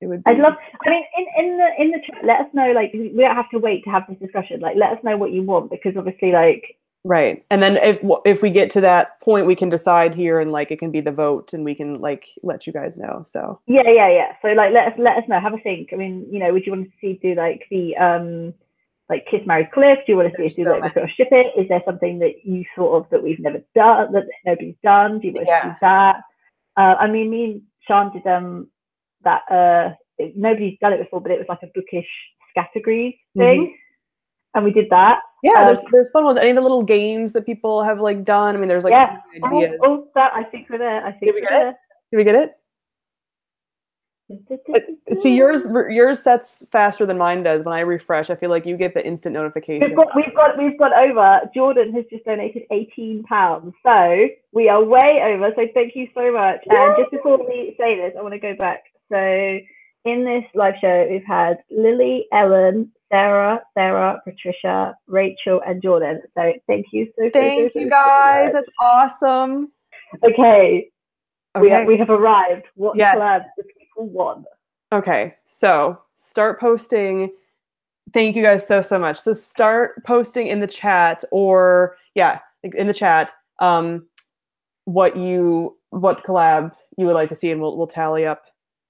it would be... I'd love. I mean, in the chat, let us know. Like, we don't have to wait to have this discussion. Like, let us know what you want, because obviously, like. Right, and then if we get to that point, we can decide here, and like it can be the vote, and we can like let you guys know. So yeah. So like let us know. Have a think. I mean, would you want to see do like the like Kiss Marry Cliff? Do you want to see us do like sort of ship it? Is there something that you sort of that we've never done, that nobody's done? Do you want to do that? I mean, me and Sean did that. Nobody's done it before, but it was like a bookish categories thing. And we did that. Yeah, there's fun ones. Any of the little games that people have like done. I mean, there's like so many ideas. That I think we're there. Did we get it? Did we get it? See, yours sets faster than mine does. When I refresh, I feel like you get the instant notification. We've got over. Jordan has just donated £18, so we are way over. So thank you so much. And just before we say this, I want to go back. So in this live show, we've had Lily, Ellen, Sarah, Patricia, Rachel, and Jordan. So thank you Thank you guys. That's awesome. Okay. We have arrived. What collabs do people want? Okay, so start posting. Thank you guys so much. So start posting in the chat, or in the chat, what collab you would like to see, and we'll tally up.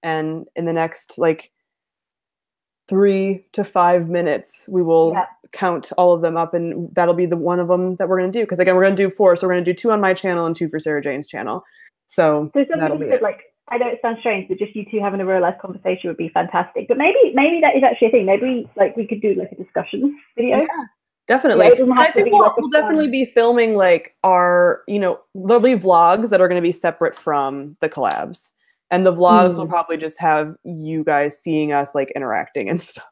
And in the next like 3 to 5 minutes, we will count all of them up, and that'll be the one of them that we're going to do. Because again, we're going to do 4, so we're going to do 2 on my channel and 2 for Sarah-Jane's channel. So that'll be it. Like, I know it sounds strange, but just you two having a real life conversation would be fantastic. But maybe that is actually a thing. Maybe like we could do like a discussion video. Yeah, definitely. I think we'll definitely be filming like our, there'll be vlogs that are going to be separate from the collabs. And the vlogs will probably just have you guys seeing us like interacting and stuff.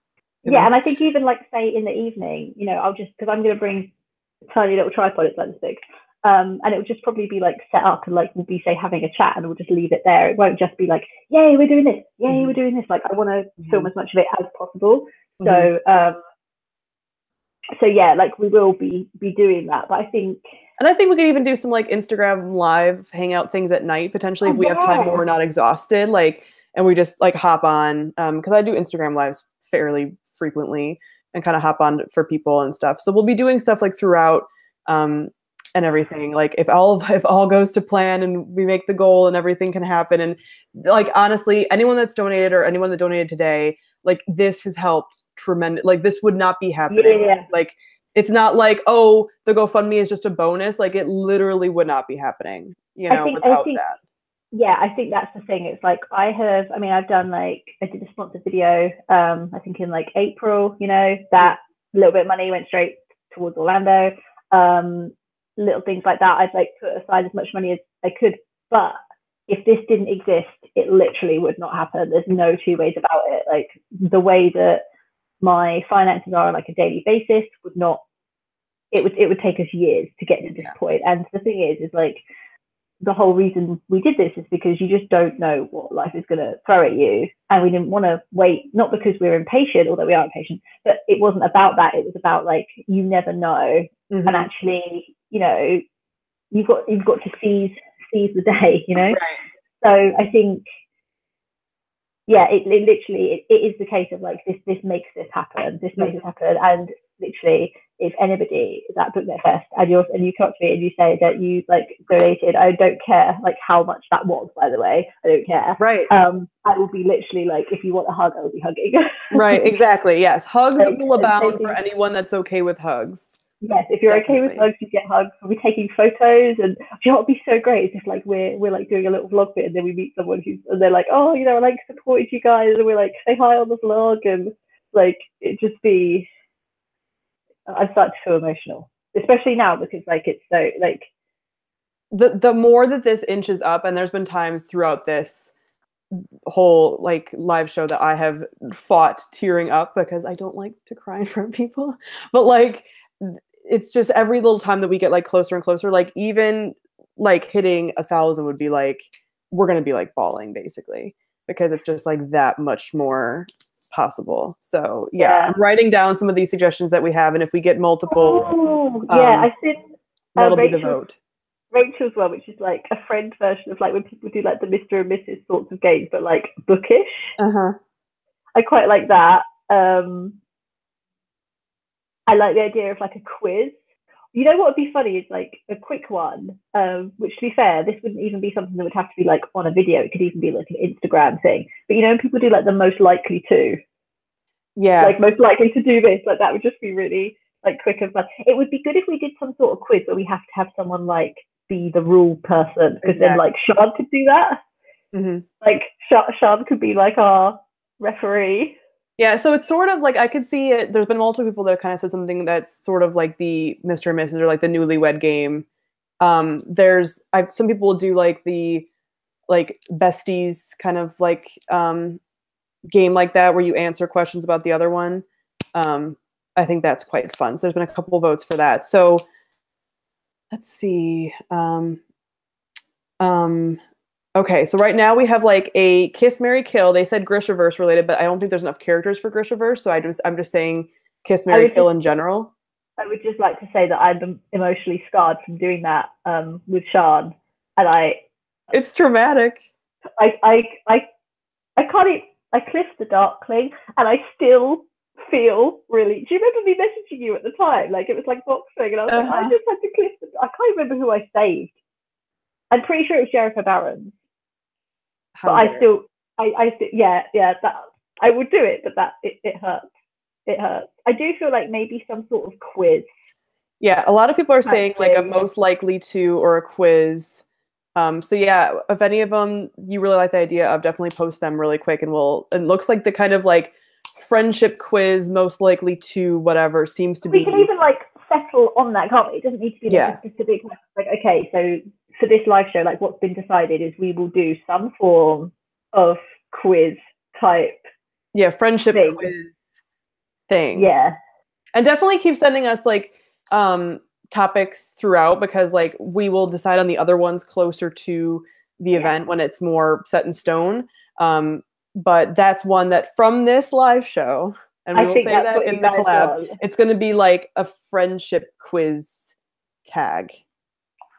Yeah, and I think even like say in the evening, I'll just, because I'm going to bring a tiny little tripod, it's like this big, and it would just probably be like set up, and like we'll be say having a chat, and we'll just leave it there. It won't just be like, yay, we're doing this, yay, we're doing this. Like I want to film as much of it as possible. So yeah, like we will be doing that. But I think we could even do some like Instagram live hangout things at night, potentially, if we have time or we're not exhausted, like, and we just like hop on, because I do Instagram lives fairly frequently. and kind of hop on for people and stuff. So we'll be doing stuff like throughout and everything. Like if all goes to plan and we make the goal and everything can happen. And like honestly, anyone that's donated or anyone that donated today, like this has helped tremendous. Like this would not be happening. Yeah. Like it's not like, oh, the GoFundMe is just a bonus. Like it literally would not be happening, you know, without that. Yeah, I think that's the thing. It's like I've done like, I did a sponsored video, I think in like April, you know, that little bit of money went straight towards Orlando. Little things like that. I'd like put aside as much money as I could. But if this didn't exist, it literally would not happen. There's no two ways about it. Like the way that my finances are on like a daily basis would not, it would take us years to get to this point. And the thing is like, the whole reason we did this is because you just don't know what life is going to throw at you. And we didn't want to wait, not because we're impatient, although we are impatient, but it wasn't about that. It was about like, you never know. Mm-hmm. And actually, you know, you've got to seize the day, you know? Right. So I think, yeah, it literally, it is the case of like, this makes this happen. This makes it happen. And literally, if anybody is at BookNet Fest and you come up to me and you say that you like donated, I don't care like how much that was, by the way, I don't care. Right. I will be literally like, if you want a hug, I will be hugging. Right, exactly. Yes. Hugs will abound for anyone that's okay with hugs. Yes, if you're okay with hugs, you get hugs. We'll be taking photos, and do you know what would be so great? It's just like we're like doing a little vlog bit, and then we meet someone and they're like, oh, you know, I like supported you guys, and we're like, say hi on the vlog, and like it just be. I start to feel emotional, especially now because like it's so like. The more that this inches up, and there's been times throughout this whole like live show that I have fought tearing up because I don't like to cry in front of people, but like. It's just every little time that we get like closer and closer, like even like hitting 1,000 would be like, we're going to be like bawling basically, because it's just like that much more possible. So yeah, I'm writing down some of these suggestions that we have. And if we get multiple, I think that'll be the vote. Rachel's one, which is like a friend version of like when people do like the Mr. and Mrs. sorts of games, but like bookish. I quite like that. I like the idea of like a quiz. You know what would be funny is like a quick one, which to be fair, this wouldn't even be something that would have to be like on a video. It could even be like an Instagram thing. But you know, when people do like the most likely to. Yeah. Like most likely to do this, like that would just be really like quick and fun. It would be good if we did some sort of quiz where we have to have someone like be the rule person, because then like Sean could do that. Like Sean could be like our referee. Yeah, so it's sort of like I could see it. There's been multiple people that kind of said something that's sort of like the Mr. and Mrs. or like the newlywed game. Some people will do like the like besties kind of like game like that where you answer questions about the other one. I think that's quite fun. So there's been a couple votes for that. So let's see. Okay, so right now we have like a Kiss, Marry, Kill. They said Grishaverse related, but I don't think there's enough characters for Grishaverse, so I'm just saying Kiss, Marry, Kill in general. I would just like to say that I'm emotionally scarred from doing that with Sean, and it's traumatic. I can't. I cliffed the Darkling, and I still feel really. Do you remember me messaging you at the time? Like it was like boxing, and I was like, I just had to cliff. I can't remember who I saved. I'm pretty sure it was Jericho Barons. But I still, that I would do it, but that it hurts. It hurts. I do feel like maybe some sort of quiz. Yeah, a lot of people are saying like a most likely to or a quiz. So yeah, if any of them you really like the idea of, definitely post them really quick, and it looks like the kind of like friendship quiz, most likely to whatever seems to be. We can even like settle on that, can't we? It doesn't need to be like a specific like, okay, so for this live show, like what's been decided is we will do some form of quiz type. Yeah, friendship quiz thing. Yeah. And definitely keep sending us like topics throughout, because like we will decide on the other ones closer to the event when it's more set in stone. But that's one that from this live show, and we will say that in the collab, it's going to be like a friendship quiz tag.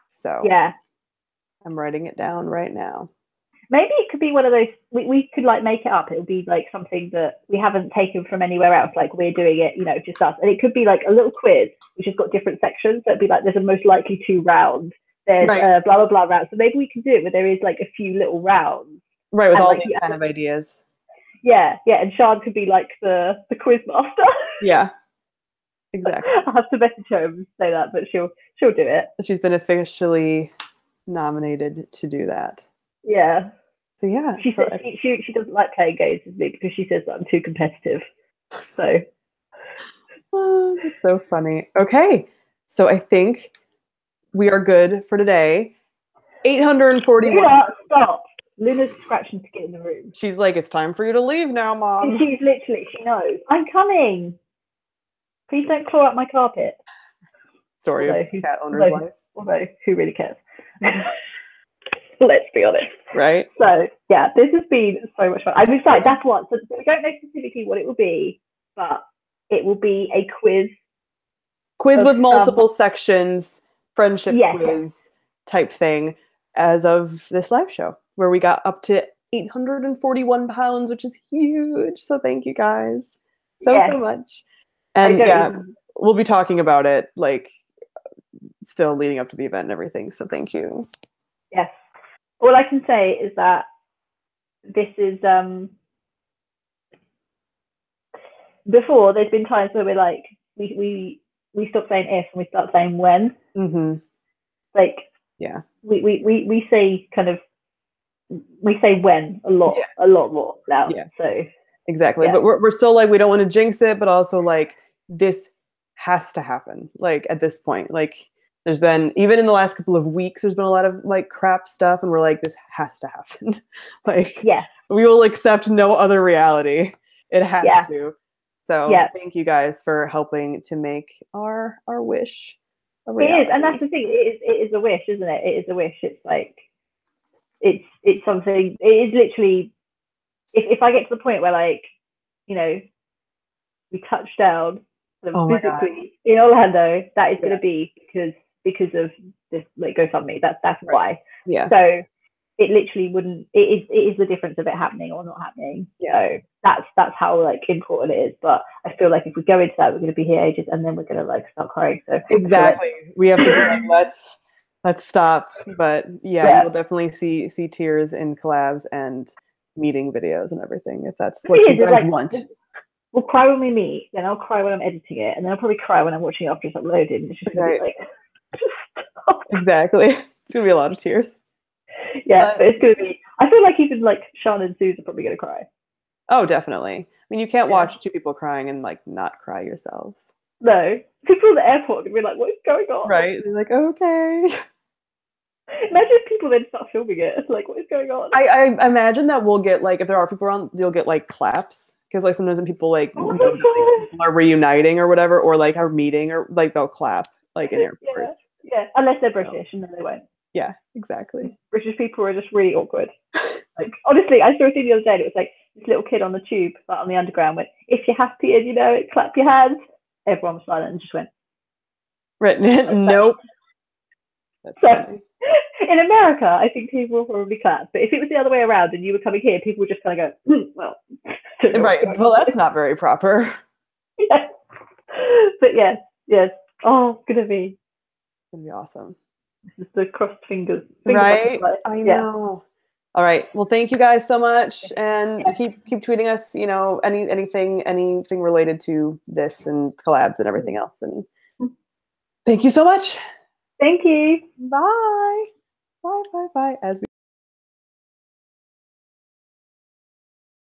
So yeah, I'm writing it down right now. Maybe it could be one of those, we could like make it up. It would be like something that we haven't taken from anywhere else. Like we're doing it, you know, just us. And it could be like a little quiz, which has got different sections. So it'd be like, there's a most likely to round. There's blah, blah, blah round. So maybe we can do it where there is like a few little rounds. Right, with all these kind of ideas. Yeah, yeah. And Sean could be like the quiz master. Yeah, exactly. I'll have to message her and say that, but she'll do it. She's been officially nominated to do that. Yeah. So yeah, she doesn't like playing games with me because she says that I'm too competitive. So that's so funny. Okay, so I think we are good for today. 841. Stop. Luna's scratching to get in the room. She's like, it's time for you to leave now, Mom. She's literally, she knows. I'm coming. Please don't claw up my carpet. Sorry, cat owner's life. Although, who really cares? Let's be honest. Right? So, yeah, this has been so much fun. I'm excited. That's what. So we don't know specifically what it will be, but it will be a quiz. Quiz with multiple sections, friendship quiz type thing as of this live show, where we got up to 841 pounds, which is huge. So thank you guys so much. And we'll be talking about it like still leading up to the event and everything. So thank you. Yes. All I can say is that this is before there's been times where we're like we stop saying if and we start saying when. Mm-hmm. Like we say we say when a lot more now. Yeah. So exactly. But we're still like, we don't want to jinx it, but also like this has to happen. Like at this point, like there's been, even in the last couple of weeks, there's been a lot of like crap stuff, and we're like, this has to happen. Like, we will accept no other reality. It has to. So thank you guys for helping to make our wish a reality. It is, and that's the thing. It is a wish, isn't it? It is a wish. It's like it's something. It is literally. If I get to the point where, like, you know, we touch down physically in Orlando, that is going to be because of this like GoFundMe. That's why. Yeah. So it literally wouldn't. It is the difference of it happening or not happening. Yeah. So that's how like important it is. But I feel like if we go into that, we're going to be here ages, and then we're going to like start crying. So exactly, we have to be like, let's stop. But yeah, you will definitely see tears in collabs and meeting videos and everything if that's what you guys want. We'll cry when we meet, then I'll cry when I'm editing it, and then I'll probably cry when I'm watching it after it's uploaded. It's just gonna be like, exactly. It's gonna be a lot of tears. Yeah, but it's gonna be. I feel like even like Sean and Suze are probably gonna cry. Oh, definitely. I mean, you can't watch two people crying and like not cry yourselves. No, people at the airport are gonna be like, "What is going on?" Right? They're like, "Okay." Imagine if people then start filming it. It's like, what is going on? I imagine that we'll get like, if there are people around, you'll get like claps, because like sometimes when people like, know that, like, people are reuniting or whatever, or like are meeting, or like they'll clap like in airports. Yeah, unless they're British, and then they won't. Yeah, exactly. British people are just really awkward. Like, honestly, I saw a thing the other day, and it was like this little kid on the tube, but on the underground, went, "If you're happy and you know it, clap your hands." Everyone was silent and just went. Right. Nope. That's funny. In America, I think people will probably clap. But if it was the other way around and you were coming here, people would just kind of go, well. Right. Well, that's not very proper. Yeah. But yes. Oh, it's going to be awesome. This is the crossed fingers. Right? I know. All right. Well, thank you guys so much. And keep tweeting us, you know, anything related to this and collabs and everything else. And thank you so much. Thank you. Bye. Bye. As we